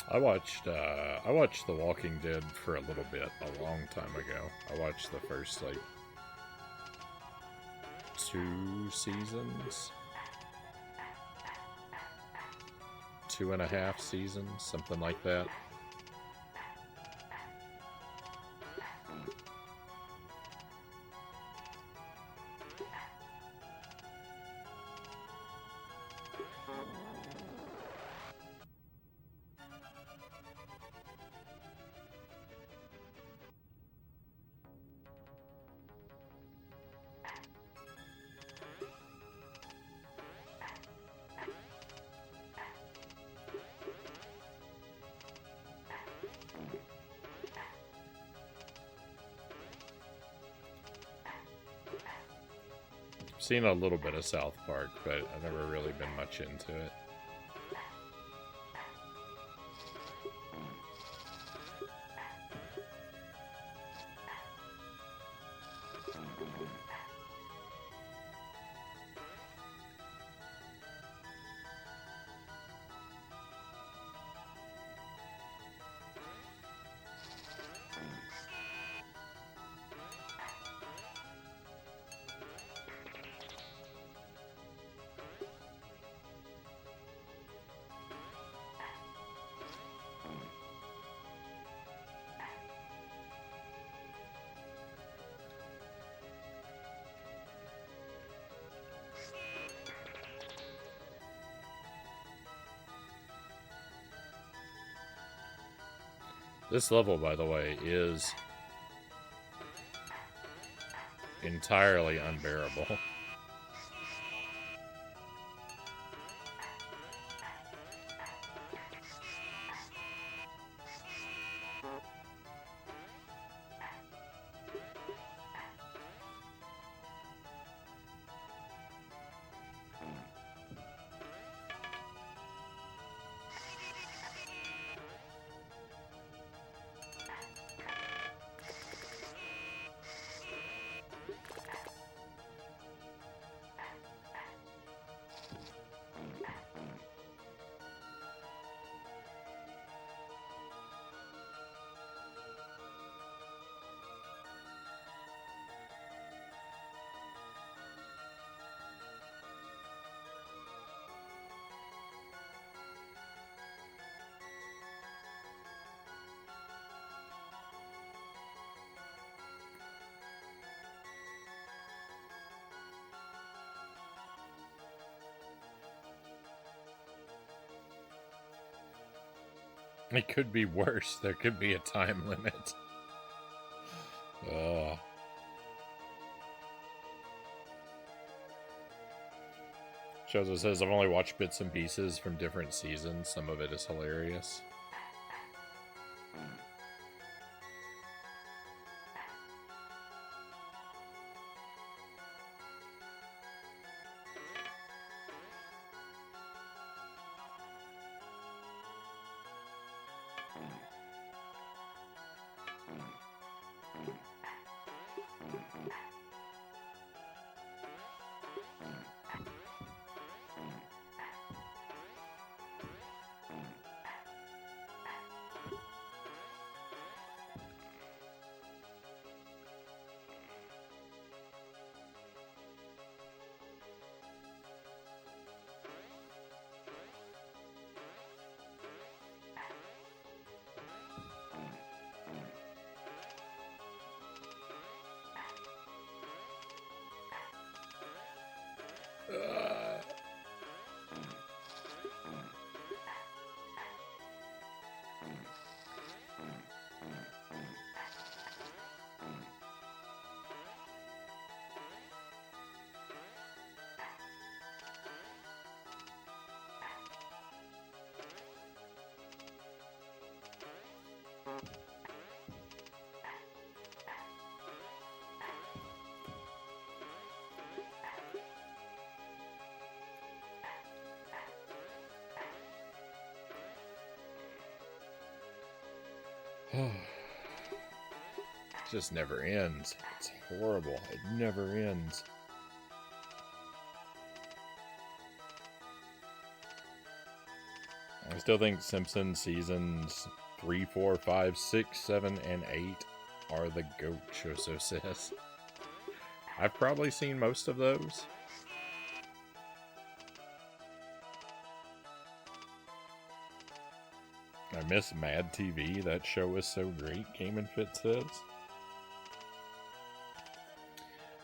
I watched The Walking Dead for a little bit, a long time ago. I watched the first, like, 2 seasons? 2.5 seasons, something like that. Seen a little bit of South Park, but I've never really been much into it. This level, by the way, is entirely unbearable. It could be worse. There could be a time limit. Ugh. Shows it says I've only watched bits and pieces from different seasons. Some of it is hilarious. It just never ends. It's horrible. It never ends. I still think Simpsons seasons 3, 4, 5, 6, 7, and 8 are the GOAT, Choso says. I've probably seen most of those. I miss Mad TV. That show was so great, Game and Fit says.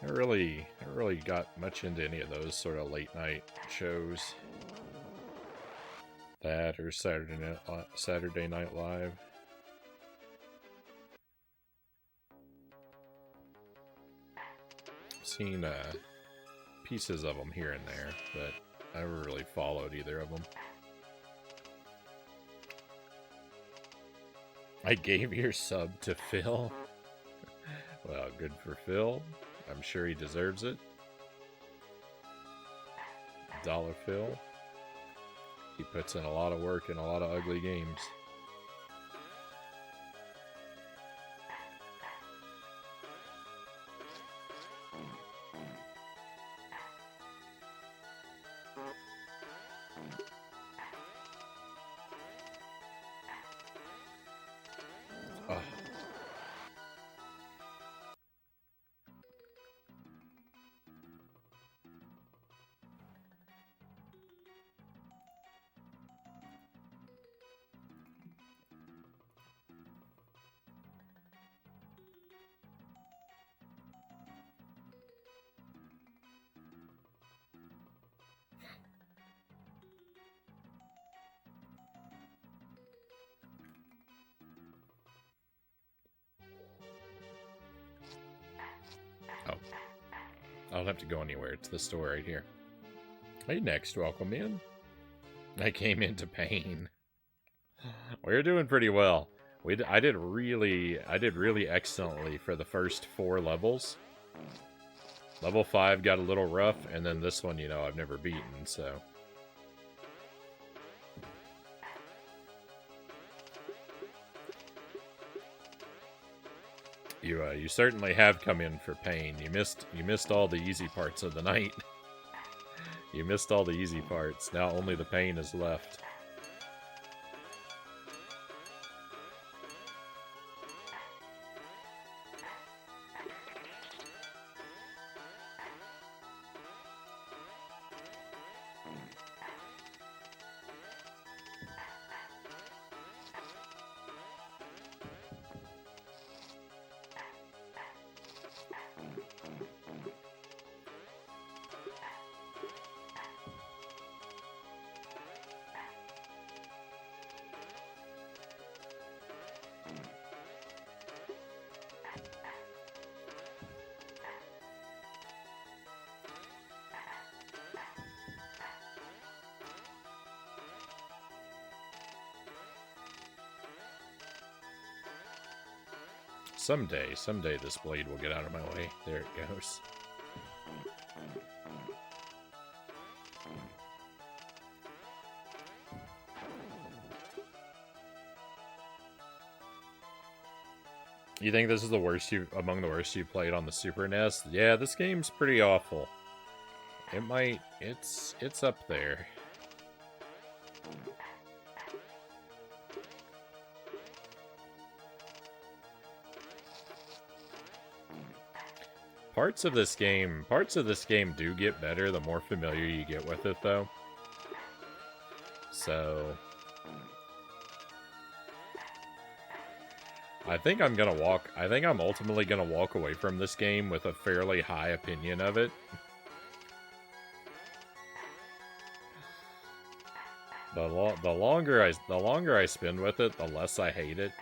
I really got much into any of those sort of late night shows. That or Saturday Night Live. Seen pieces of them here and there, but I never really followed either of them. I gave your sub to Phil. Well, good for Phil. I'm sure he deserves it. Dollar Phil. He puts in a lot of work and a lot of ugly games. Oh. I don't have to go anywhere. It's the store right here. Hey, next, welcome in. I came into pain. We're doing pretty well. I did really excellently for the first 4 levels. Level 5 got a little rough, and then this one, you know, I've never beaten, so. You certainly have come in for pain. You missed all the easy parts of the night. You missed all the easy parts. Now only the pain is left. Someday this blade will get out of my way. There it goes. You think this is the worst among the worst you played on the Super NES? Yeah, this game's pretty awful. It's up there. Parts of this game do get better the more familiar you get with it, though. So I think I'm ultimately gonna walk away from this game with a fairly high opinion of it. The longer I spend with it, the less I hate it.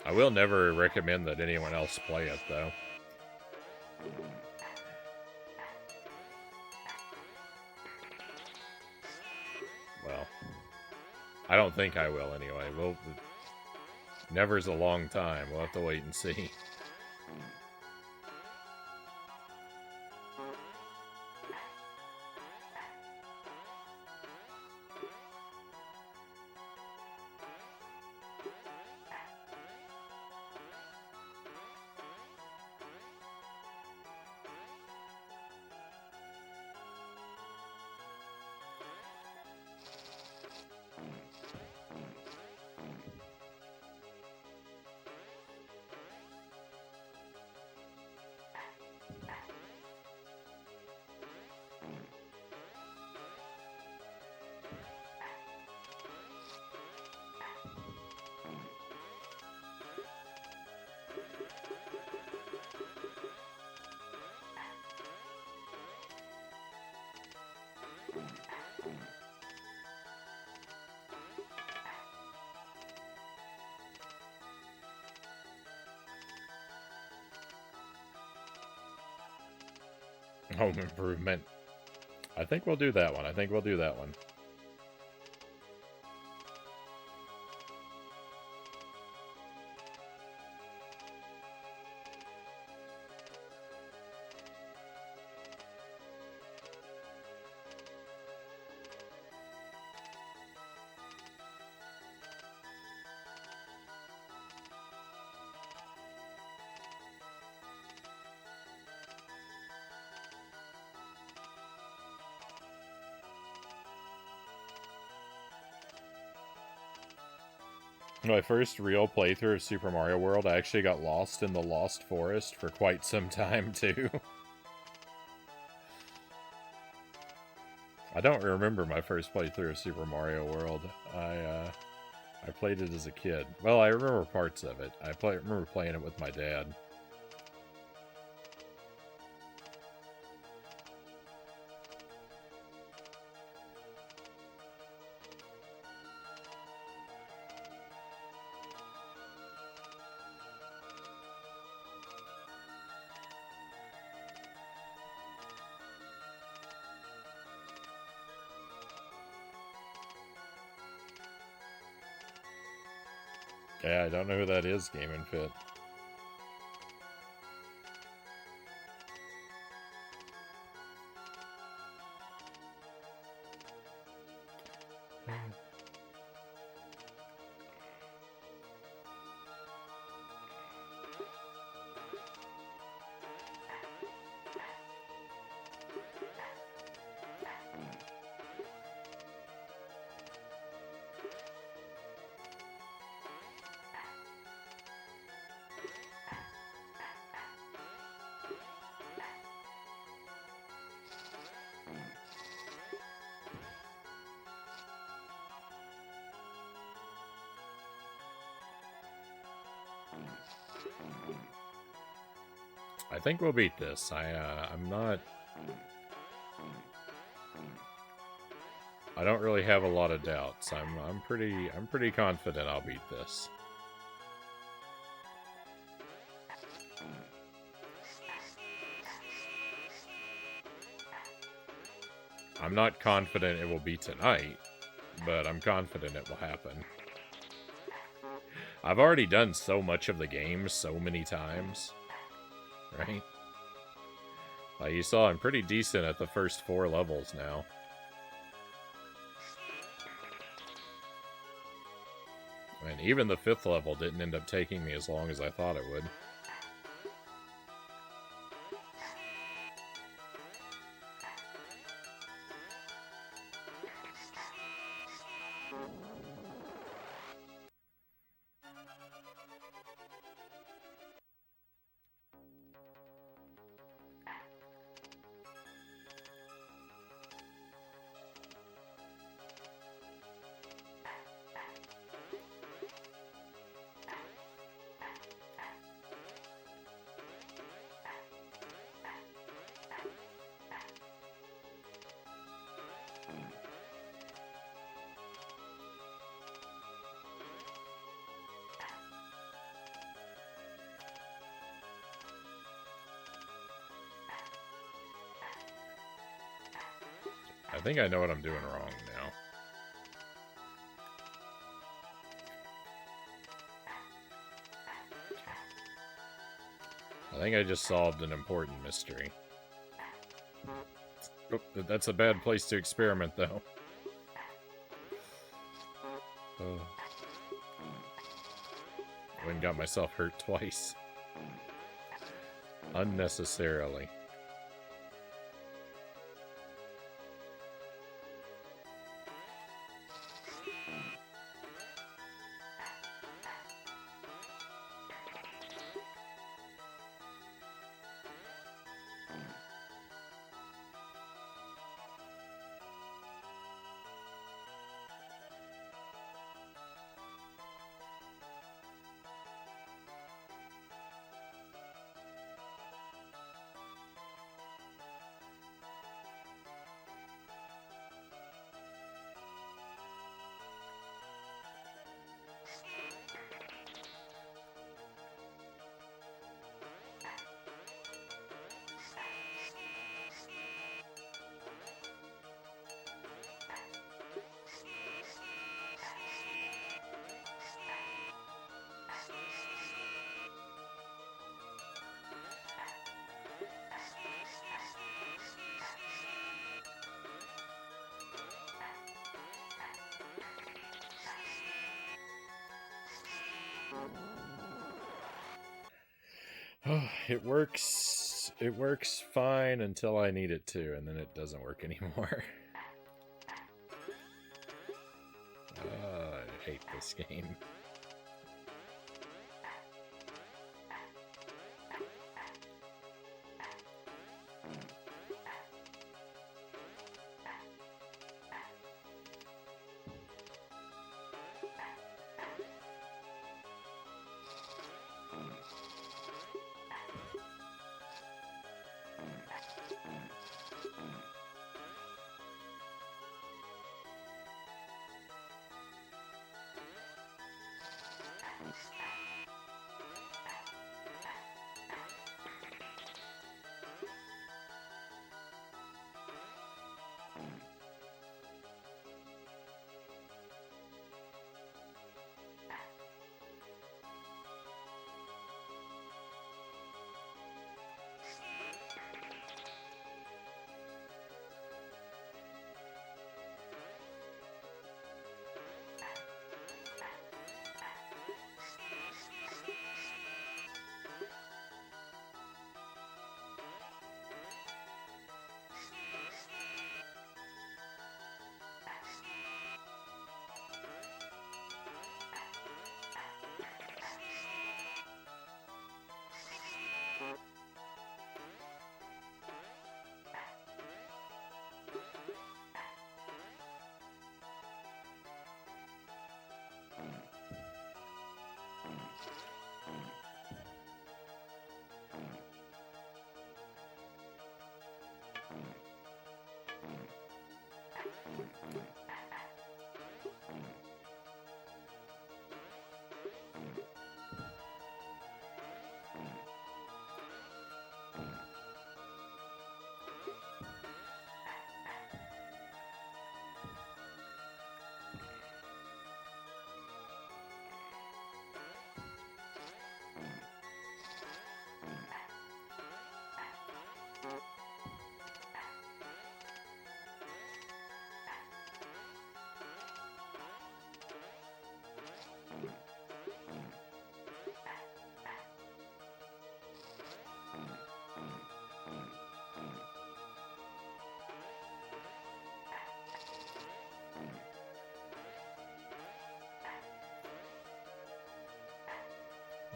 I will never recommend that anyone else play it, though. Well, I don't think I will anyway. Never's a long time. We'll have to wait and see. Home Improvement. I think we'll do that one. I think we'll do that one. My first real playthrough of Super Mario World, I actually got lost in the Lost Forest for quite some time, too. I don't remember my first playthrough of Super Mario World. I played it as a kid. Well, I remember parts of it. I remember playing it with my dad. Yeah, I don't know who that is, Game and Fit. I think we'll beat this. I'm not... I don't really have a lot of doubts. I'm pretty confident I'll beat this. I'm not confident it will be tonight, but I'm confident it will happen. I've already done so much of the game so many times, right? Like you saw, I'm pretty decent at the first 4 levels now. And even the 5th level didn't end up taking me as long as I thought it would. I think I know what I'm doing wrong now. I think I just solved an important mystery. Oh, that's a bad place to experiment, though. Oh. I went and got myself hurt twice. Unnecessarily. It works. It works fine until I need it to, and then it doesn't work anymore. I hate this game.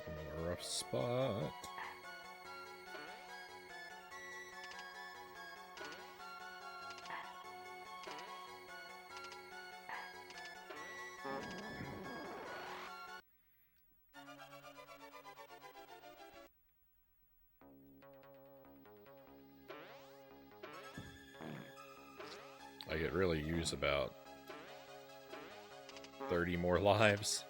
I'm in a rough spot. I could really use about 30 more lives.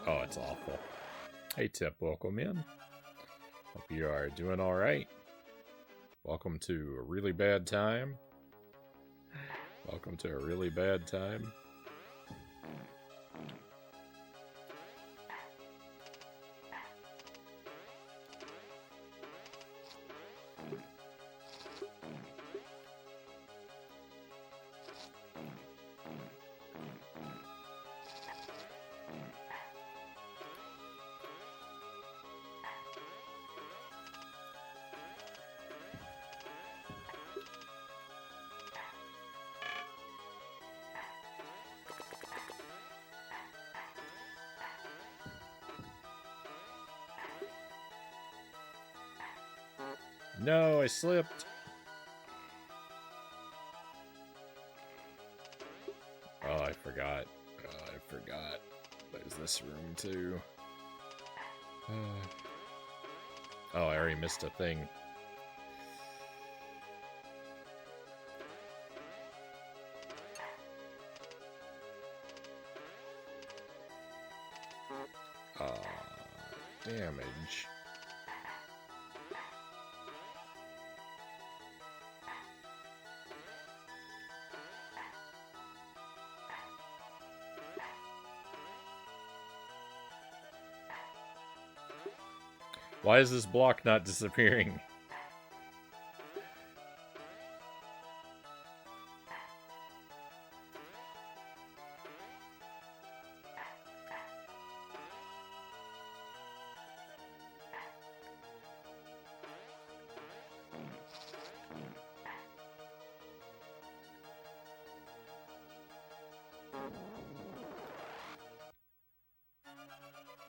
Oh, it's awful. Hey Tip, welcome in. Hope you are doing alright. Welcome to a really bad time. Welcome to a really bad time. No, I slipped. Oh, I forgot. There's this room too. Oh, I already missed a thing. Damage. Why is this block not disappearing?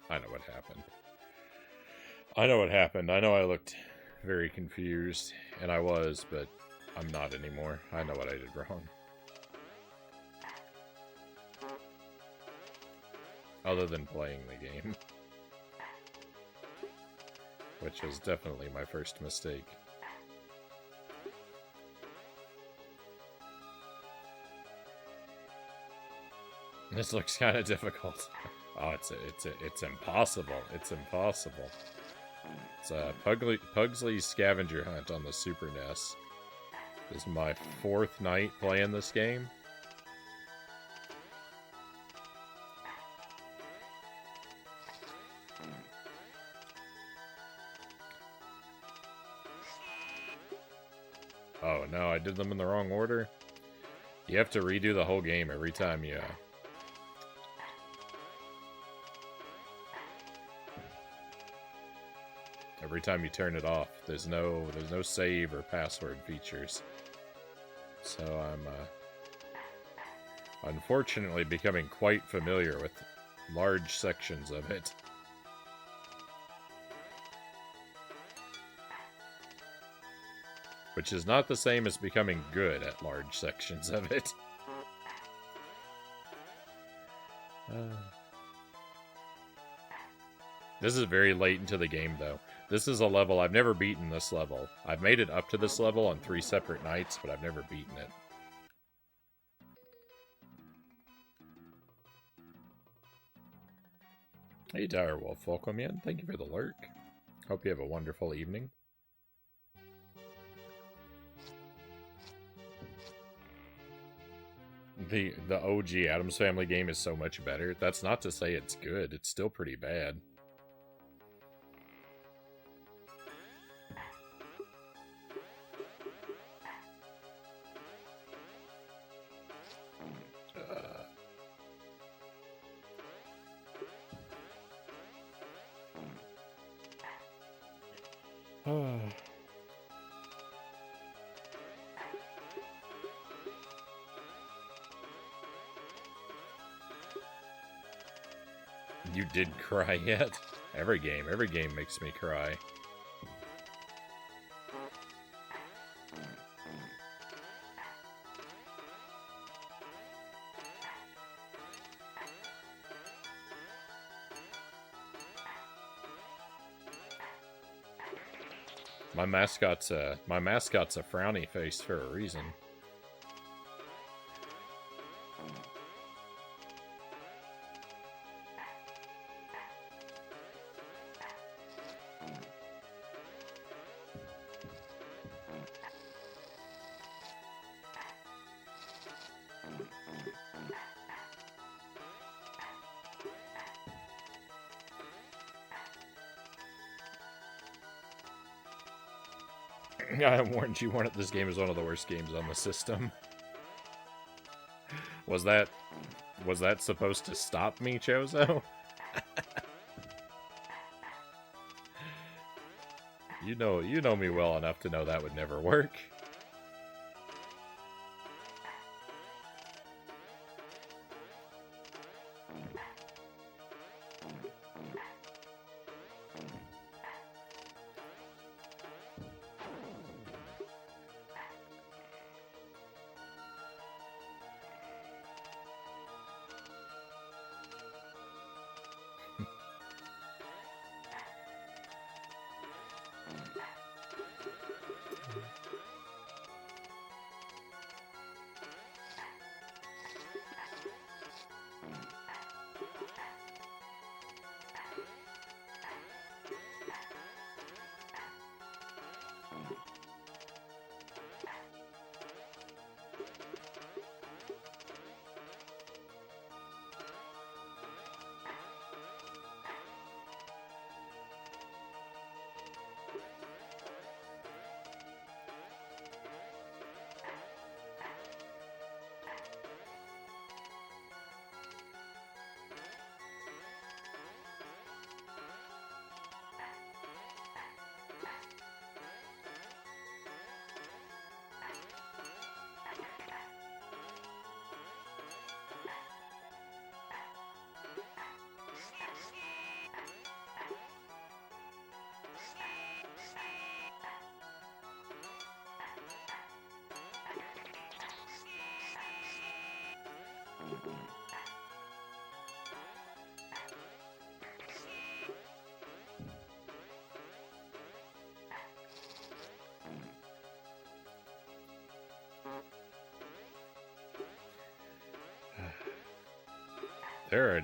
I know what happened. I know I looked very confused, and I was, but I'm not anymore. I know what I did wrong. Other than playing the game. Which was definitely my first mistake. This looks kind of difficult. Oh, it's impossible. It's impossible. It's Pugsley's Scavenger Hunt on the Super NES. This is my 4th night playing this game. Oh no, I did them in the wrong order. You have to redo the whole game every time you... Every time you turn it off, there's no save or password features. So I'm unfortunately becoming quite familiar with large sections of it. Which is not the same as becoming good at large sections of it. This is very late into the game, though. This is a level, I've never beaten this level. I've made it up to this level on 3 separate nights, but I've never beaten it. Hey, Direwolf, welcome in. Thank you for the lurk. Hope you have a wonderful evening. The OG Addams Family game is so much better. That's not to say it's good. It's still pretty bad. You did cry yet? Every game makes me cry. My mascot's a frowny face for a reason. I warned you, this game is one of the worst games on the system. Was that supposed to stop me, Chozo? You know me well enough to know that would never work.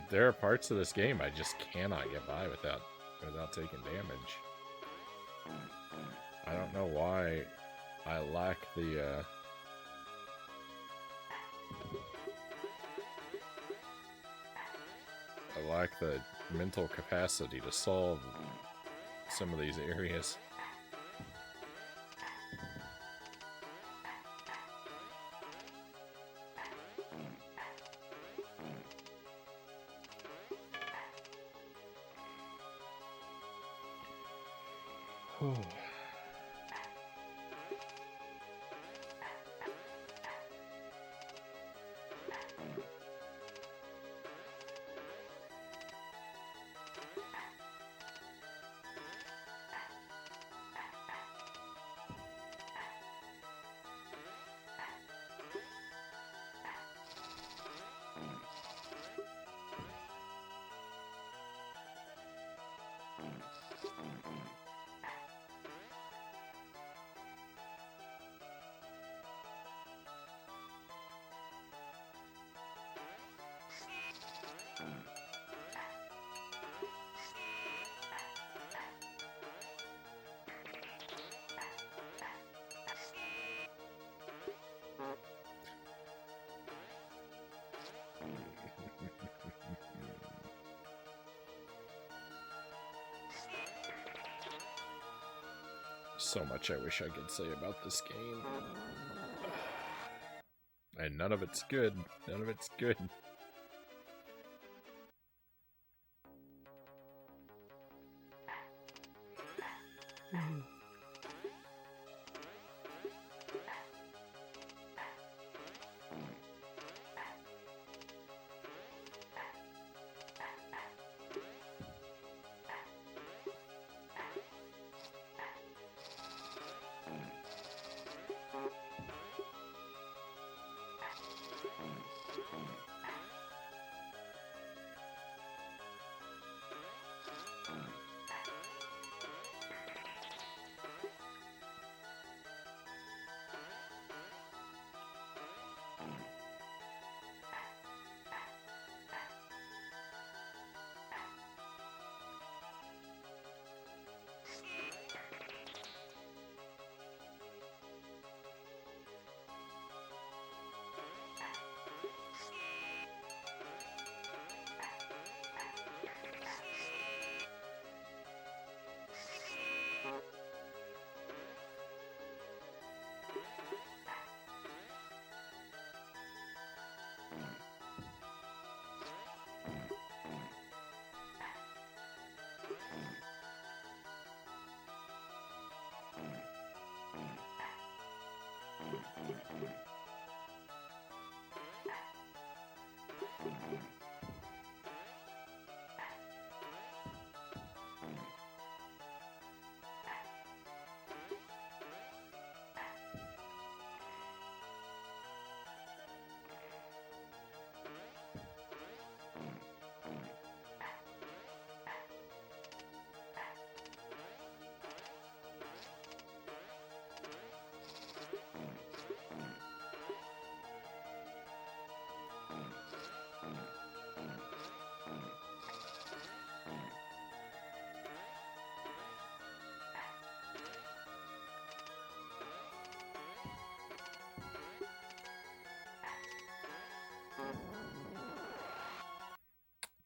There are parts of this game I just cannot get by without taking damage. I don't know why I lack the mental capacity to solve some of these areas. So much I wish I could say about this game. And none of it's good. None of it's good.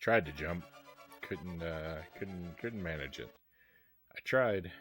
Tried to jump. Couldn't manage it. I tried.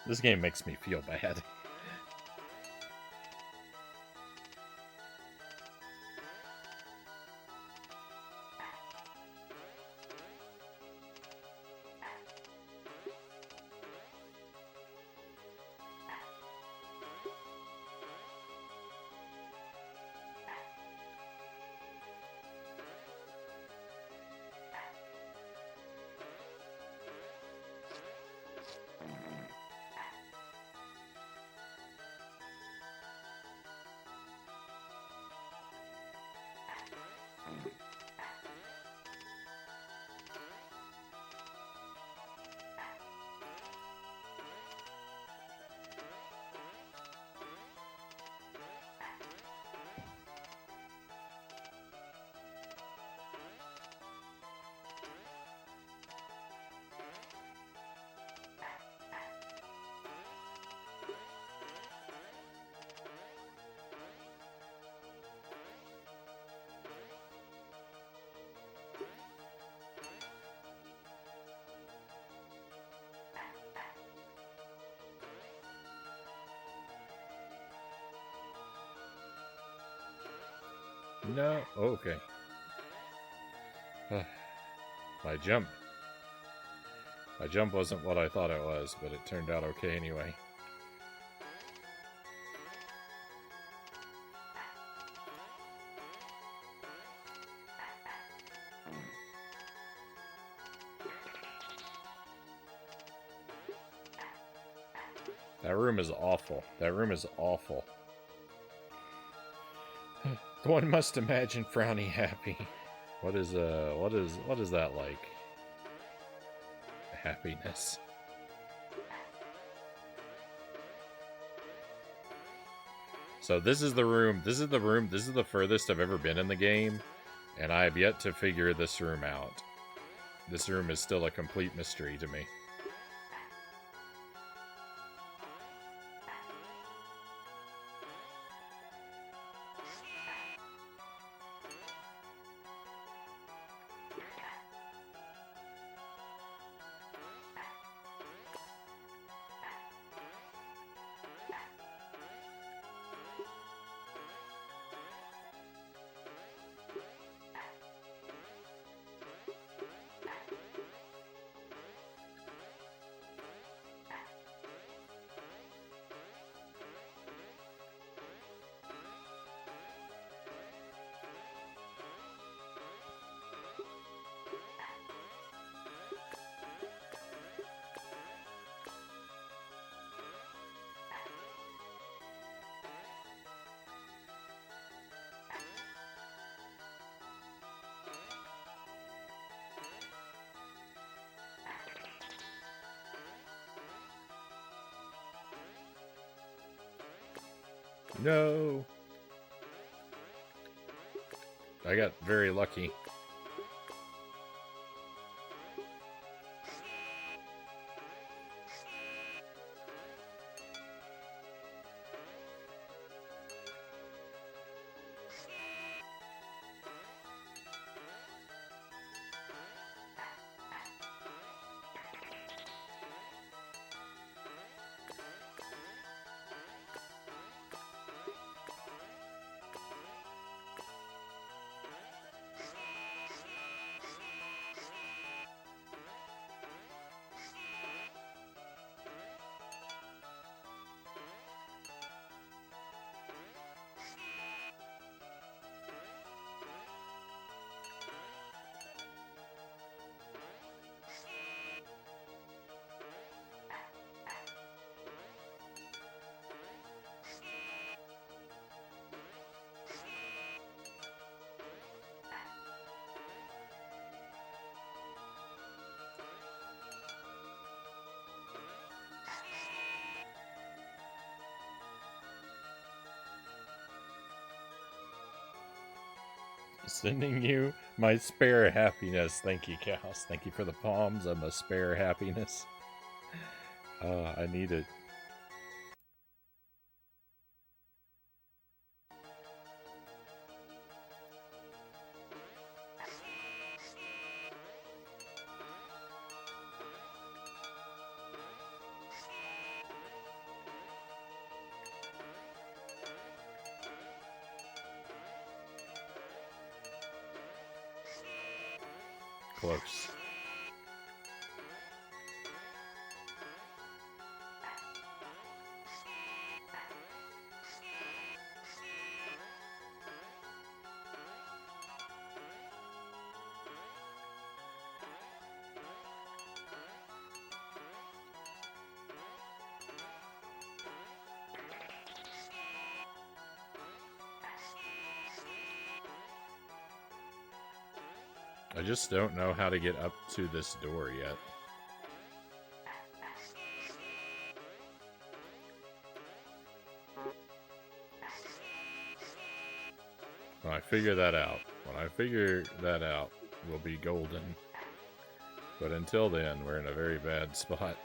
This game makes me feel bad. No, okay. My jump wasn't what I thought it was, but it turned out okay anyway. That room is awful. That room is awful. One must imagine Frownie happy. What is that like? Happiness. So this is the room. This is the furthest I've ever been in the game, and I have yet to figure this room out. This room is still a complete mystery to me. No! I got very lucky. Sending you my spare happiness. Thank you, Cows. Thank you for the palms and the spare happiness. I need it. Close. I just don't know how to get up to this door yet. When I figure that out, we'll be golden. But until then, we're in a very bad spot.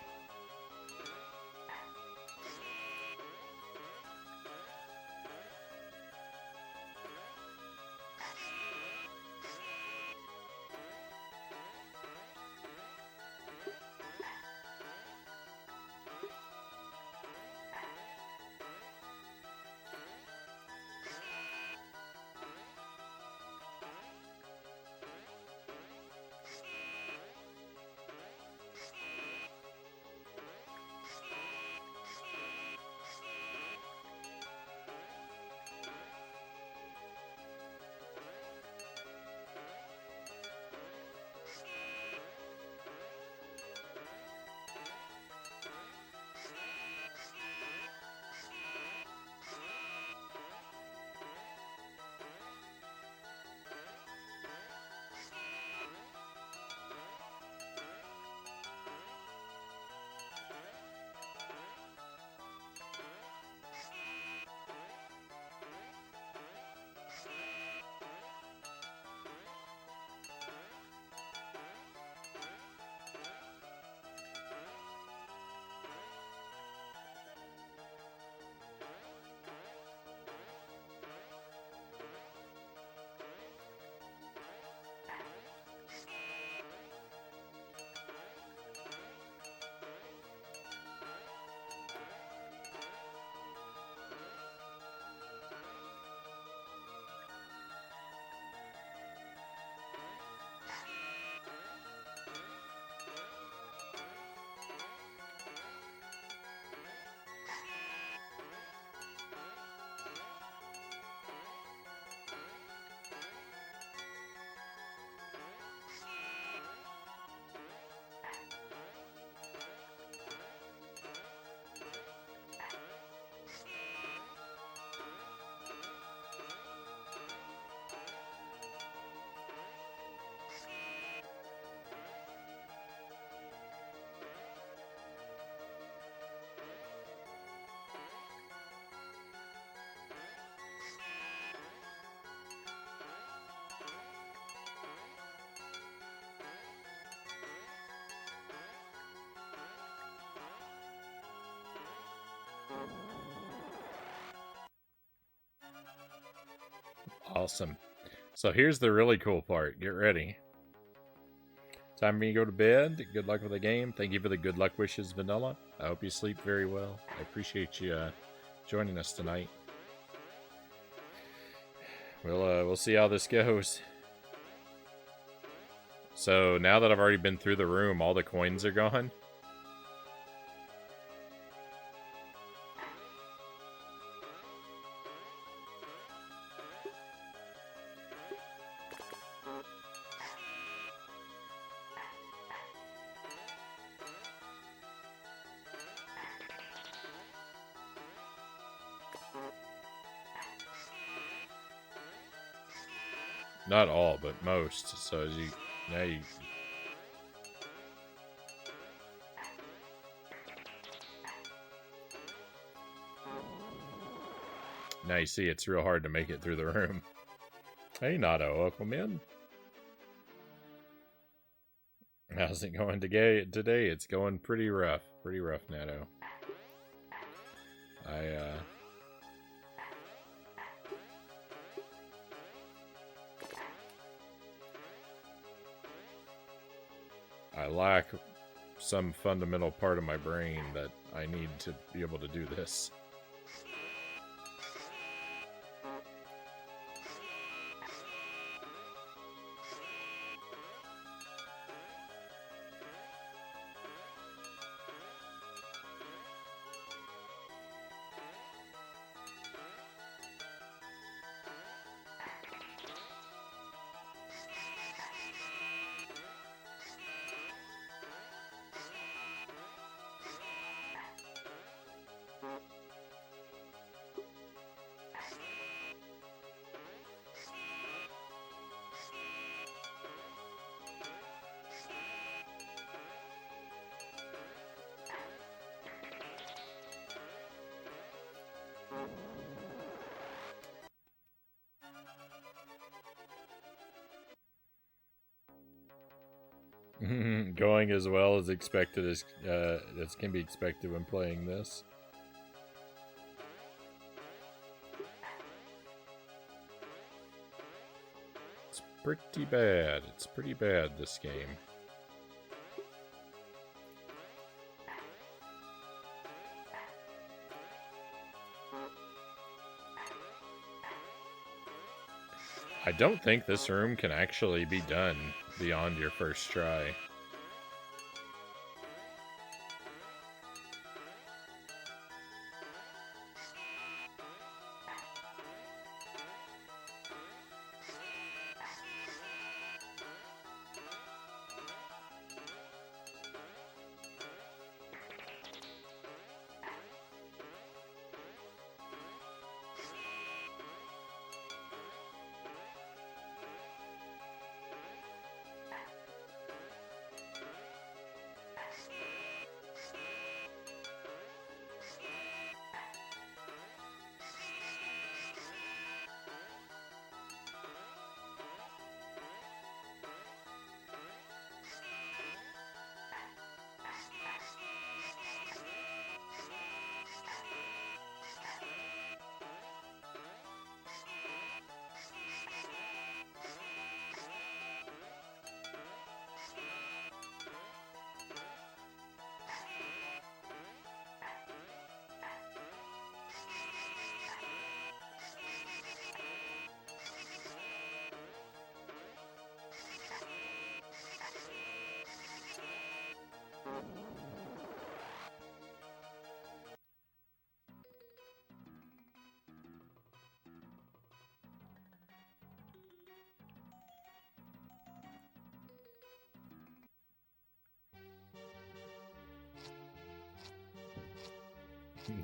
Awesome. So here's the really cool part. Get ready. Time for me to go to bed. Good luck with the game. Thank you for the good luck wishes, Vanilla. I hope you sleep very well. I appreciate you joining us tonight. We'll see how this goes. So now that I've already been through the room, all the coins are gone. Not all, but most. So as now you see it's real hard to make it through the room. Hey, Nato, welcome in. How's it going today? It's going pretty rough. Pretty rough, Nato. I lack some fundamental part of my brain that I need to be able to do this. Going as well as expected as can be expected when playing this. It's pretty bad. It's pretty bad, this game. I don't think this room can actually be done beyond your first try.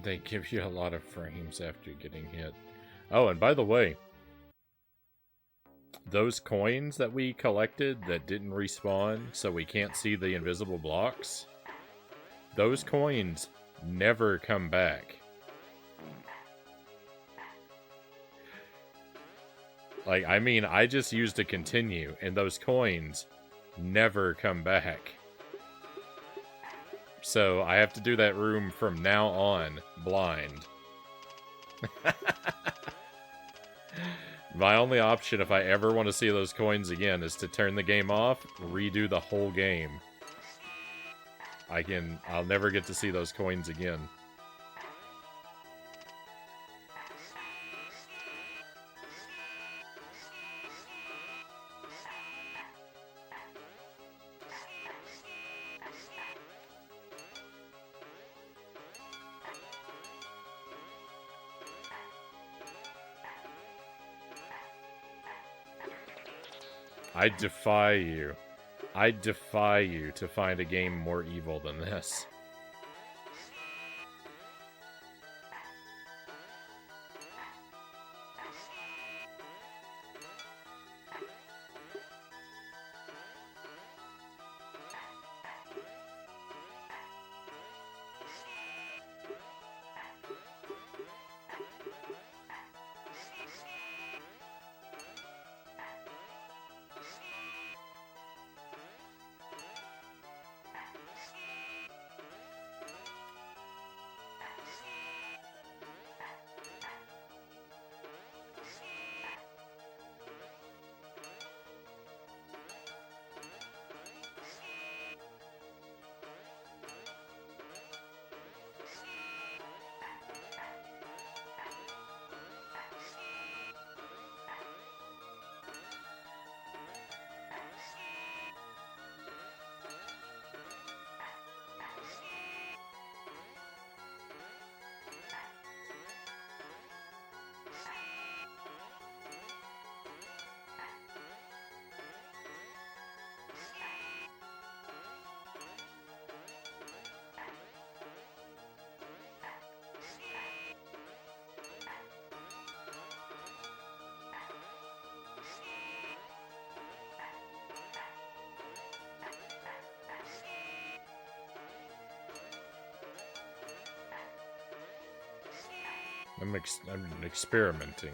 They give you a lot of frames after getting hit. Oh, and by the way, those coins that we collected that didn't respawn, so we can't see the invisible blocks, those coins never come back. Like, I mean, I just used to continue, and those coins never come back. So I have to do that room from now on blind. My only option if I ever want to see those coins again is to turn the game off, redo the whole game. I'll never get to see those coins again. I defy you. I defy you to find a game more evil than this. I'm experimenting.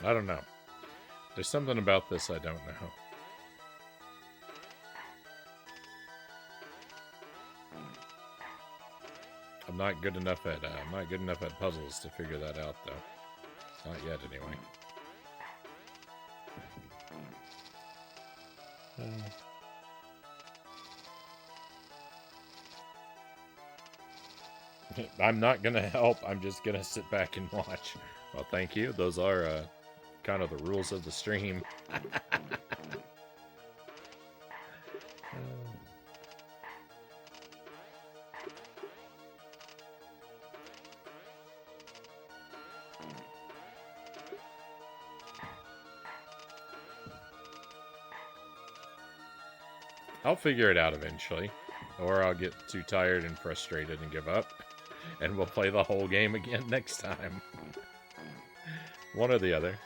I don't know. There's something about this I don't know. I'm not good enough at puzzles to figure that out, though. Not yet, anyway. I'm not gonna help. I'm just gonna sit back and watch. Well, thank you. Those are kind of the rules of the stream. I'll figure it out eventually, or I'll get too tired and frustrated and give up, and we'll play the whole game again next time. One or the other.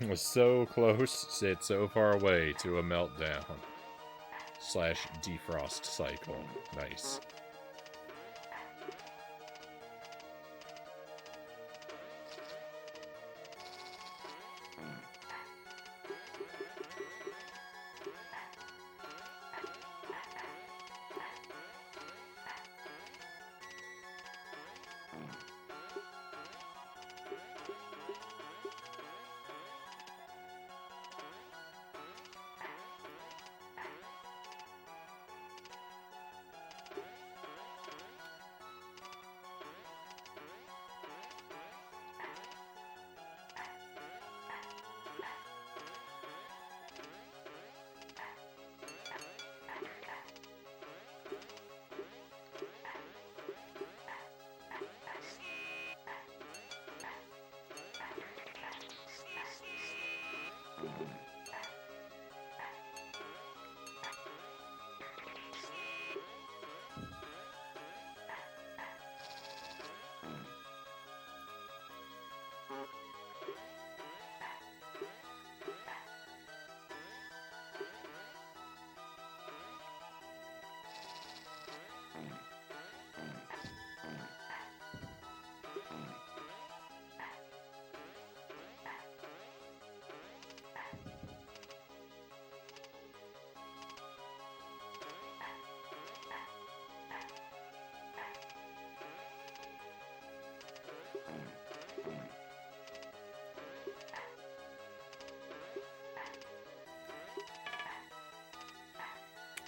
It was so close, yet so far away to a meltdown. / defrost cycle. Nice.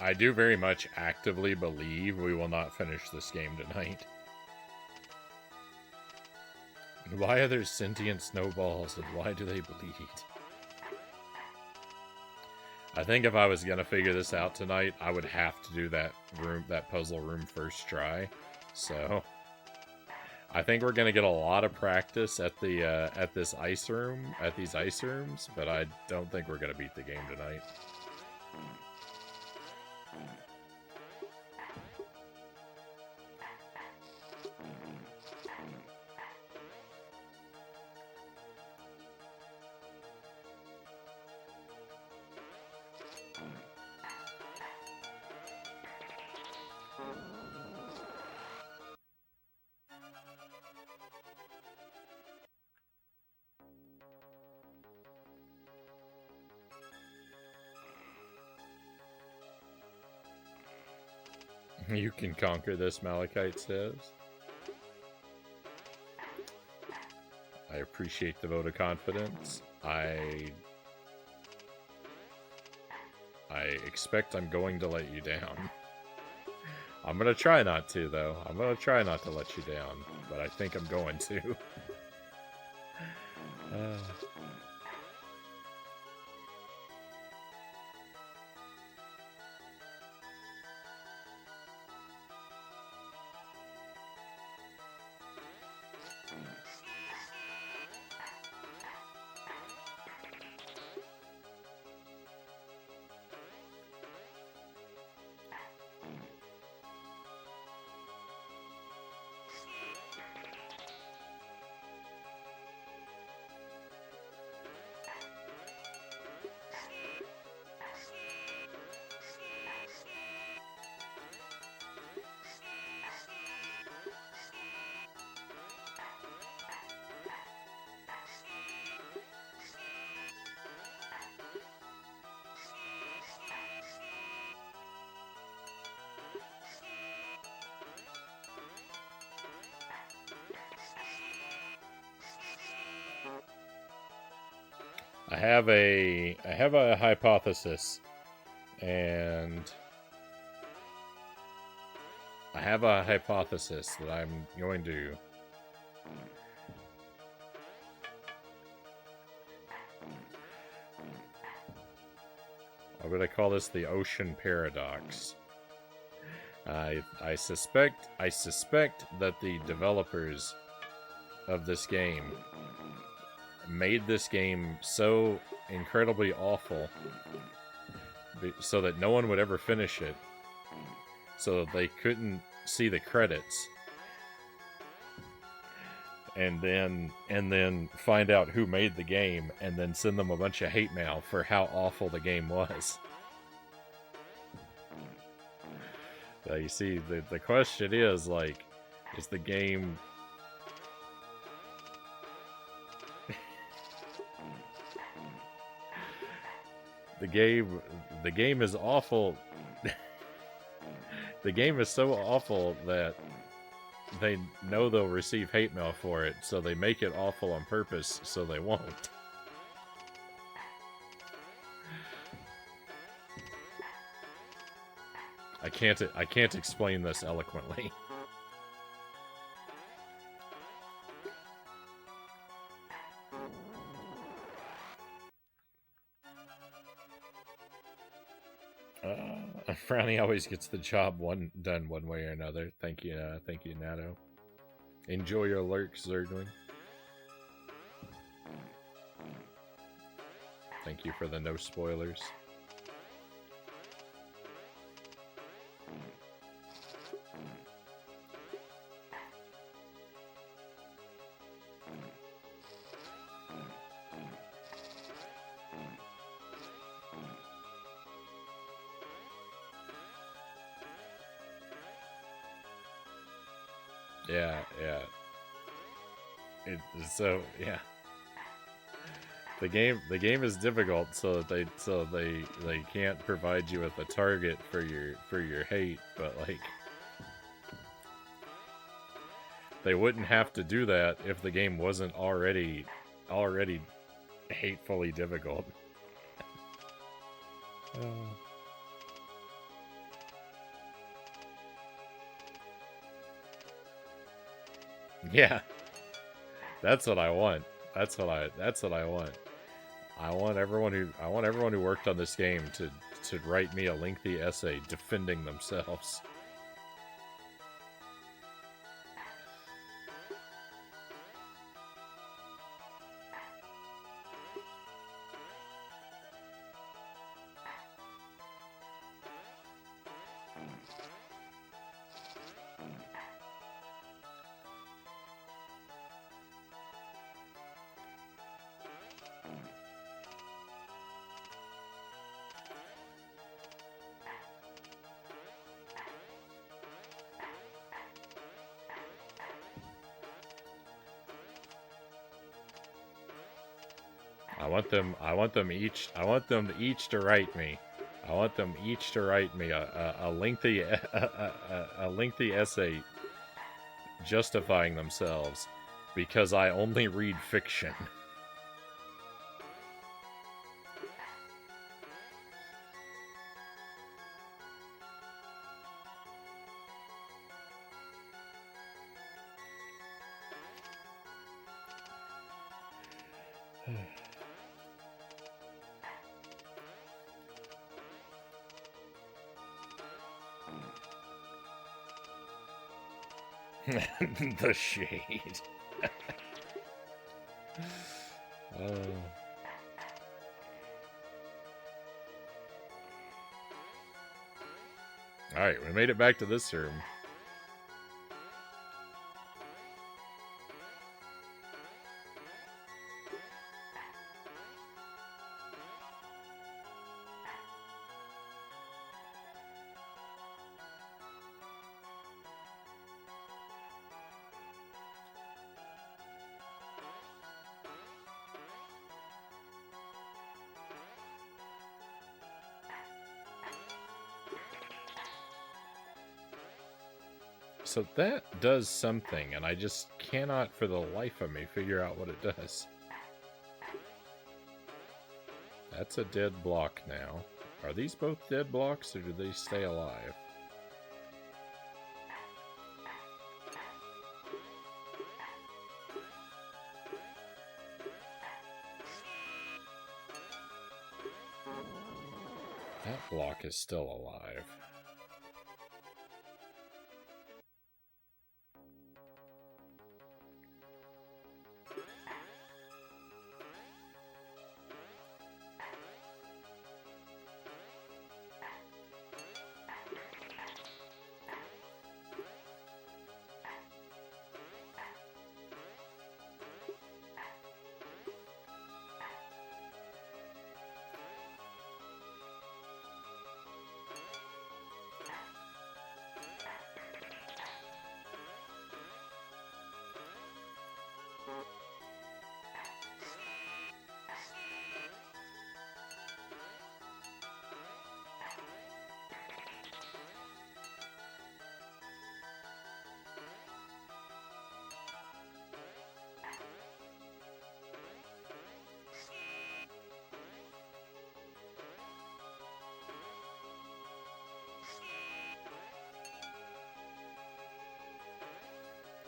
I do very much actively believe we will not finish this game tonight. Why are there sentient snowballs and why do they bleed? I think if I was gonna figure this out tonight, I would have to do that puzzle room first try. So I think we're gonna get a lot of practice at these ice rooms, but I don't think we're gonna beat the game tonight. You can conquer this, Malachite says. I appreciate the vote of confidence. I expect I'm going to let you down. I'm gonna try not to, though. I'm gonna try not to let you down, but I think I'm going to. I have a hypothesis, and I have a hypothesis that I'm going to I'm going to call this the ocean paradox. I suspect that the developers of this game made this game so incredibly awful so that no one would ever finish it, so that they couldn't see the credits, and then find out who made the game, and then send them a bunch of hate mail for how awful the game was. You see, the question is, like, is the game... The game is awful. The game is so awful that they know they'll receive hate mail for it, so they make it awful on purpose so they won't. I can't explain this eloquently. Frownie always gets the job done one way or another. Thank you, Nato. Enjoy your lurks, Zergling. Thank you for the no spoilers. Yeah. Yeah. The game is difficult, so they can't provide you with a target for your hate, but like they wouldn't have to do that if the game wasn't already hatefully difficult. Yeah. That's what I want. That's what I want. I want everyone who worked on this game to write me a lengthy essay defending themselves. I want them each to write me. I want them each to write me a lengthy a lengthy essay justifying themselves because I only read fiction. The shade. Alright, we made it back to this room. So that does something, and I just cannot for the life of me figure out what it does. That's a dead block now. Are these both dead blocks, or do they stay alive? That block is still alive.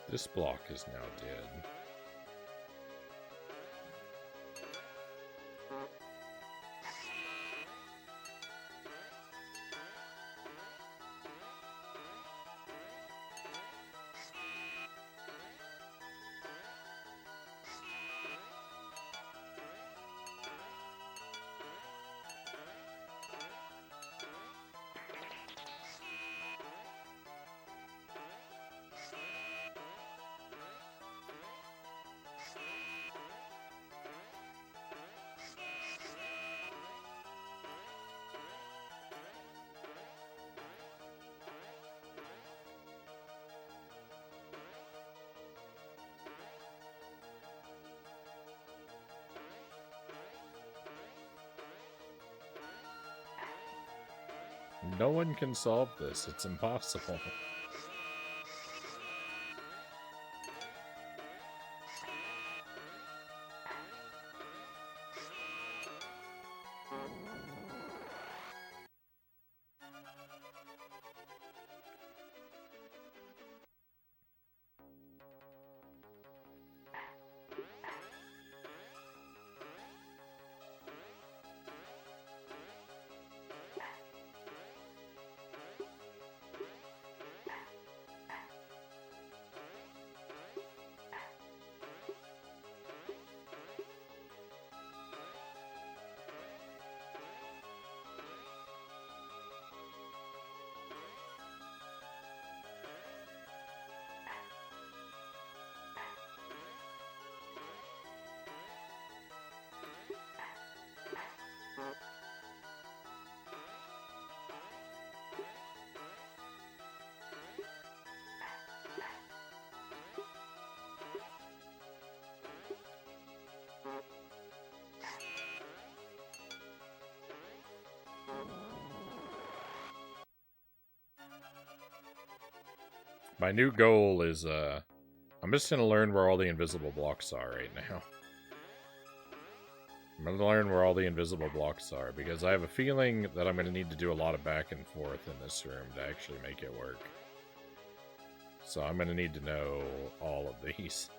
This block is now dead. No one can solve this. It's impossible. my new goal is, I'm just gonna learn where all the invisible blocks are right now. I'm gonna learn where all the invisible blocks are, because I have a feeling that I'm gonna need to do a lot of back and forth in this room to actually make it work. So I'm gonna need to know all of these.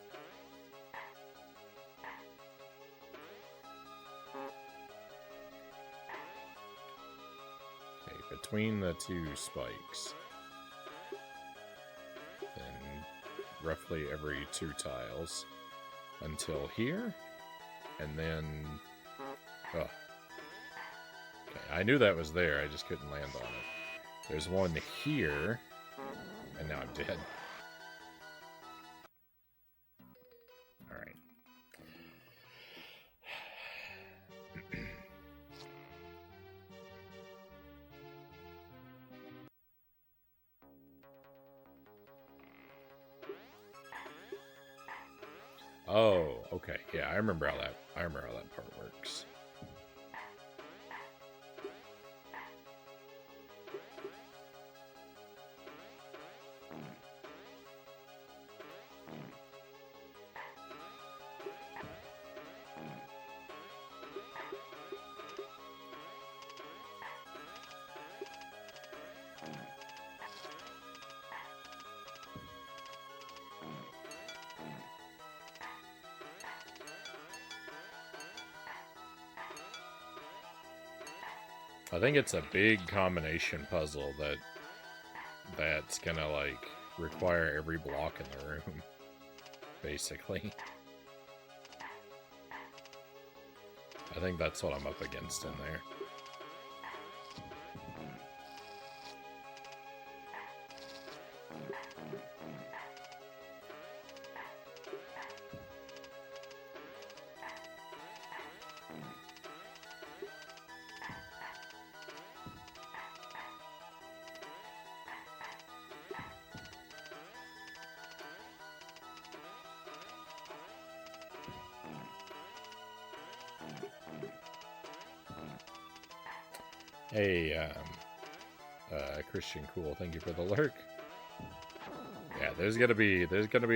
Okay, between the two spikes. Then roughly every 2 tiles. Until here. And then... oh. Okay, I knew that was there, I just couldn't land on it. There's one here. And now I'm dead. Alright. Oh, okay. Yeah, I remember how that part works. I think it's a big combination puzzle that's gonna, like, require every block in the room, basically. I think that's what I'm up against in there. Hey, Christian Cool, thank you for the lurk. Yeah, there's gonna be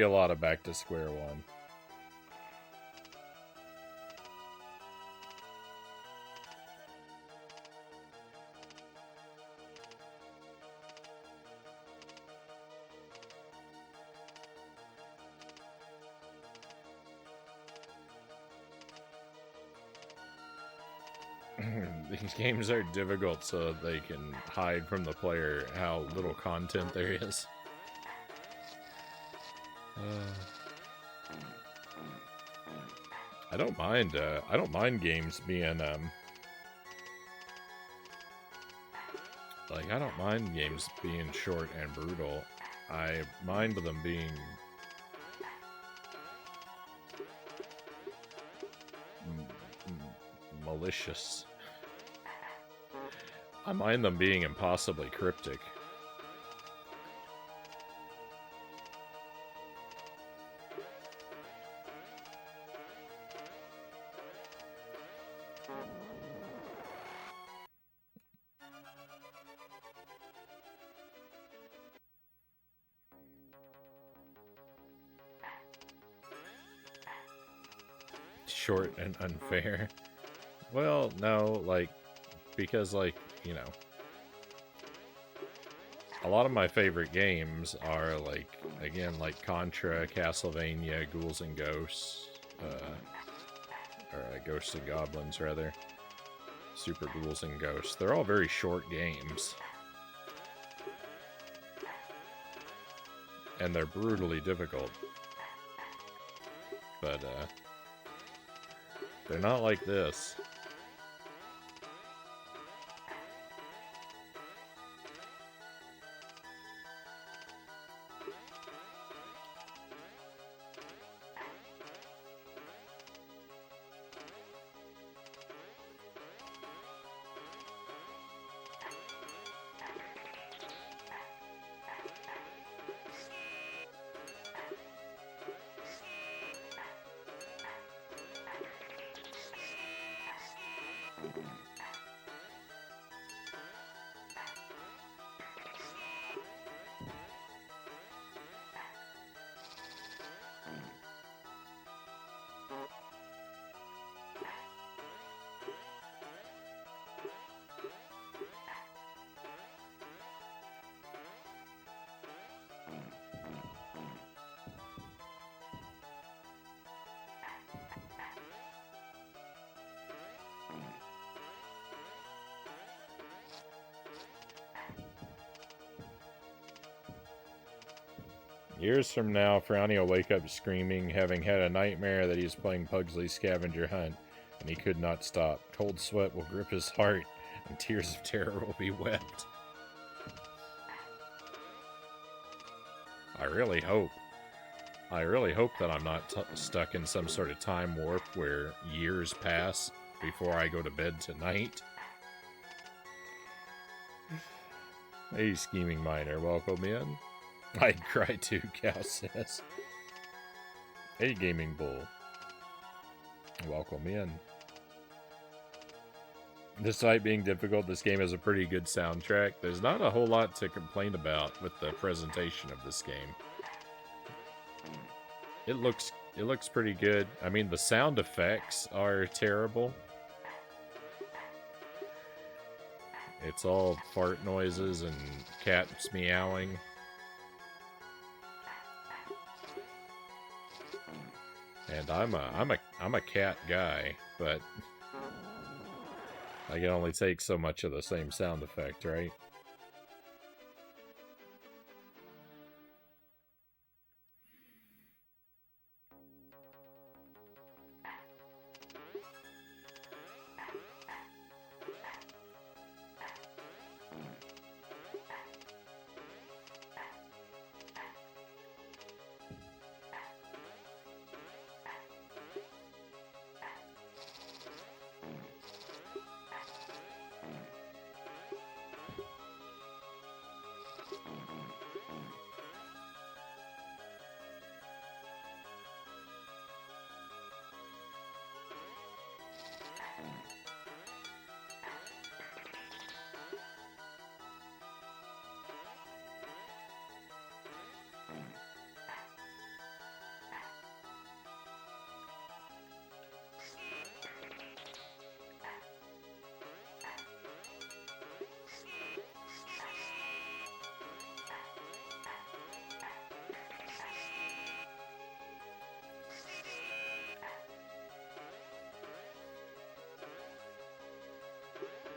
a lot of back to square one. These games are difficult so they can hide from the player how little content there is. I don't mind games being like, I don't mind games being short and brutal. I mind them being malicious. I mind them being impossibly cryptic. Short and unfair. Well, no, like, because, like, you know, a lot of my favorite games are, like, again, like Contra, Castlevania, Ghouls and Ghosts, or Ghosts and Goblins, rather. Super Ghouls and Ghosts. They're all very short games. And they're brutally difficult. But, they're not like this. Years from now, Frownie will wake up screaming, having had a nightmare that he's playing Pugsley's scavenger hunt, and he could not stop. Cold sweat will grip his heart, and tears of terror will be wept. I really hope that I'm not stuck in some sort of time warp where years pass before I go to bed tonight. Hey, scheming miner, welcome in. I'd cry too, Cow says. Hey, gaming bull. Welcome in. Despite being difficult, this game has a pretty good soundtrack. There's not a whole lot to complain about with the presentation of this game. It looks pretty good. I mean, the sound effects are terrible. It's all fart noises and cats meowing. And I'm a cat guy, but I can only take so much of the same sound effect, right?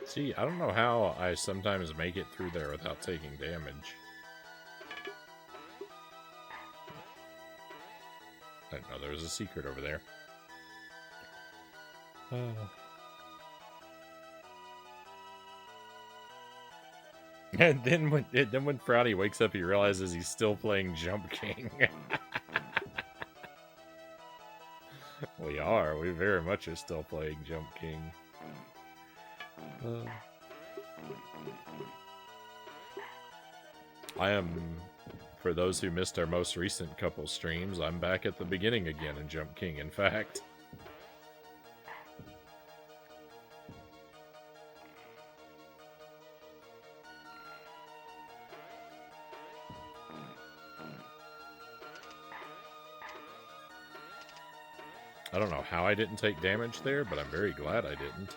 See, I don't know how I sometimes make it through there without taking damage. I didn't know there was a secret over there. And then when Frownie wakes up, he realizes he's still playing Jump King. We very much are still playing Jump King. I am, for those who missed our most recent couple streams, I'm back at the beginning again in Jump King, in fact. I don't know how I didn't take damage there, but I'm very glad I didn't.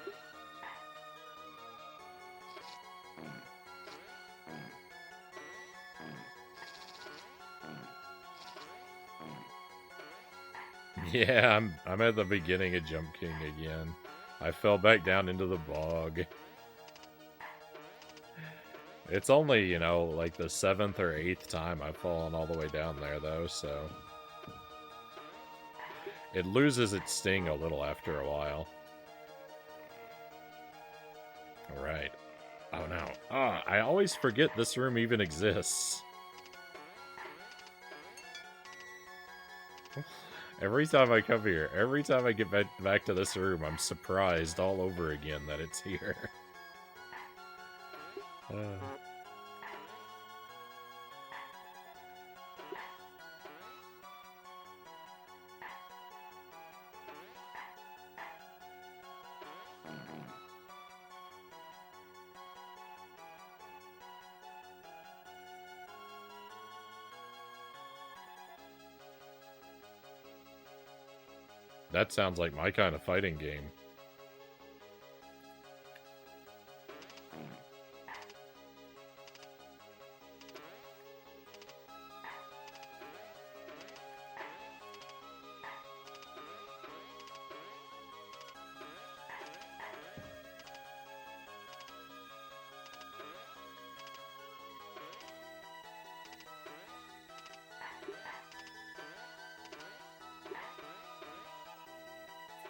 Yeah, I'm at the beginning of Jump King again. I fell back down into the bog. It's only, you know, like the 7th or 8th time I've fallen all the way down there, though, so... It loses its sting a little after a while. Alright. Oh no. I always forget this room even exists. Every time I come here, every time I get back to this room, I'm surprised all over again that it's here. That sounds like my kind of fighting game.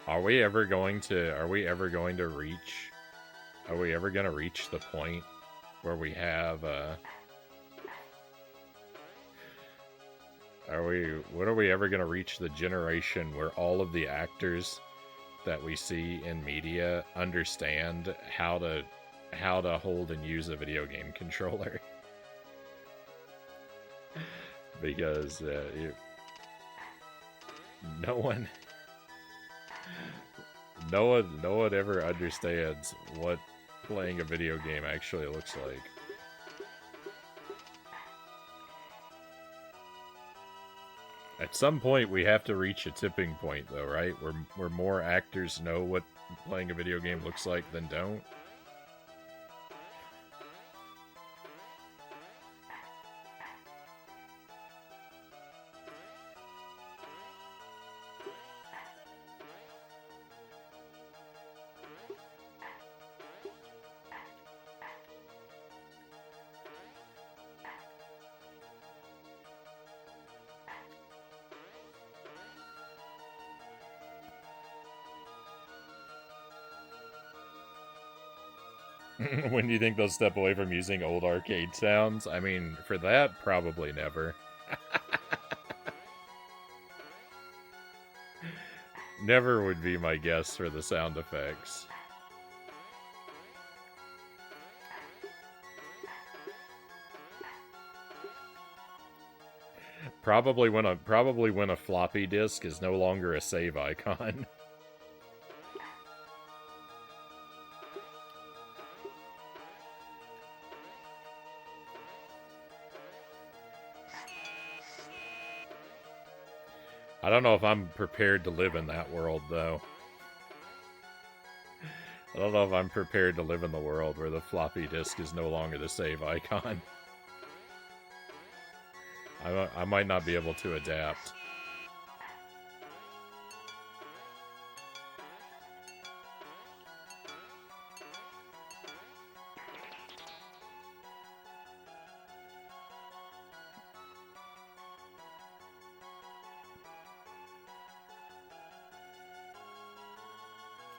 Are we ever going to reach? Are we ever going to reach the point where we have when are we ever going to reach the generation where all of the actors that we see in media understand how to hold and use a video game controller? Because no one ever understands what playing a video game actually looks like. At some point, we have to reach a tipping point, though, right? Where more actors know what playing a video game looks like than don't. When do you think they'll step away from using old arcade sounds? I mean, for that, probably never. Never would be my guess for the sound effects. Probably when a floppy disk is no longer a save icon. I don't know if I'm prepared to live in that world, though. I don't know if I'm prepared to live in the world where the floppy disk is no longer the save icon. I might not be able to adapt.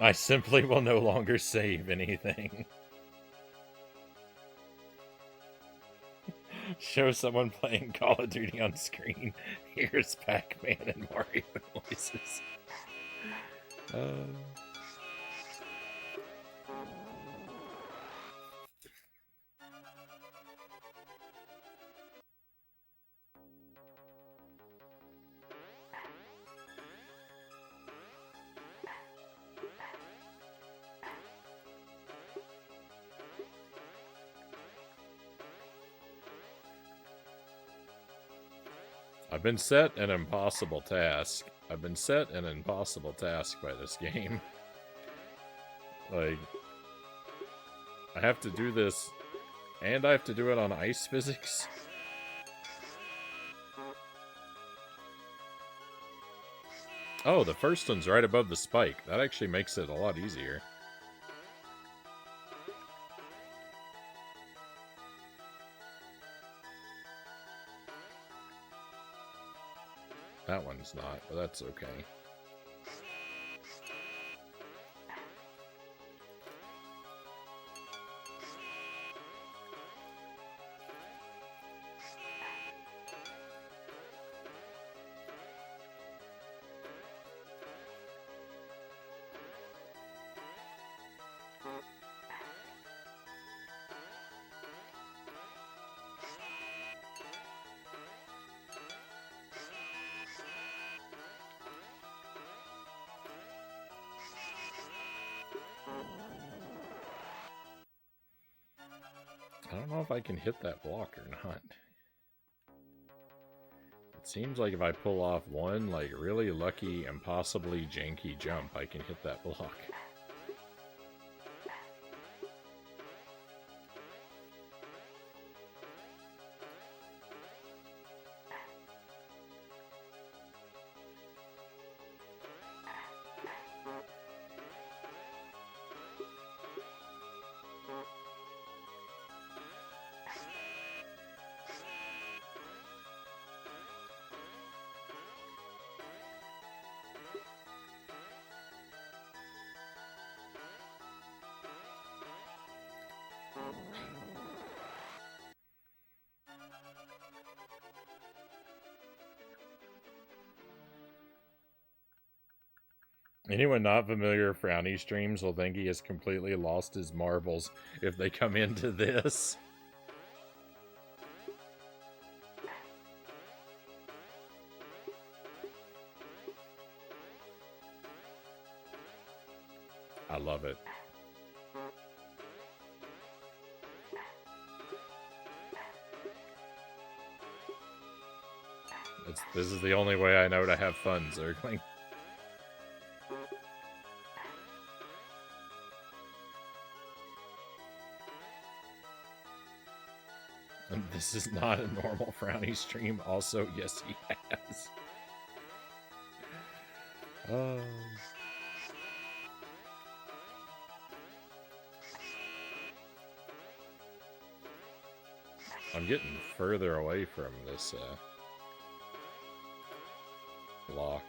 I simply will no longer save anything. Show someone playing Call of Duty on screen. Here's Pac-Man and Mario noises. I've been set an impossible task. I've been set an impossible task by this game. Like, I have to do this, and I have to do it on ice physics. Oh, the first one's right above the spike. That actually makes it a lot easier. That one's not, but that's okay. I don't know if I can hit that block or not. It seems like if I pull off one, like, really lucky, impossibly janky jump, I can hit that block. Anyone not familiar with Frownie streams will think he has completely lost his marbles if they come into this. I love it. This is the only way I know to have fun, Zergling. And this is not a normal Frownie stream. Also, yes, he has. I'm getting further away from this block.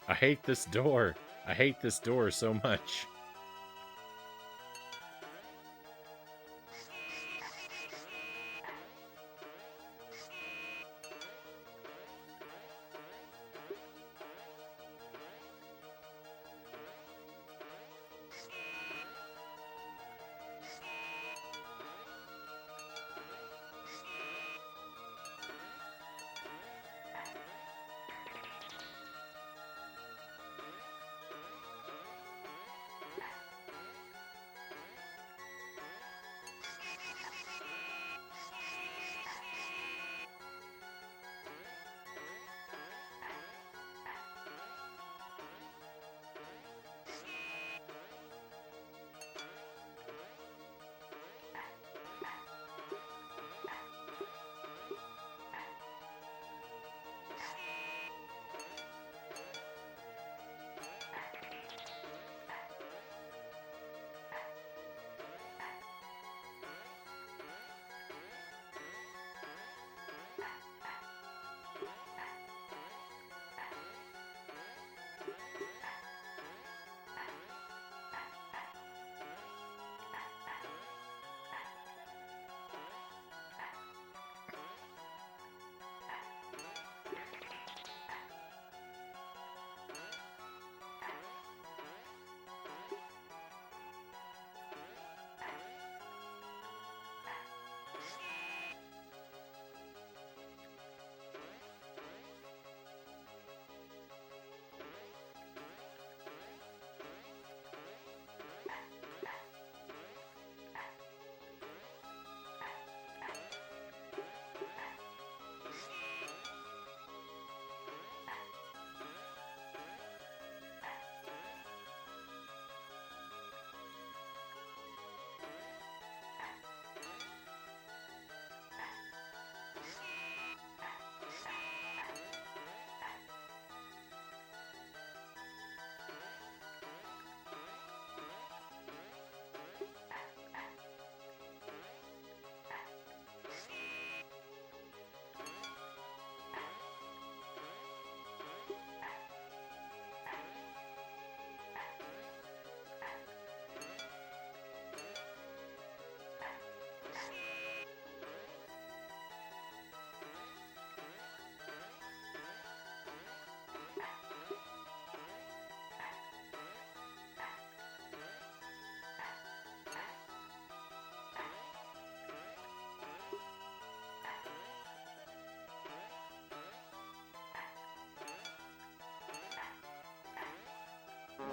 I hate this door. I hate this door so much.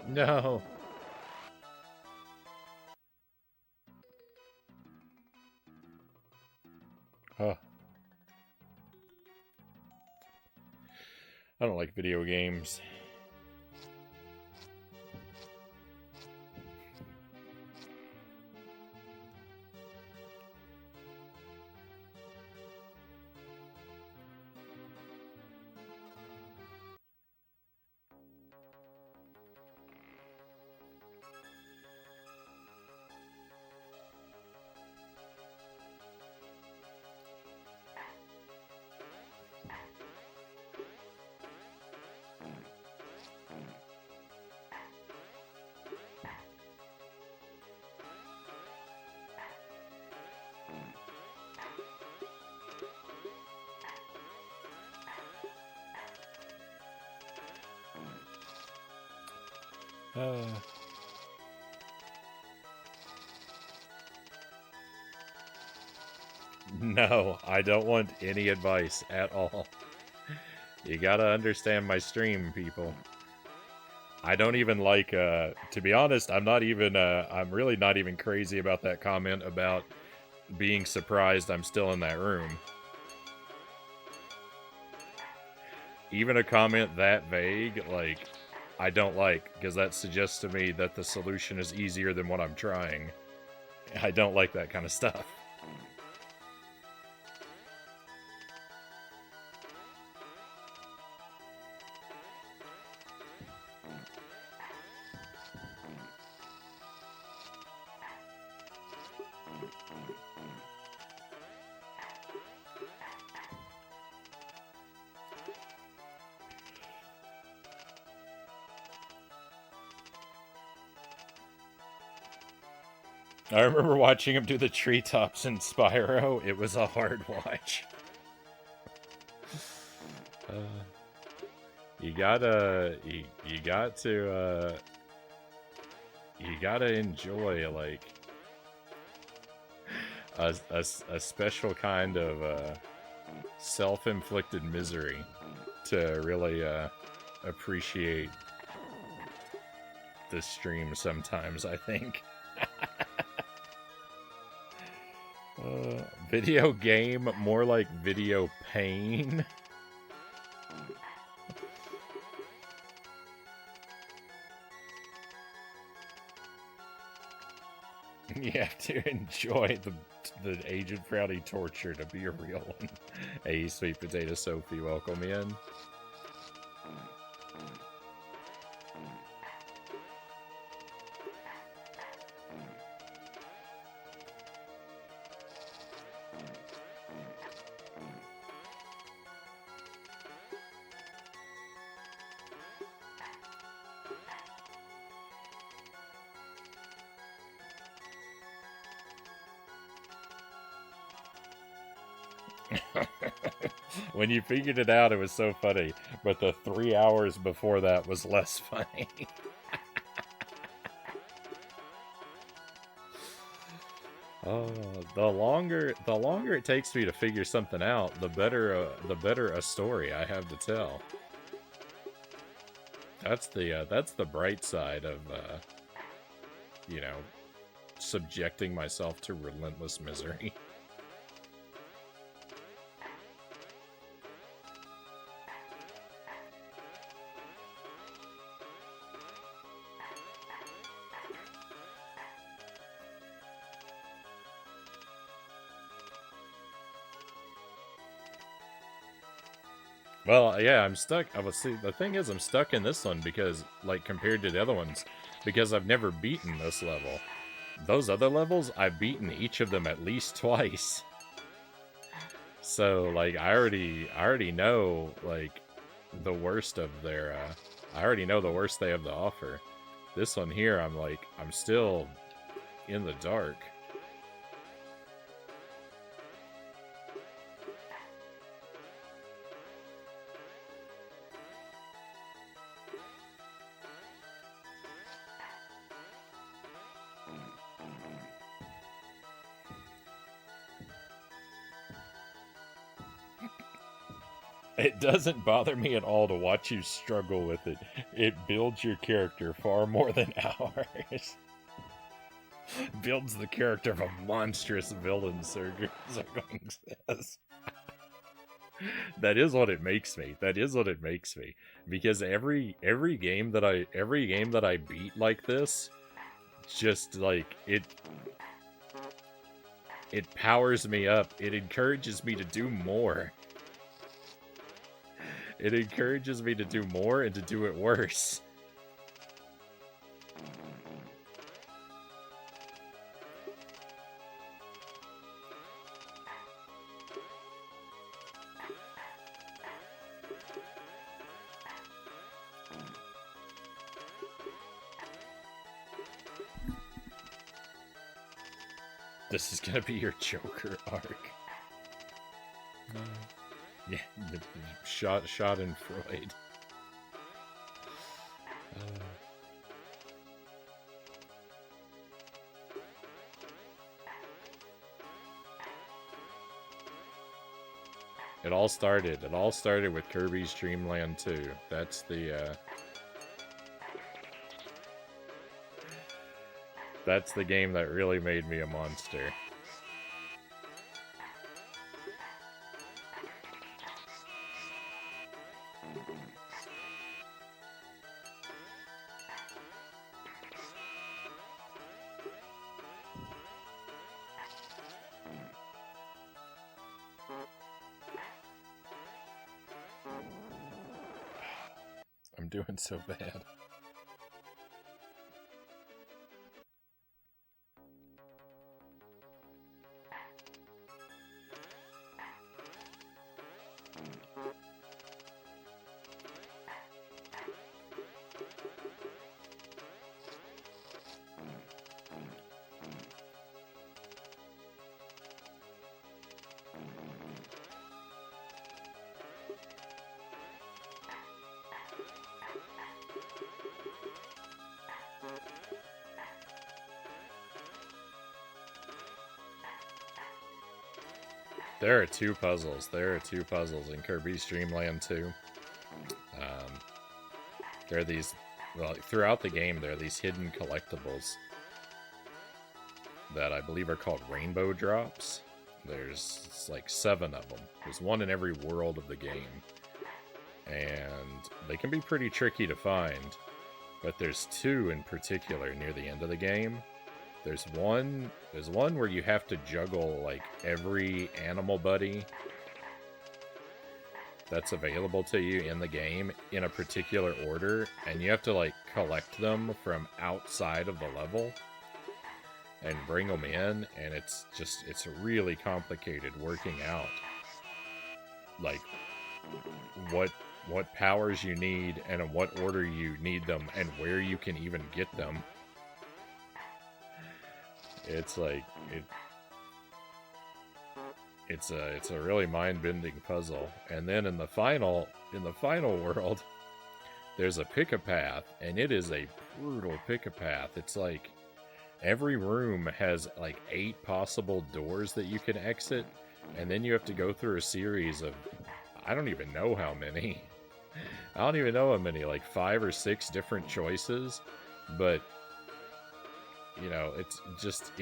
No. Huh. I don't like video games. No, I don't want any advice at all. You gotta understand my stream, people. I don't even like, to be honest, I'm really not even crazy about that comment about being surprised I'm still in that room. Even a comment that vague, like, I don't like, because that suggests to me that the solution is easier than what I'm trying. I don't like that kind of stuff. I remember watching him do the treetops in Spyro. It was a hard watch. You gotta enjoy, like, a special kind of self-inflicted misery to really appreciate this stream sometimes, I think. Video game, more like video pain. You have to enjoy the Agent Frownie torture to be a real one. Hey, Sweet Potato Sophie, welcome in. When you figured it out, it was so funny. But the 3 hours before that was less funny. Oh, the longer it takes me to figure something out, the better a story I have to tell. That's the bright side of you know, subjecting myself to relentless misery. Well, yeah, I'm stuck. See, the thing is, I'm stuck in this one because, like, compared to the other ones, because I've never beaten this level. Those other levels, I've beaten each of them at least twice. So, like, I already know, like, the worst of their, I already know the worst they have to offer. This one here, I'm still in the dark. It doesn't bother me at all to watch you struggle with it. It builds your character far more than ours. Builds the character of a monstrous villain, Zergling says. That is what it makes me. That is what it makes me. Because every game that I beat like this, just like it powers me up. It encourages me to do more. It encourages me to do more and to do it worse. This is gonna be your Joker arc. Yeah, shot in Freud. It all started with Kirby's Dream Land 2. That's the game that really made me a monster. I'm doing so bad. There are two puzzles. There are two puzzles in Kirby's Dream Land 2. There are these, well, throughout the game, there are these hidden collectibles that I believe are called rainbow drops. There's like 7 of them. There's one in every world of the game. And they can be pretty tricky to find. But there's 2 in particular near the end of the game. There's one where you have to juggle like every animal buddy that's available to you in the game in a particular order, and you have to like collect them from outside of the level and bring them in, and it's really complicated working out like what powers you need and in what order you need them and where you can even get them. It's like it's a really mind-bending puzzle. And then in the final world, there's a pick-a-path, and it is a brutal pick-a-path. It's like every room has like 8 possible doors that you can exit, and then you have to go through a series of, I don't even know how many. I don't even know how many, like 5 or 6 different choices, but you know, it's just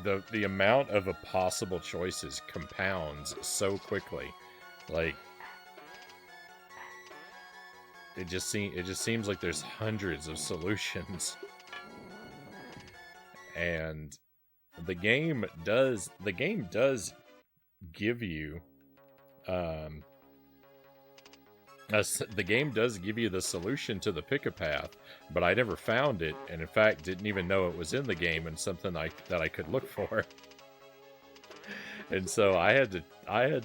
the amount of possible choices compounds so quickly. Like it just seems like there's hundreds of solutions. And the game does give you the game does give you the solution to the pick-a-path, but I never found it, and in fact didn't even know it was in the game and something that I could look for. And so I had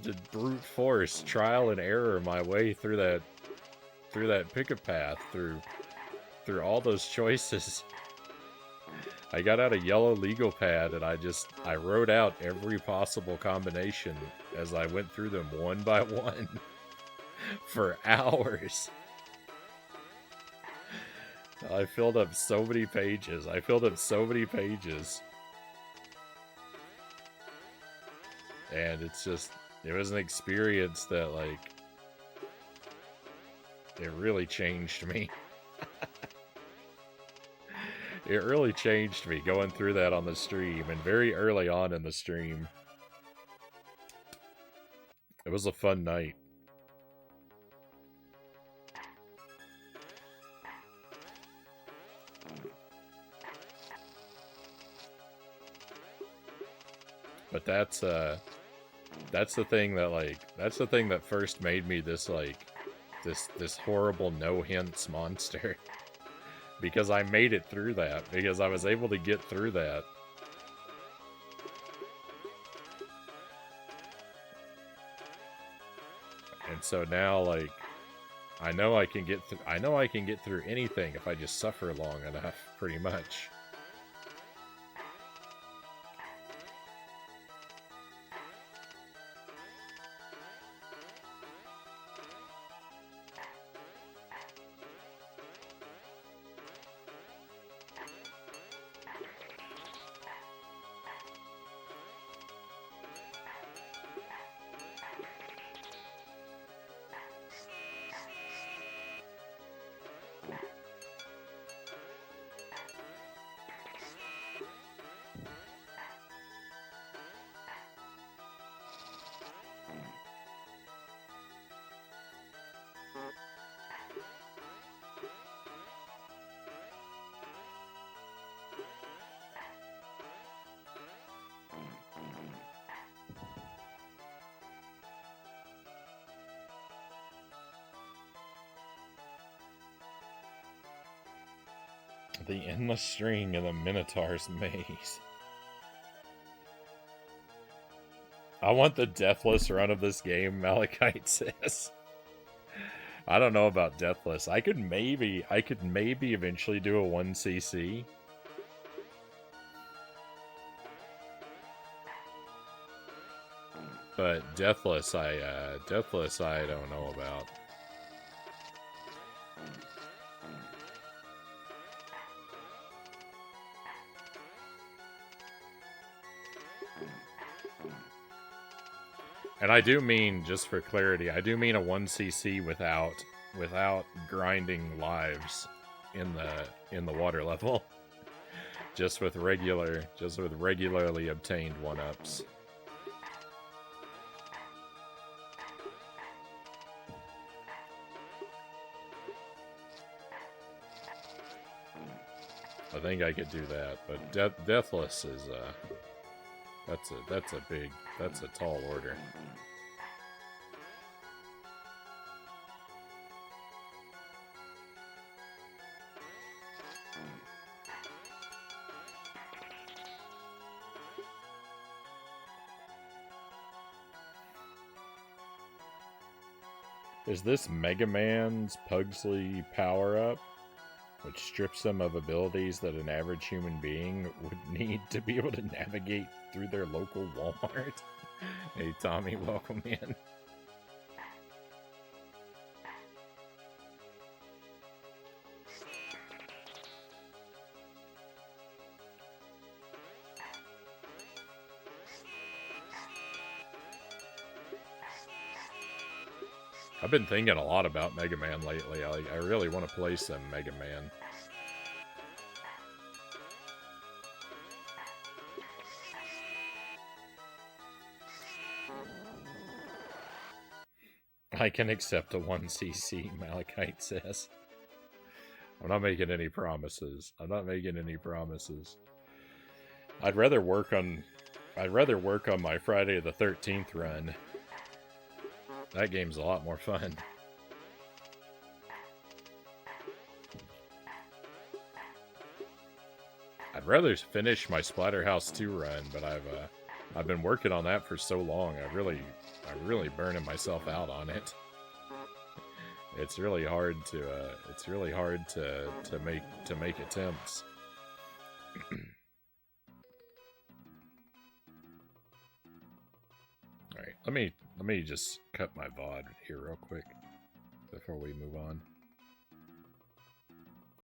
to brute force, trial and error my way through that pick-a-path, through all those choices. I got out a yellow legal pad and I wrote out every possible combination as I went through them one by one. For hours. I filled up so many pages. And it was an experience that, like, it really changed me. It really changed me going through that on the stream, and very early on in the stream. It was a fun night. But that's the thing that first made me this horrible no hints monster. Because I made it through that, because I was able to get through that. And so now, like, I know I can get through anything if I just suffer long enough, pretty much. The endless string in the Minotaur's maze. I want the deathless run of this game, Malachite says. I don't know about deathless. I could maybe eventually do a 1cc. But deathless I don't know about. And I do mean, just for clarity, I do mean a 1cc without grinding lives in the water level. just with regularly obtained 1-ups. I think I could do that, but deathless is that's a tall order. Is this Mega Man's Pugsley power-up, which strips them of abilities that an average human being would need to be able to navigate through their local Walmart? Hey Tommy, welcome in. I've been thinking a lot about Mega Man lately. I really want to play some Mega Man. I can accept a 1cc, Malachite says. I'm not making any promises. I'd rather work on my Friday the 13th run. That game's a lot more fun. I'd rather finish my Splatterhouse 2 run, but I've been working on that for so long. I'm really burning myself out on it. It's really hard to make attempts. All right, let me just cut my VOD here real quick before we move on.